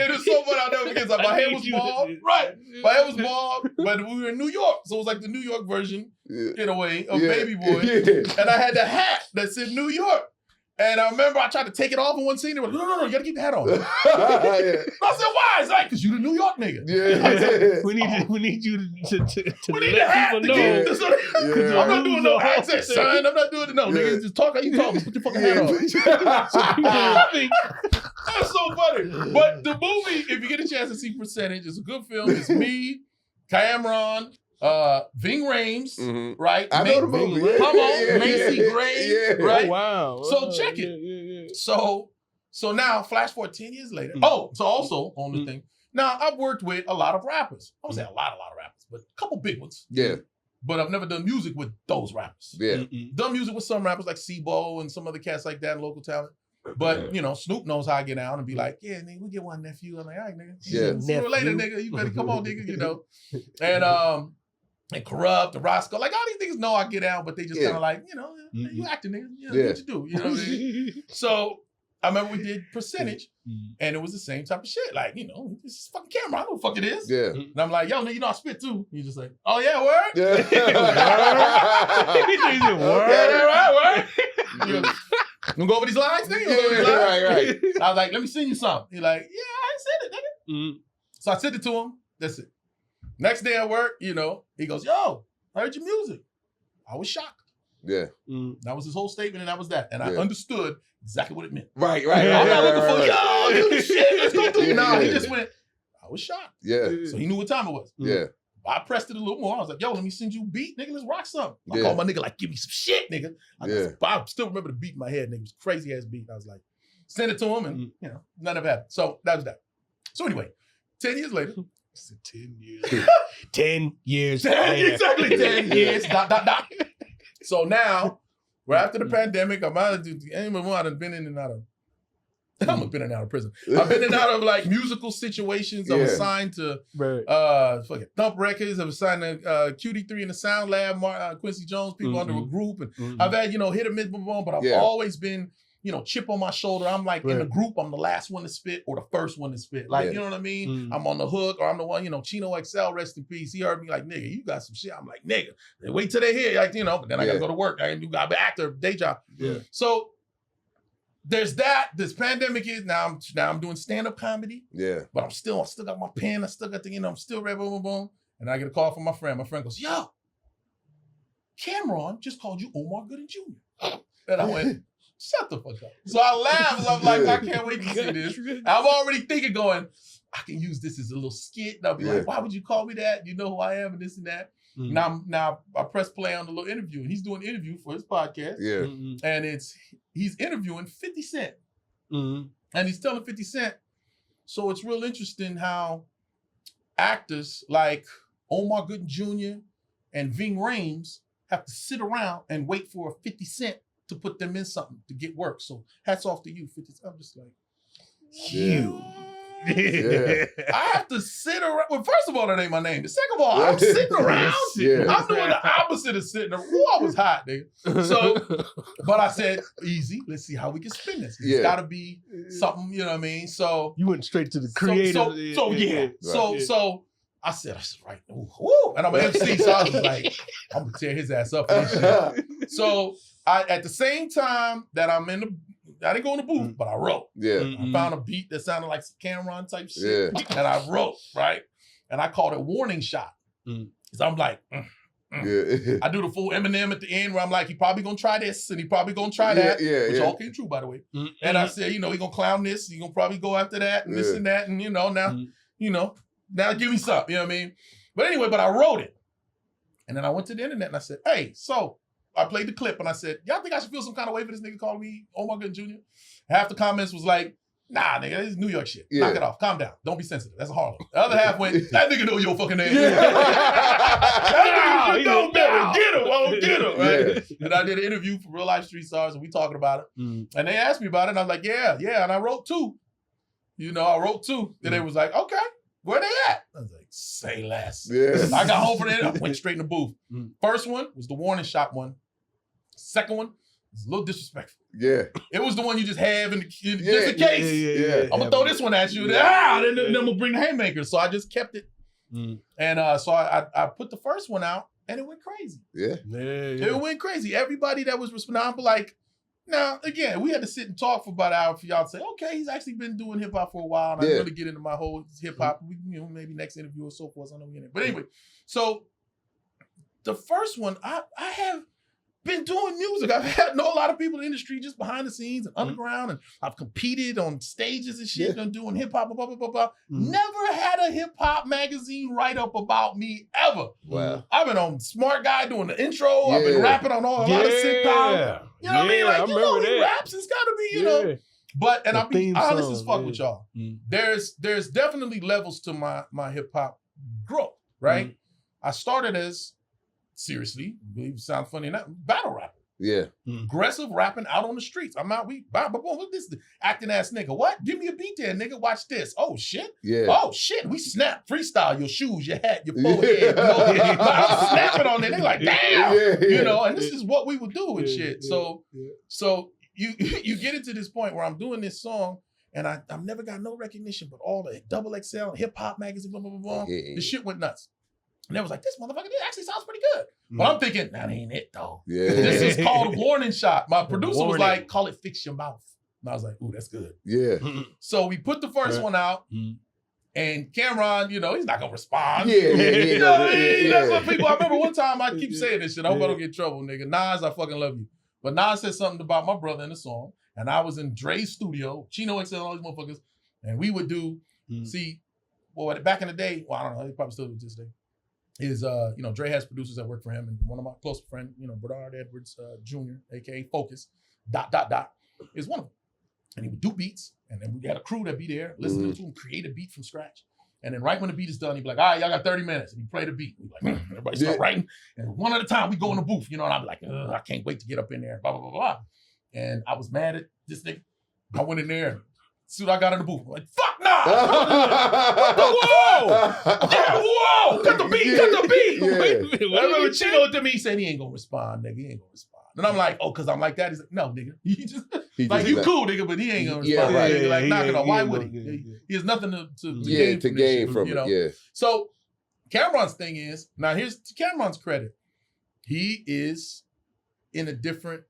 D: it was so funny. I'll never forget. Like, my hair was bald. Right. My hair was bald, but we were in New York. So it was like the New York version, in a way, of Baby Boy. And I had the hat that said New York. And I remember I tried to take it off in one scene. They were like, no, you gotta keep the hat on. I said, why? It's like, because you the New York nigga.
C: Yeah. We need you to let people know.
D: I'm not doing no accent, son. I'm not doing it. No, nigga, just talk how you talk. Put your fucking hat on. That's so funny. But the movie, if you get a chance to see Percentage, it's a good film. It's me, Cameron, Ving Rhames, right?
B: I know the movie.
D: Come on, Macy Gray, right?
C: Oh, wow.
D: So check it. So now, flash forward 10 years later. So also on the thing. Now, I've worked with a lot of rappers. I won't say a lot of rappers, but a couple big ones.
B: Yeah.
D: But I've never done music with those rappers.
B: Yeah.
D: Done music with some rappers like Sebo and some other cats like that, local talent. But, Snoop knows how I get out and be like, yeah, nigga, we get one nephew. I'm like, all right, nigga.
B: Yeah.
D: Sooner or later, nigga, you better come on, nigga, And Corrupt, and Roscoe, like all these niggas know I get out, but they just kind of like, you acting, nigga, what you do, you know what I mean? So I remember we did Percentage, and it was the same type of shit. Like, this is fucking camera, I know what the fuck it is.
B: Yeah.
D: And I'm like, yo, nigga, I spit too. You just like, oh yeah, word?
B: Yeah.
D: Word. You gonna go over these lines, nigga?
B: Right.
D: I was like, let me send you something. He's like, yeah, I said it, nigga. So I sent it to him. That's it. Next day at work, you know, he goes, yo, I heard your music. I was shocked.
B: Yeah.
D: That was his whole statement, and that was that. And I understood exactly what it meant.
B: Right.
D: I'm not looking for, yo, do the shit, let's go do it. No, he just went, I was shocked.
B: Yeah.
D: So he knew what time it was.
B: Yeah.
D: I pressed it a little more. I was like, yo, let me send you a beat, nigga. Let's rock something. I called my nigga like, give me some shit, nigga. I still remember the beat in my head, nigga. It was crazy ass beat. I was like, send it to him, and you know, none of that. So that was that. So anyway, 10 years later.
C: 10 years. 10 years later.
D: Exactly 10 years. ... So now, we're after the pandemic. I'm out of I've been in and out of. I'm been in and out of prison. I've been in and out of like musical situations. I was signed to fucking Thump Records. I was signed to QD3 in the Sound Lab, Quincy Jones, people under a group. And I've had, you know, hit or miss, but I've always been, you know, chip on my shoulder. I'm like in the group, I'm the last one to spit or the first one to spit. Like, you know what I mean? I'm on the hook or I'm the one, you know, Chino XL, rest in peace. He heard me like, nigga, you got some shit. I'm like, nigga, wait till they hear, like, you know, but then I gotta go to work. I gotta be an actor, day job. So there's that. This pandemic is now I'm doing stand-up comedy. Yeah. But I still got my pen. I still got the, you know, I'm still red, boom, boom, boom. And I get a call from my friend. My friend goes, yo, Cameron just called you Omar Gooding Jr. And I went, shut the fuck up. So I laughed. I'm like, I can't wait to see this. I'm already thinking going, I can use this as a little skit. And I'll be like, why would you call me that? You know who I am and this and that. Now I press play on the little interview. And he's doing an interview for his podcast. Yeah. And he's interviewing 50 Cent. And he's telling 50 Cent. So it's real interesting how actors like Omar Gooding Jr. and Ving Rhames have to sit around and wait for a 50 Cent to put them in something to get work. So hats off to you, 50 Cent. I'm just like, you. I have to sit around. Well, first of all, that ain't my name. Second of all, I'm sitting around. I'm doing the opposite of sitting around. Ooh, I was hot, nigga. So, but I said, easy. Let's see how we can spin this. It's got to be something, you know what I mean? So
C: you went straight to the creative.
D: So I said, right. Ooh. And I'm an MC, so I was like, I'm gonna tear his ass up for this shit. So at the same time that I didn't go in the booth, but I wrote. I found a beat that sounded like some Cameron type shit. And I wrote, right? And I called it Warning Shot. So I'm like, I do the full Eminem at the end where I'm like, he probably gonna try this and he probably gonna try that, which all came true, by the way. And I said, you know, he gonna clown this, he gonna probably go after that and this and that. And, you know, now give me something, you know what I mean? But anyway, I wrote it. And then I went to the internet and I said, hey, so I played the clip and I said, y'all think I should feel some kind of way for this nigga calling me Omar Gooding Jr.? Half the comments was like, nah, nigga, this is New York shit. Knock it off. Calm down. Don't be sensitive. That's a Harlem. The other half went, that nigga know your fucking name. That nigga know better. Get him. Right? And I did an interview for Real Life Street Stars and we talking about it. And they asked me about it and I was like, yeah. And I wrote 2. You know, I wrote 2. And they was like, okay. Where they at? I was like, say less. I got home from there. I went straight in the booth. First one was the Warning Shot one. Second one was a little disrespectful. It was the one you just have just in case. I'm gonna throw this one at you. Then we'll bring the haymakers. So I just kept it. And so I put the first one out and it went crazy. It went crazy. Everybody that was responding, like, now, again, we had to sit and talk for about an hour for y'all to say, okay, he's actually been doing hip hop for a while. And I really get into my whole hip hop, you know, maybe next interview or so forth. I know we in it. But anyway, so the first one, I have been doing music. I've know a lot of people in the industry just behind the scenes and underground, and I've competed on stages and shit and doing hip hop, blah, blah, blah, blah. Never had a hip hop magazine write up about me ever. Wow. I've been on Smart Guy doing the intro. I've been rapping on a lot of sitcoms. You know what I mean? Like, you know, he raps. It's got to be, you know. But, and I'll be honest as fuck with y'all. There's definitely levels to my hip hop growth, right? I started as, seriously, believe it sounds funny enough, battle rapper. Aggressive rapping out on the streets. I'm out, what this acting ass nigga? What? Give me a beat there, nigga. Watch this. Oh shit. Oh shit. We snap, freestyle, your shoes, your hat, your forehead. But I'm snapping on there. They like, damn. You know, and this is what we would do and shit. So you get into this point where I'm doing this song and I've never got no recognition, but all the double XL hip hop magazine, blah, blah, blah, blah. The shit went nuts. And they was like, this motherfucker, this actually sounds pretty good. But I'm thinking, that ain't it though. This is called Warning Shot. My producer was like, call it Fix Your Mouth. And I was like, ooh, that's good. So we put the first one out. And Cameron, you know, he's not gonna respond.
B: Yeah.
D: You know what I mean? That's what people. I remember one time I keep saying this shit. I hope I don't get in trouble, nigga. Nas, I fucking love you. But Nas said something about my brother in the song, and I was in Dre's studio, Chino XL, all these motherfuckers, and we would do. See, well, back in the day, well, I don't know, he probably still do this day. Is you know, Dre has producers that work for him, and one of my close friends, you know, Bernard Edwards Jr., aka Focus, ... is one of them. And he would do beats, and then we had a crew that be there listening to him create a beat from scratch. And then right when the beat is done, he'd be like, all right, y'all got 30 minutes. And he'd play the beat. We'd be like, everybody start writing. And one at a time, we go in the booth, you know, and I'd be like, I can't wait to get up in there, blah, blah, blah, blah. And I was mad at this nigga. I went in there, and as soon as I got in the booth, I'm like, fuck nah! Whoa! Yeah, whoa! Cut the beat, cut the beat!
B: Yeah.
D: Wait a minute. I remember Chino looked at me, he said, he ain't gonna respond, nigga. He ain't gonna respond. And I'm like, oh, because I'm like that? He's like, no, nigga. He like, you cool, nigga, but he ain't gonna respond.
B: Yeah, right.
D: Nigga. Like, knock it off. Why would he? He has nothing to gain from
B: it,
D: you know?
B: Yeah.
D: So Cameron's thing is, now here's to Cameron's credit. He is in a different,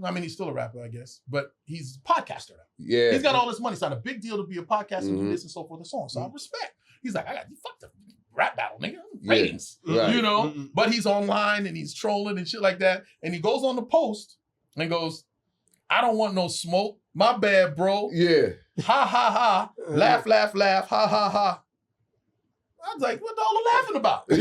D: I mean, he's still a rapper, I guess, but he's a podcaster now.
B: Yeah.
D: He's got all this money. It's not a big deal to be a podcaster and do this and so forth and so on. So I respect. He's like, fuck the rap battle, nigga. Ratings.
B: Right.
D: You know? But he's online and he's trolling and shit like that. And he goes on the post and goes, I don't want no smoke. My bad, bro.
B: Yeah.
D: Ha, ha, ha. Laugh, laugh, laugh. Ha, ha, ha. I was like, what the hell are laughing about? You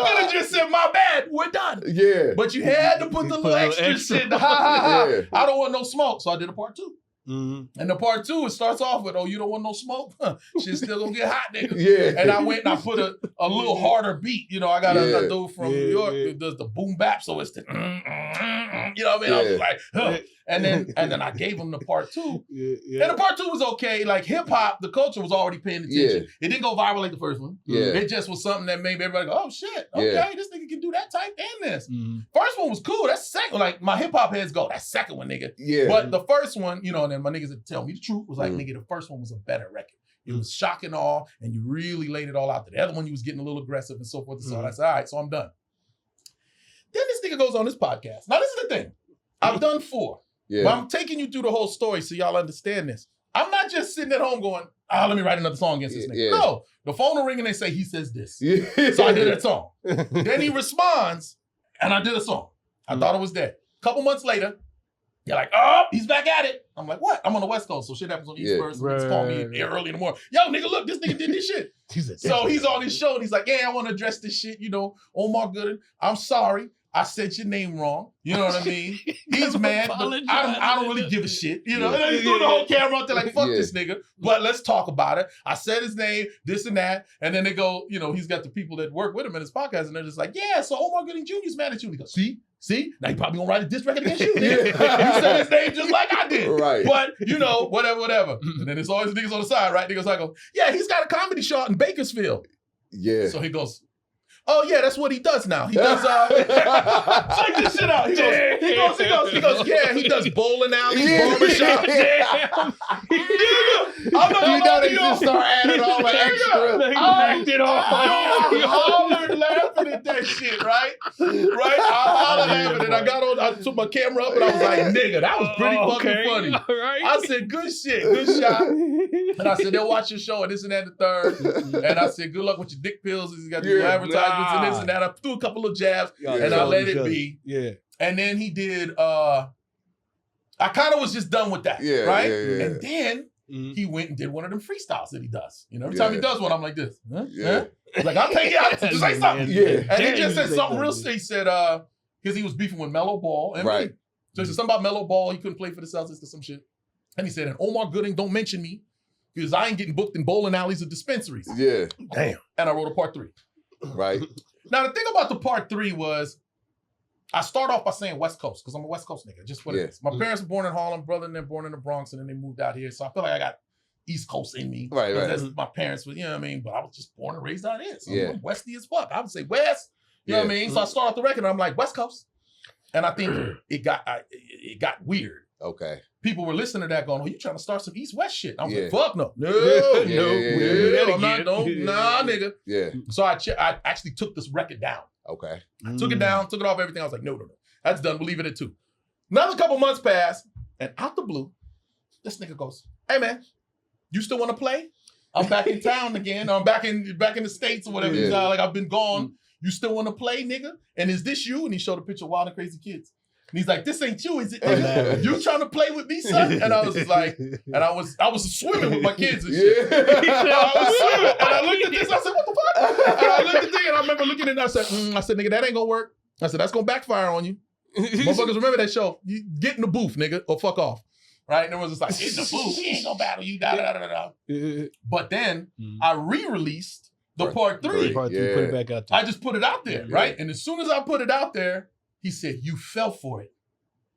D: could have just said, my bad, we're done.
B: Yeah.
D: But you had to put the little extra shit. Ha, ha, ha. Yeah. I don't want no smoke. So I did a part 2. And the part 2, it starts off with, oh, you don't want no smoke? Huh. Shit's still gonna get hot, nigga.
B: Yeah.
D: And I went and I put a little harder beat. You know, I got a dude from New York who does the boom bap, so it's the you know what I mean? I was like, huh. And then I gave him the part 2. And the part 2 was okay. Like hip hop, the culture was already paying attention. It didn't go viral like the first one. It just was something that made everybody go, oh shit, okay, this nigga can do that type and this. First one was cool. That's second. Like my hip hop heads go, that second one, nigga. But the first one, you know, and then my niggas that tell me the truth was like, nigga, the first one was a better record. It was shock and awe, and you really laid it all out there. The other one, you was getting a little aggressive and so forth and so on. I said, all right, so I'm done. Then this nigga goes on this podcast. Now, this is the thing. I've done 4. But I'm taking you through the whole story so y'all understand this. I'm not just sitting at home going, let me write another song against this nigga. No, the phone will ring and they say, he says this. So I did that song. Then he responds, and I did a song. I thought it was dead. A couple months later, you're like, oh, he's back at it. I'm like, what? I'm on the West Coast, so shit happens on the East Coast. Right. He's calling me early in the morning. Yo, nigga, look, this nigga did this shit. So he's on his show, and he's like, yeah, I want to address this shit. You know, Omar Gooden, I'm sorry. I said your name wrong. You know what I mean? He's mad, but I don't really give a shit. You know, and then he's doing the whole camera out there like, fuck this nigga. But let's talk about it. I said his name, this and that. And then they go, you know, he's got the people that work with him in his podcast, and they're just like, yeah, so Omar Gooding Jr. is mad at you. And he goes, see? Now he probably gonna write a diss record against you. You said his name just like I did. Right. But, you know, whatever. And then there's always niggas on the side, right? Niggas like, yeah, he's got a comedy show out in Bakersfield. Yeah. So he goes, oh yeah, that's what he does now. He does check this shit out. He goes, yeah, he does bowling alleys, barbershops. You know they just start adding all the extra. I hollered laughing at that shit, right? I hollered laughing, and I took my camera up and I was like, nigga, that was pretty fucking funny. Right. I said, good shit, good shot. And I said, they'll watch your show and this and that and the third. And I said, good luck with your dick pills. You got to do advertisements and this and that. I threw a couple of jabs and I let it be. Yeah. And then he did, I kind of was just done with that, right? Yeah. And then he went and did one of them freestyles that he does. You know, every time he does one, I'm like this. Huh? Like, I'll take it out. Just say something. Yeah. And he just said something real straight. He said, because he was beefing with Mellow Ball. And me. So he said something about Mellow Ball. He couldn't play for the Celtics or some shit. And he said, and Omar Gooding, don't mention me because I ain't getting booked in bowling alleys or dispensaries. Yeah. Damn. And I wrote a part 3. Right. Now, the thing about the part 3 was I start off by saying West Coast because I'm a West Coast nigga. Just what it is. My parents were born in Harlem, brother, and then born in the Bronx, and then they moved out here. So I feel like I got East Coast in me. Right. That's my parents were, you know what I mean? But I was just born and raised out here. So I'm Westy as fuck. I would say West. You know what I mean? So I start off the record and I'm like, West Coast. And I think it got weird. Okay. People were listening to that going, oh, you trying to start some East-West shit. I was like, fuck no. No, I'm not, nah, nigga. Yeah. So I actually took this record down. Okay. I took it down, took it off everything. I was like, no. That's done. We'll leave it at 2. Another couple months passed, and out the blue, this nigga goes, hey, man, you still want to play? I'm back in town again. Or I'm back in the States or whatever. He's like, I've been gone. You still want to play, nigga? And is this you? And he showed a picture of Wild and Crazy Kids. And he's like, this ain't you, is it? Nigga? You trying to play with me, son? And I was just like, and I was swimming with my kids and shit. I was swimming. And I looked at this, I said, what the fuck? And I looked at this, and I remember looking at it, and I said, nigga, that ain't gonna work. I said, that's gonna backfire on you. Motherfuckers, remember that show? You get in the booth, nigga, or fuck off. Right? And it was just like, get in the booth. He ain't gonna battle you. Da, da, da, da, da. But then I re-released the part 3.
C: Part 3, put it back out there.
D: I just put it out there, right? And as soon as I put it out there, he said, you fell for it.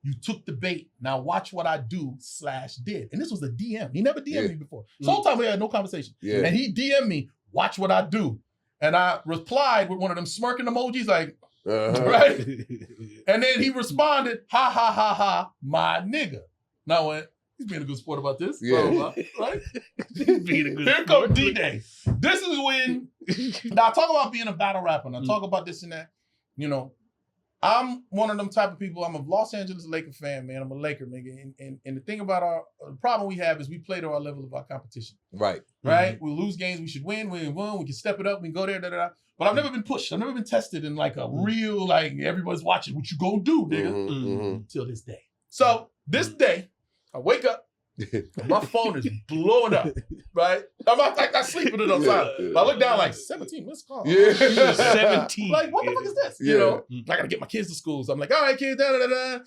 D: You took the bait. Now watch what I do / did. And this was a DM. He never DM'd me before. So whole time we had no conversation. And he DM'd me, watch what I do. And I replied with one of them smirking emojis like, right? And then he responded, ha, ha, ha, ha, my nigga. Now I went, he's being a good sport about this. Right?
C: He's being a good
D: Here comes D-Day. This is when, now I talk about being a battle rapper, and I talk about this and that. You know, I'm one of them type of people. I'm a Los Angeles Laker fan, man. I'm a Laker, nigga. And the thing about the problem we have is we play to our level of our competition.
B: Right.
D: We lose games, we should win. We can step it up, we can go there, da, da, da. But I've never been pushed. I've never been tested in like a real, like, everybody's watching. What you gonna do, nigga? Until this day. So this day, I wake up, my phone is blowing up, right? I'm like, I sleep with it on silent. I look down like, 17 missed calls.
C: 17.
D: Like, what the fuck is this? You know, I gotta get my kids to school. So I'm like, all right, kids, my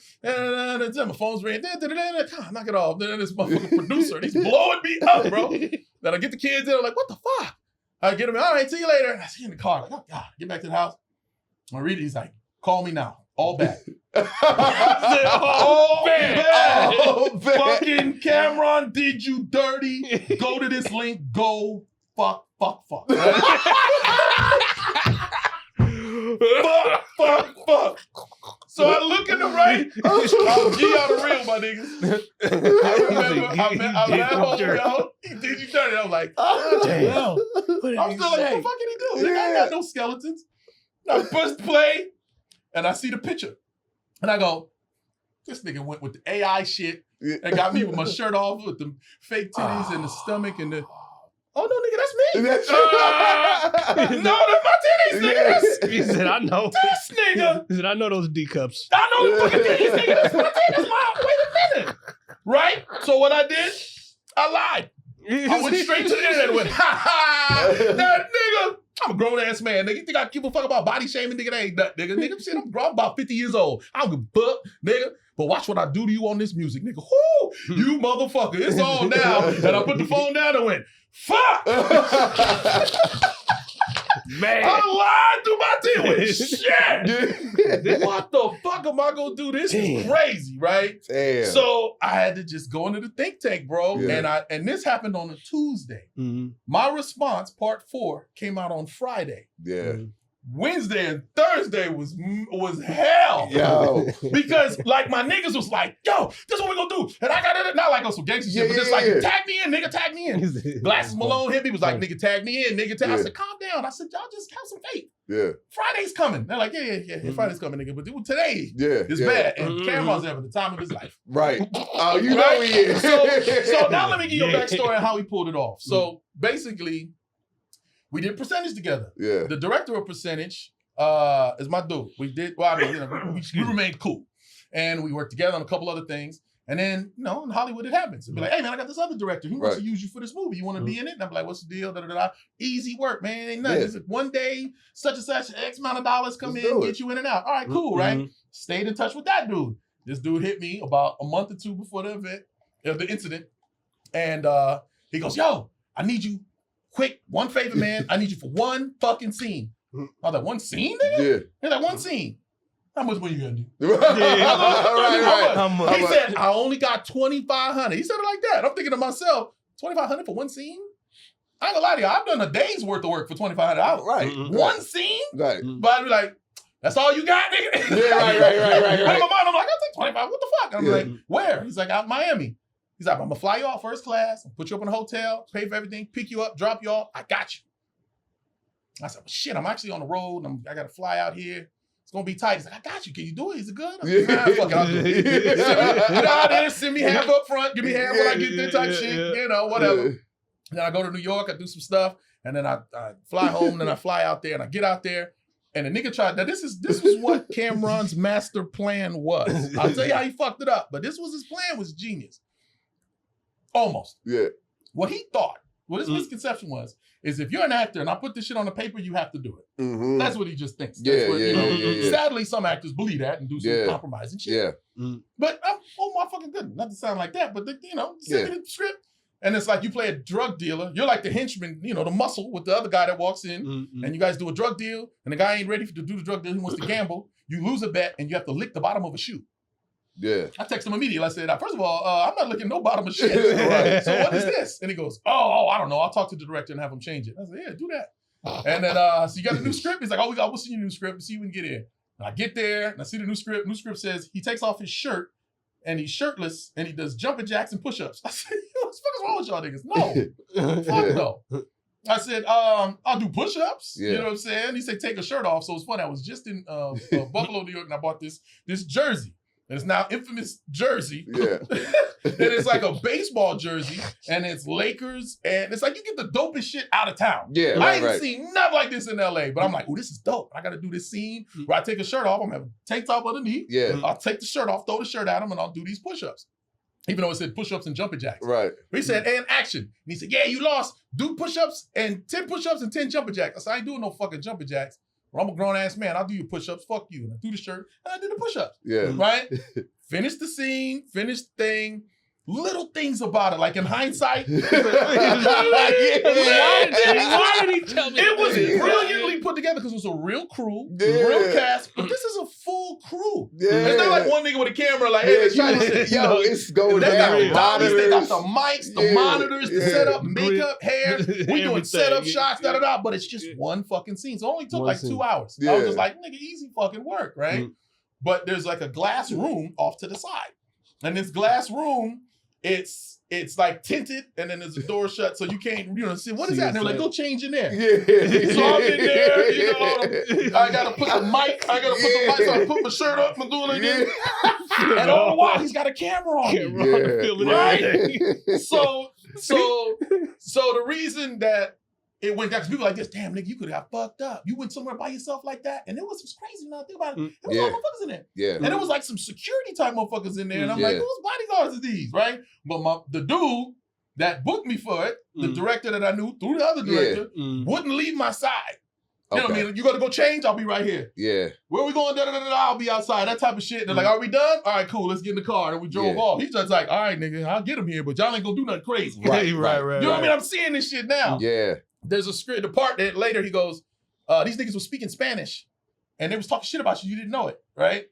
D: phone's ringing, knock it off. Then this motherfucking producer, he's blowing me up, bro. Then I get the kids in, I'm like, what the fuck? I get them, all right, see you later. I see in the car, like, oh God, get back to the house. I read it, he's like, call me now. All bad. All bad.
B: All bad.
D: Fucking Cameron did you dirty. Go to this link. Go fuck. Right? fuck. So I look in the right. I'll give y'all the real, my niggas. I remember I met home, yo. He did you dirty. I was like, oh, damn. I'm still like, what the fuck did he do? Nigga, I ain't got no skeletons. I first play. And I see the picture. And I go, this nigga went with the AI shit and got me with my shirt off with the fake titties and the stomach and the... Oh, no, nigga, that's me. No, that's my titties, nigga.
C: He said, I know.
D: This nigga.
C: He said, I know those D cups.
D: I know the fucking titties, nigga. That's my titties. Wait a minute. Right? So what I did, I lied. I went straight to the internet and went, ha, that nigga. I'm a grown-ass man, nigga. You think I give a fuck about body shaming, nigga? That ain't nothing, nigga. Nigga, shit, I'm about 50 years old. I don't give a fuck, nigga. But watch what I do to you on this music, nigga. Whoo, you motherfucker. It's on now. And I put the phone down and went, fuck! Man. I lied through my teeth. Shit. What the fuck am I gonna do? This is crazy, right?
B: Damn.
D: So I had to just go into the think tank, bro. And this happened on a Tuesday. My response, part 4, came out on Friday. Wednesday and Thursday was hell.
B: Yo.
D: Because like my niggas was like, yo, this is what we gonna do. And I got it, not like on some gangster shit, but just like, tag me in, nigga, tag me in. Glasses Malone hit me, was like, nigga, tag me in, nigga. I said, calm down. I said, y'all just have some faith. Friday's coming. They're like, yeah, Friday's coming, nigga. But today is bad. And Cameron's having the time of his life.
B: Right. Oh, you know he is.
D: So now let me give you a backstory on how he pulled it off. So basically, we did Percentage together. The director of Percentage is my dude. We did, well, I mean, we remained cool. And we worked together on a couple other things. And then, you know, in Hollywood, it happens. It'd be like, hey, man, I got this other director. He wants to use you for this movie. You want to be in it? And I'm like, what's the deal? Da, da, da. Easy work, man. Ain't nothing. It's one day, such and such, X amount of dollars come in, get you in and out. All right, cool, right? Stayed in touch with that dude. This dude hit me about a month or 2 before the event, the incident. And he goes, yo, I need you. Quick, one favor, man. I need you for one fucking scene. I was like, one scene, nigga? He's like, one scene. How much money you gonna do? Right. He said, I only got $2,500. He said it like that. I'm thinking to myself, $2,500 for one scene? I ain't gonna lie to you. I've done a day's worth of work for $2,500.
B: Right.
D: One scene?
B: Right.
D: But I'd be like, that's all you got, nigga?
B: Right.
D: In my mind, I'm like, I'll take $25. What the fuck? I'm like, where? He's like, out in Miami. He's like, I'm gonna fly you out first class, put you up in a hotel, pay for everything, pick you up, drop you off. I got you. I said, well, shit, I'm actually on the road. I gotta fly out here. It's gonna be tight. He's like, I got you. Can you do it? Is it good? I said, nah, fuck it, I'll do it. Get out there, send me half up front, give me half when I get there type shit, you know, whatever. And then I go to New York, I do some stuff, and then I fly home, and then I fly out there, and I get out there, and the nigga tried. Now this was what Cameron's master plan was. I'll tell you how he fucked it up, but this was his plan. Was genius. Almost.
B: Yeah.
D: What he thought, what his misconception was, is if you're an actor and I put this shit on the paper, you have to do it.
B: Mm-hmm.
D: That's what he just thinks.
B: Yeah.
D: Sadly, some actors believe that and do some compromising shit.
B: Yeah.
D: But I'm fucking good. Not to sound like that, but send me the script. And it's like you play a drug dealer. You're like the henchman, the muscle with the other guy that walks in, and you guys do a drug deal, and the guy ain't ready to do the drug deal. He wants to gamble. You lose a bet, and you have to lick the bottom of a shoe.
B: Yeah.
D: I text him immediately. I said, first of all, I'm not licking no bottom of shit. Right. So what is this? And he goes, oh, I don't know. I'll talk to the director and have him change it. I said, yeah, do that. And then, so you got a new script? He's like, we'll see your new script and see if we can get in. And I get there and I see the new script. New script says he takes off his shirt and he's shirtless and he does jumping jacks and push-ups. I said, what the fuck is wrong with y'all niggas? No. Fuck no. I said, I'll do push-ups.
B: Yeah.
D: You know what I'm saying? He said, take a shirt off. So it's funny. I was just in Buffalo, New York, and I bought this jersey. And it's now infamous jersey.
B: Yeah.
D: And it's like a baseball jersey, and it's Lakers, and it's like you get the dopest shit out of town.
B: Yeah,
D: I ain't seen nothing like this in LA, but I'm like, oh, this is dope. I got to do this scene where I take a shirt off. I'm gonna have a tank top underneath.
B: Yeah.
D: I'll take the shirt off, throw the shirt at him, and I'll do these push-ups. Even though it said push-ups and jumping jacks.
B: Right.
D: But he said, and action. And he said, yeah, you lost. Do push-ups and 10 push-ups and 10 jumping jacks. I said, I ain't doing no fucking jumping jacks. Well, I'm a grown-ass man. I'll do your push-ups. Fuck you. And I do the shirt, and I do the push-ups.
B: Yeah.
D: Right? Finish the scene, finish the thing. Little things about it, like in hindsight. Why did he tell me? It was brilliantly put together because it was a real crew, real cast, but this is a full crew.
B: Yeah.
D: It's not like one nigga with a camera like, hey,
B: it's going
D: they
B: down.
D: got they got the mics, the monitors, the setup, makeup, hair. We doing setup shots, but it's just one fucking scene. So it only took 2 hours. I was just like, nigga, easy fucking work, right? But there's like a glass room off to the side. And this glass room, it's like tinted, and then there's a door shut, so you can't, see what is that? And they're like, go change in there. Yeah. So I'm in there, I gotta put the mic, so I put my shirt up and do it like this. And all the while he's got a camera on me. Right? So the reason that it went down, because people like this, damn nigga, you could have got fucked up. You went somewhere by yourself like that. And it was some crazy, now think about it. There was all motherfuckers in there.
B: Yeah.
D: And it was like some security type motherfuckers in there. And I'm like, whose bodyguards are these, right? But the dude that booked me for it, the director that I knew through the other director, wouldn't leave my side. You know what I mean? You gotta go change, I'll be right here. Yeah. Where we going? I'll be outside. That type of shit. They're like, are we done? All right, cool. Let's get in the car. And we drove off. He's just like, all right, nigga, I'll get him here, but y'all ain't gonna do nothing crazy.
B: Right.
D: You know what I mean? I'm seeing this shit now.
B: Yeah.
D: There's a script, the part that later he goes, these niggas were speaking Spanish and they was talking shit about you. You didn't know it, right?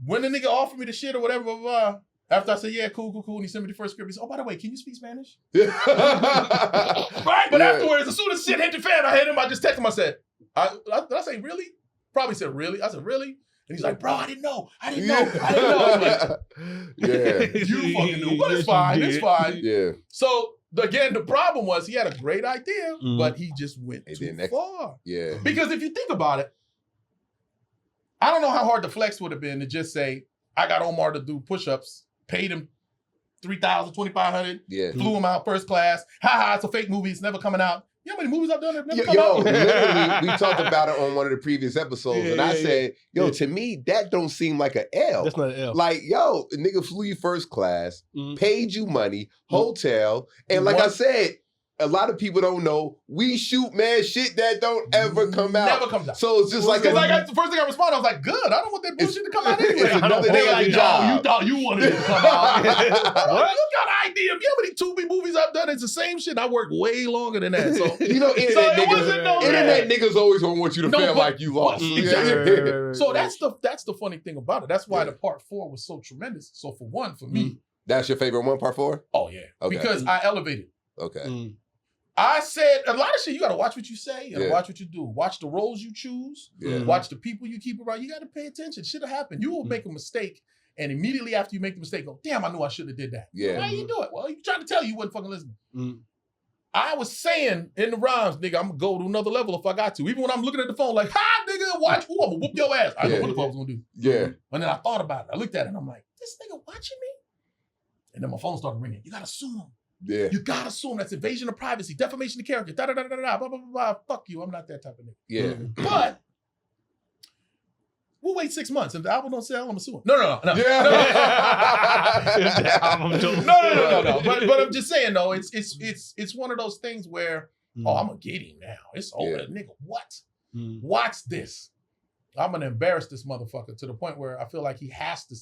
D: When the nigga offered me the shit or whatever, blah, blah, blah, after I said, yeah, cool. And he sent me the first script. He said, oh, by the way, can you speak Spanish? Right? But afterwards, as soon as shit hit the fan, I hit him. I just texted him. I said, did I say really? Probably said really. I said, really? And he's like, bro, I didn't know. I didn't know. I'm like, you fucking knew. But it's fine. It's fine.
B: Yeah.
D: So, again, the problem was he had a great idea, but he just went too far.
B: Yeah.
D: Because if you think about it, I don't know how hard the flex would have been to just say, I got Omar to do push-ups, paid him $3,000, $2,500, flew him out first class. It's a fake movie. It's never coming out. You know how many movies I've done that have never come out?
B: Literally, we talked about it on one of the previous episodes, and I said, to me, that don't seem like an L.
C: That's not an L.
B: Like, a nigga flew you first class, paid you money, hotel, and like I said, a lot of people don't know, we shoot mad shit that don't ever come out.
D: Never comes out.
B: So it's just
D: the first thing I responded, I was like, good, I don't want that bullshit to come out anyway.
B: It's another day
D: like,
B: job.
D: You thought you wanted it to come out. What? You got an idea. If you know how many Tubi movies I've done, it's the same shit. I worked way longer than that. So,
B: internet niggas always gonna want you to feel like you lost.
D: So that's the funny thing about it. That's why the part 4 was so tremendous. So for one, for me.
B: That's your favorite one, part 4?
D: Oh, yeah. Okay. Because I elevated.
B: Okay.
D: I said a lot of shit. You got to watch what you say. You got to watch what you do. Watch the roles you choose. Watch the people you keep around. You got to pay attention. Shit'll happen. You will make a mistake, and immediately after you make the mistake, go, damn, I knew I should have did that.
B: Yeah.
D: Why you do it? Well, you trying to tell you wasn't fucking listening. I was saying in the rhymes, nigga, I'm gonna go to another level if I got to. Even when I'm looking at the phone, like, ha, nigga, watch. Ooh, I'm gonna whoop your ass. I know what the fuck I was gonna do.
B: Yeah.
D: And then I thought about it. I looked at it, and I'm like, this nigga watching me. And then my phone started ringing. You gotta sue him.
B: Yeah.
D: You gotta sue him. That's invasion of privacy, defamation of character, blah, blah, blah, blah, blah. Fuck you. I'm not that type of nigga.
B: Yeah.
D: But we'll wait 6 months. If the album don't sell, I'm gonna sue him. No.
B: Yeah.
D: No. But I'm just saying, though, it's one of those things where, I'm gonna get him now. It's over. Nigga, what? Watch this. I'm gonna embarrass this motherfucker to the point where I feel like he has to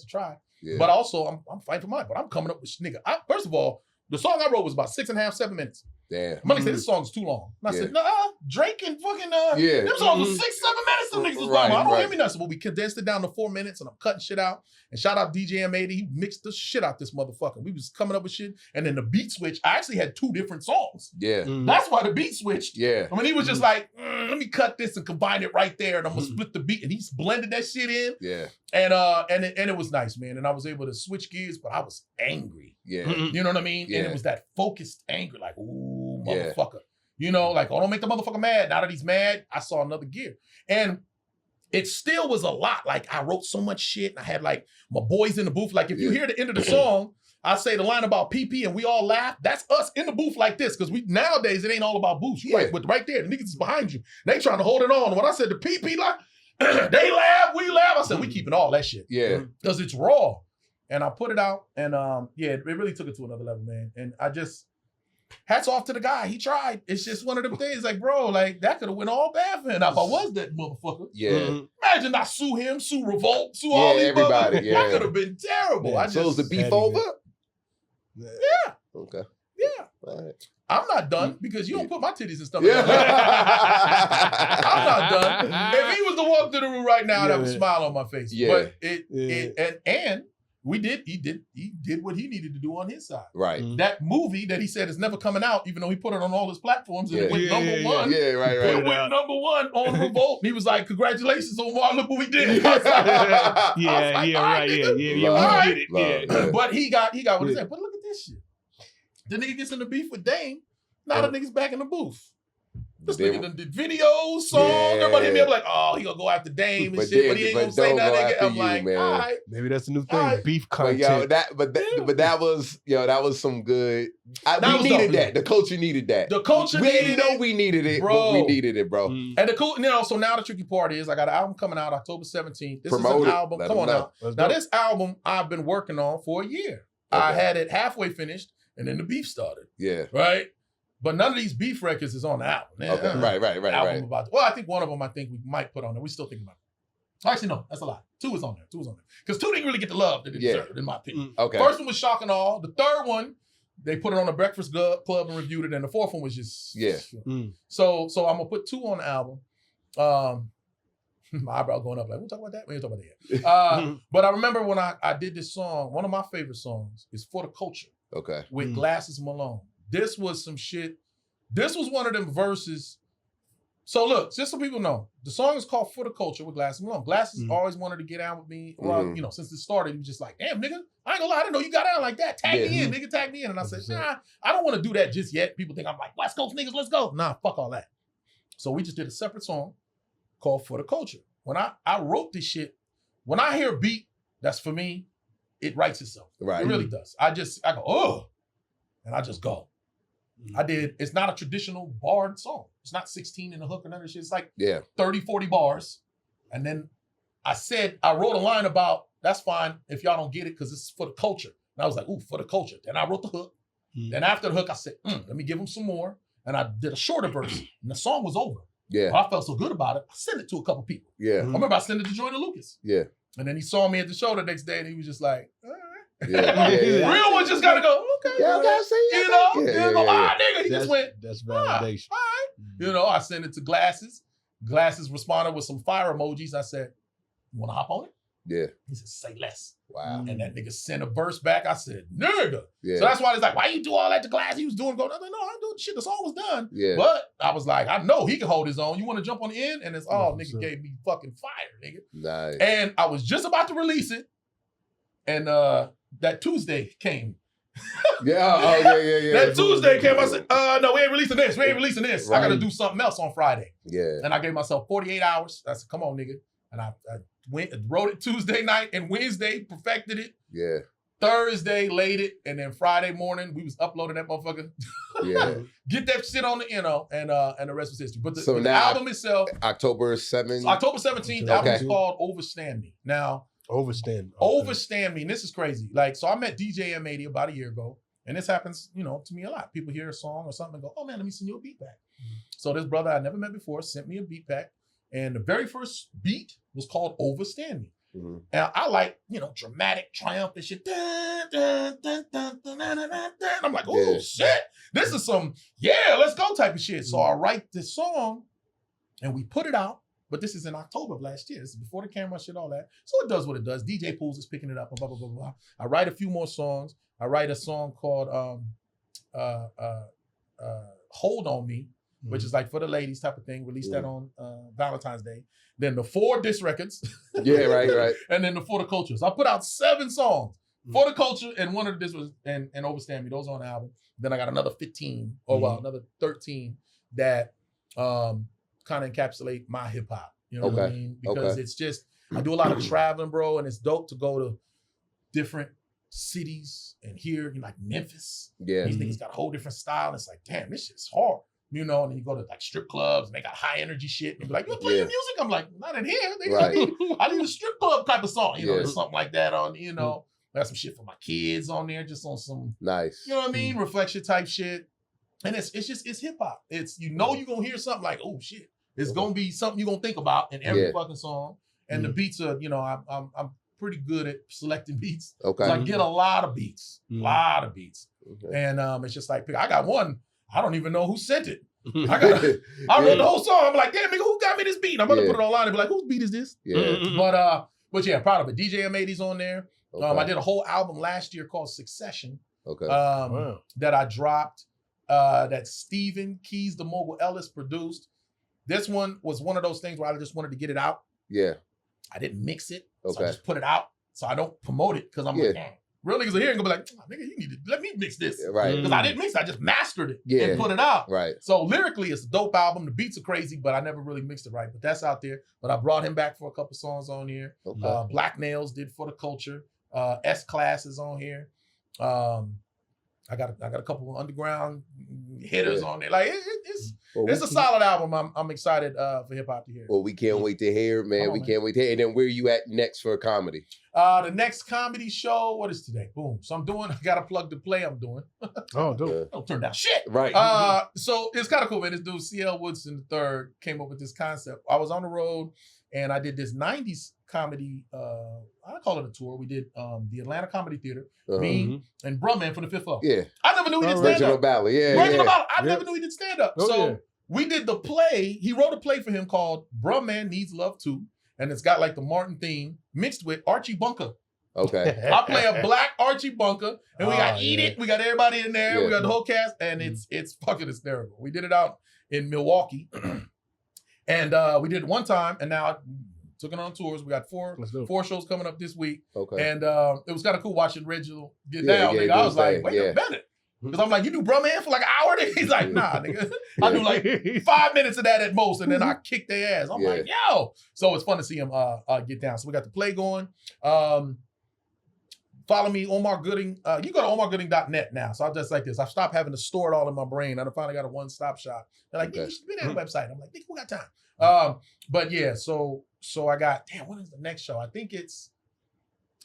D: try. Yeah. But also, I'm fighting for mine. But I'm coming up with nigga. First of all, the song I wrote was about 6.5, 7 minutes.
B: Damn.
D: Money said this song's too long. And I said, nah, Drake and fucking them songs was 6, 7 minutes. Them niggas was long. I don't hear me nothing. But we condensed it down to 4 minutes, and I'm cutting shit out. And shout out DJ M80. He mixed the shit out this motherfucker. We was coming up with shit, and then the beat switch. I actually had 2 different songs.
B: Yeah.
D: That's why the beat switched.
B: Yeah.
D: I mean, he was just like, let me cut this and combine it right there, and I'm gonna split the beat. And he's blended that shit in.
B: Yeah.
D: And it was nice, man. And I was able to switch gears, but I was angry.
B: Yeah.
D: You know what I mean?
B: Yeah.
D: And it was that focused anger, like, ooh, motherfucker. You know, like, oh, don't make the motherfucker mad. Now that he's mad, I saw another gear. And it still was a lot. Like, I wrote so much shit, and I had, like, my boys in the booth. Like, if you hear the end of the song, I say the line about PP and we all laugh. That's us in the booth like this. Because nowadays, it ain't all about booths. Right, but right there, the niggas is behind you. They trying to hold it on. When I said the PP, like, they laugh, we laugh. I said, we keeping all that shit.
B: Yeah.
D: Because it's raw. And I put it out, and it really took it to another level, man. And I just, hats off to the guy. He tried. It's just one of them things, like, bro, like, that could have went all bad for him if I was that motherfucker.
B: Yeah.
D: Imagine I sue him, sue Revolt, sue all these
B: everybody.
D: Yeah. That could have been terrible.
B: Yeah. So is the beef over?
D: Yeah.
B: Okay.
D: Yeah.
B: All right.
D: I'm not done because you don't put my titties and stuff.
B: Yeah.
D: I'm not done. If he was to walk through the room right now, I'd have a smile on my face.
B: Yeah.
D: But he did what he needed to do on his side.
B: Right.
D: That movie that he said is never coming out, even though he put it on all his platforms, and it went number one.
B: Yeah, right.
D: It went number one on Revolt. And he was like, "Congratulations, Omar! Look what we did."
C: Right.
D: But he got what he said. But look at this shit. The nigga gets in the beef with Dame. Now the nigga's back in the booth. This nigga done did videos, songs. Everybody hit me up like, oh, he gonna go after Dame and shit, but he ain't gonna say nothing. I'm like, all right.
C: Maybe that's the new thing, beef content.
B: That was some good. We needed that. The culture needed that.
D: The culture
B: we
D: needed
B: didn't know we needed it,
D: bro.
B: But we needed it, bro.
D: And the cool, so now the tricky part is I got an album coming out October 17th. This
B: Promote
D: is an album.
B: Let
D: Come on
B: know.
D: now. This album I've been working on for a year. Okay. I had it halfway finished, and then the beef started.
B: Yeah.
D: Right? But none of these beef records is on the album.
B: Okay. Right.
D: Well, I think one of them we might put on there. We still thinking about it. Actually, no, that's a lie. 2 is on there. Because 2 didn't really get the love that it deserved, in my opinion.
B: Okay.
D: First one was Shock and Awe. The third one, they put it on the Breakfast Club and reviewed it. And the fourth one was just...
B: Yeah.
D: So I'm going to put 2 on the album. My eyebrow going up like, we'll talk about that? We ain't talk about that yet. But I remember when I did this song, one of my favorite songs is For the Culture.
B: Okay.
D: With Glasses Malone. This was some shit. This was one of them verses. So look, just so people know, the song is called For the Culture with Glasses Malone. Glasses always wanted to get down with me. Well, since it started, he was just like, damn, nigga, I ain't gonna lie, I didn't know you got down like that. Tag me in, nigga, tag me in. And I said, nah, I don't want to do that just yet. People think I'm like, West Coast niggas, let's go. Nah, fuck all that. So we just did a separate song called For the Culture. When I wrote this shit, when I hear a beat that's for me, it writes itself. Right. It really does. I go, oh, and I just go. It's not a traditional barred song. It's not 16 in the hook or none of this shit. It's like 30, 40 bars. And then I wrote a line about, that's fine if y'all don't get it because it's for the culture. And I was like, ooh, for the culture. Then I wrote the hook. Then after the hook, I said, let me give him some more. And I did a shorter verse. And the song was over.
B: Yeah.
D: But I felt so good about it, I sent it to a couple people.
B: Yeah.
D: I remember I sent it to Joyner Lucas.
B: Yeah.
D: And then he saw me at the show the next day and he was just like, all right.
B: Yeah.
D: Real one just gotta go, okay.
B: Yeah, I gotta say,
D: all right, nigga. He just went,
C: that's validation.
D: All right. I sent it to Glasses. Glasses responded with some fire emojis. I said, you wanna hop on it?
B: Yeah.
D: He said, say less.
B: Wow.
D: And that nigga sent a verse back. I said, nigga.
B: Yeah.
D: So that's why it's like, why you do all that to Glass? He was doing go. I was like, no, I'm doing shit. The song was done.
B: Yeah.
D: But I was like, I know he can hold his own. You want to jump on the end? And it's nigga gave me fucking fire, nigga.
B: Nice.
D: And I was just about to release it. And that Tuesday came.
B: Yeah.
D: That Tuesday came. I said, no, we ain't releasing this. We ain't releasing this.
B: Right.
D: I got to do something else on Friday.
B: Yeah.
D: And I gave myself 48 hours. I said, come on, nigga. And I wrote it Tuesday night and Wednesday perfected it.
B: Yeah.
D: Thursday, laid it, and then Friday morning, we was uploading that motherfucker.
B: Yeah.
D: Get that shit on the, and the rest was history. But the
B: now,
D: album itself,
B: October 7th.
D: October 17th, the album is called Overstand Me. Now,
C: Overstand Me,
D: and this is crazy. Like, so I met DJ M80 about a year ago, and this happens, to me a lot. People hear a song or something and go, oh man, let me send you a beat pack. So this brother I never met before sent me a beat pack, and the very first beat was called Overstand Me. Mm-hmm. And I like, dramatic, triumphant shit. Dun, dun, dun, dun, dun, dun, dun, dun. I'm like, oh shit, this is some, let's go type of shit. Mm-hmm. So I write this song and we put it out, but this is in October of last year. This is before the camera shit, all that. So it does what it does. DJ Pools is picking it up and blah, blah, blah, blah. I write a few more songs. I write a song called Hold On Me, which is like for the ladies type of thing. Released that on Valentine's Day. Then the 4 disc records.
B: Yeah, right.
D: And then the For the Culture. So I put out 7 songs. For the Culture and one of the discs was and Overstand Me. Those on the album. Then I got another 15, another 13 that kind of encapsulate my hip hop. You know what I mean? Because it's just, I do a lot of traveling, bro, and it's dope to go to different cities and hear, like Memphis.
B: Yeah.
D: These niggas got a whole different style. And it's like, damn, this shit's hard. And then you go to like strip clubs and they got high energy shit. And be like, you play your music? I'm like, not in here. I need a strip club type of song. There's something like that on, I got some shit for my kids on there, just on some
B: nice.
D: You know what I mean? Reflection type shit. And it's hip hop. It's, you're gonna hear something like, oh shit. It's gonna be something you're gonna think about in every fucking song. And the beats are, I'm pretty good at selecting beats.
B: Okay.
D: So I get a lot of beats. Okay. And it's just like, I got one. I don't even know who sent it. I wrote the whole song. I'm like, damn, nigga, who got me this beat? I'm gonna put it online and be like, whose beat is this?
B: Yeah.
D: But yeah, proud of it. DJ M80's on there. Okay. I did a whole album last year called Succession.
B: Okay.
D: That I dropped. That Stephen Keys, the Mogul Ellis produced. This one was one of those things where I just wanted to get it out.
B: Yeah.
D: I didn't mix it. So I just put it out. So I don't promote it because I'm like, damn. Real niggas are here and gonna be like, oh, nigga, you need to let me mix this.
B: Right.
D: Because I didn't mix it, I just mastered it and put it out.
B: Right.
D: So lyrically, it's a dope album. The beats are crazy, but I never really mixed it right. But that's out there. But I brought him back for a couple songs on here. Okay. Black Nails did For the Culture. S-Class is on here. I got a couple of underground hitters on there. Like it's a solid album. I'm excited for hip hop to hear.
B: Well, we can't wait to hear it, man. Can't wait to hear it. And then where are you at next for a comedy?
D: The next comedy show, what is today? Boom. So I got to plug the play I'm doing.
C: Dope.
D: Don't turn down shit.
B: Right.
D: So it's kind of cool, man. This dude, CL Woodson III, came up with this concept. I was on the road and I did this 90s comedy, I call it a tour. We did the Atlanta Comedy Theater, me and Brumman from the Fifth Floor.
B: Yeah.
D: I never knew he did stand-up.
B: Reginald Ballard,
D: I never knew he did stand-up. We did the play. He wrote a play for him called Brumman Needs Love Too. And it's got like the Martin theme mixed with Archie Bunker.
B: Okay.
D: I play a black Archie Bunker, and we got Eat It. We got everybody in there. We got the whole cast, and it's fucking hysterical. We did it out in Milwaukee, and we did it one time, and now I took it on tours. We got four shows coming up this week. Okay. And it was kind of cool watching Reginald get down. Nigga. I was like, wait a minute. Because I'm like, you do Brumman for like an hour? He's like, nah, nigga. I do like 5 minutes of that at most, and then I kick their ass. I'm like, yo. So it's fun to see him get down. So we got the play going. Follow me, Omar Gooding. You go to omargooding.net now. So I'm just like this. I've stopped having to store it all in my brain. I finally got a one-stop shop. They're like, you should be on the website. I'm like, nigga, we got time. But yeah, so I got, when is the next show? I think it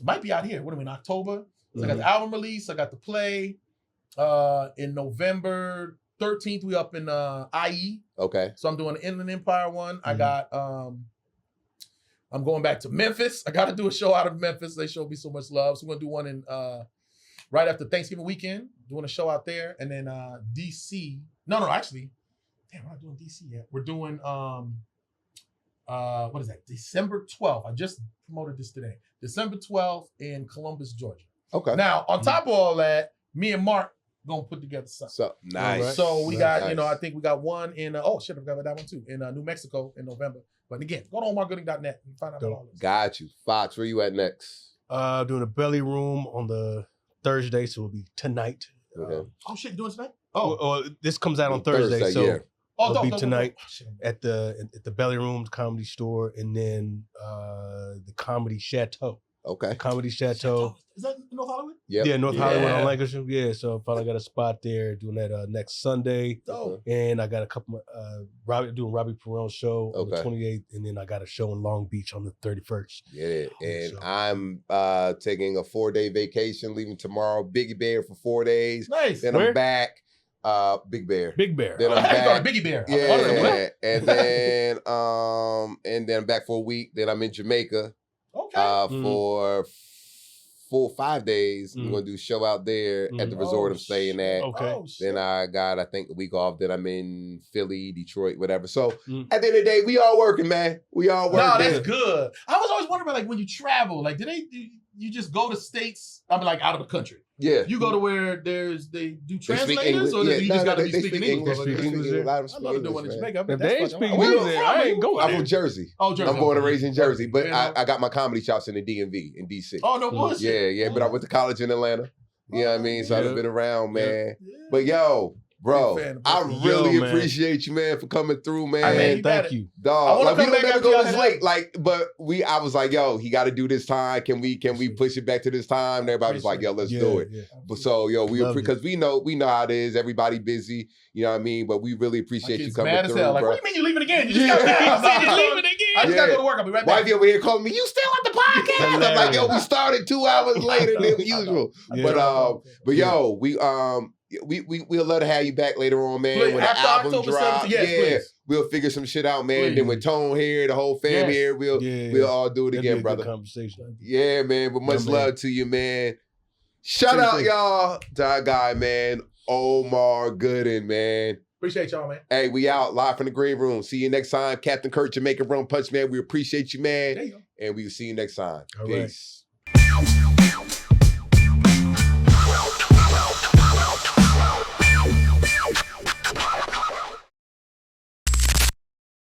D: might be out here. What do we mean, October? So I got the album release. I got the play. In November 13th, we up in IE. Okay. So I'm doing the Inland Empire one. I got I'm going back to Memphis. I got to do a show out of Memphis. They showed me so much love. So we're gonna do one in right after Thanksgiving weekend, doing a show out there. And then DC. No, actually, damn, we're not doing DC yet. We're doing what is that? December 12th. I just promoted this today. December 12th in Columbus, Georgia. Okay. Now, on top of all that, me and Mark gonna put together something. So
B: nice. Right.
D: So we got, I think we got one in I forgot about that one too, in New Mexico in November. But again, go to omargooding.net and find out about all this.
B: Got you. Fox, where you at next?
C: Doing a belly room on the Thursday, so it'll be tonight.
D: Oh shit, you doing tonight?
C: This comes out on Thursday, so it'll be tonight
D: at
C: the Belly Room Comedy Store, and then the Comedy Chateau.
B: Okay.
C: Comedy Chateau.
D: Is that North Hollywood?
B: Yep.
C: Yeah, North Hollywood on
D: Yeah.
C: Lancashire. Yeah, so finally got a spot there doing that next Sunday.
D: Dope.
C: And I got a couple doing Robbie Perone's show on the
B: Okay.
C: 28th, and then I got a show in Long Beach on the 31st.
B: Yeah, and
C: So-
B: I'm taking a 4-day vacation, leaving tomorrow. Biggie Bear for 4 days.
D: Nice.
B: Then
C: Where?
B: I'm back. Big Bear.
C: Big Bear.
B: Then
D: I
B: I'm
D: had to go to
B: back.
D: Biggie Bear.
B: Yeah, and then I'm back for a week. Then I'm in Jamaica
D: Okay.
B: for full 5 days.
C: Mm.
B: We're gonna do a show out there at the
C: Mm.
B: resort
D: Oh,
B: I'm staying
D: shit.
B: at.
C: Okay.
D: Oh, shit.
B: Then I got, I think, a week off. Then I'm in Philly, Detroit, whatever. So
C: Mm.
B: at the end of the day, we all working, man. We all
D: No,
B: working.
D: that's good. I was always wondering, like, when you travel, like, do you just go to states? I mean, like, out of the country.
B: Yeah.
D: You go to where they do
B: They speak
D: translators,
B: English.
D: or
B: Yeah,
D: you
B: no,
D: just got to
B: no,
D: be
B: they
D: speaking
B: speak
D: English?
C: They speak English.
B: A lot of them
D: I
B: speak
D: love to do
B: English,
D: one in
B: man.
D: Jamaica. I
C: If
D: bet
C: they
D: that's
C: ain't
D: fucking-
C: speaking
D: Where you
C: English,
D: from?
C: I
D: Where
C: ain't
D: you
C: going
B: I'm
C: there.
B: from Jersey.
D: Oh, Jersey.
B: I'm born and
D: okay.
B: raised in Jersey, but
D: Yeah,
B: I got my comedy chops in the DMV in DC.
D: Oh, no bullshit.
B: Yeah, but I went to college in Atlanta. You know what I mean? So
C: Yeah.
B: I've been around, man.
D: Yeah.
B: But yo, bro,
D: Big fan of
B: I
D: Buffalo.
B: really
C: Yo, man.
B: appreciate you, man, for coming through, man.
D: I mean, you got
C: Thank
D: it.
C: you.
D: I
B: Dog,
D: wanna
B: like we
D: come
B: don't
D: back
B: never
D: after
B: go
D: y'all
B: this
D: had
B: late. Like, but I was like, yo, he got to do this time. Can we push it back to this time? And everybody was like, yo, let's do it.
C: Yeah.
B: But so, yo,
C: Love it.
B: because we know how it is. Everybody busy, you know what I mean? But we really
D: My
B: appreciate you
D: kid's
B: coming
D: mad as
B: through,
D: hell. Like,
B: bro.
D: what do you mean you leaving again? You just
B: Yeah.
D: got back.
C: He's leaving again.
D: I just got to go to work. I'll be right back.
B: Wifey over here calling me, you still at the podcast? I'm like, yo, we started 2 hours later than usual.
C: Yeah.
B: But yo, we'll love to have you back later on, man.
D: Please,
B: when the
D: after
B: album
D: October
B: drops,
D: 17th, yes, please.
B: we'll figure some shit out, man.
D: Please.
B: Then with Tone here, the whole fam
D: Yes.
B: here, we'll all do it
C: That'd be a
B: again,
C: good
B: brother.
C: conversation.
B: Yeah, man. But much
C: Yeah, man.
B: love to you, man. Shout
C: Same
B: out,
C: thing.
B: y'all, to our guy, man, Omar Gooden, man.
D: Appreciate y'all, man.
B: Hey, we out live from the green room. See you next time. Captain Kurt, Jamaican Rum Punch, man. We appreciate you, man.
D: There you go.
B: And we will see you next time.
C: All right.
B: Peace.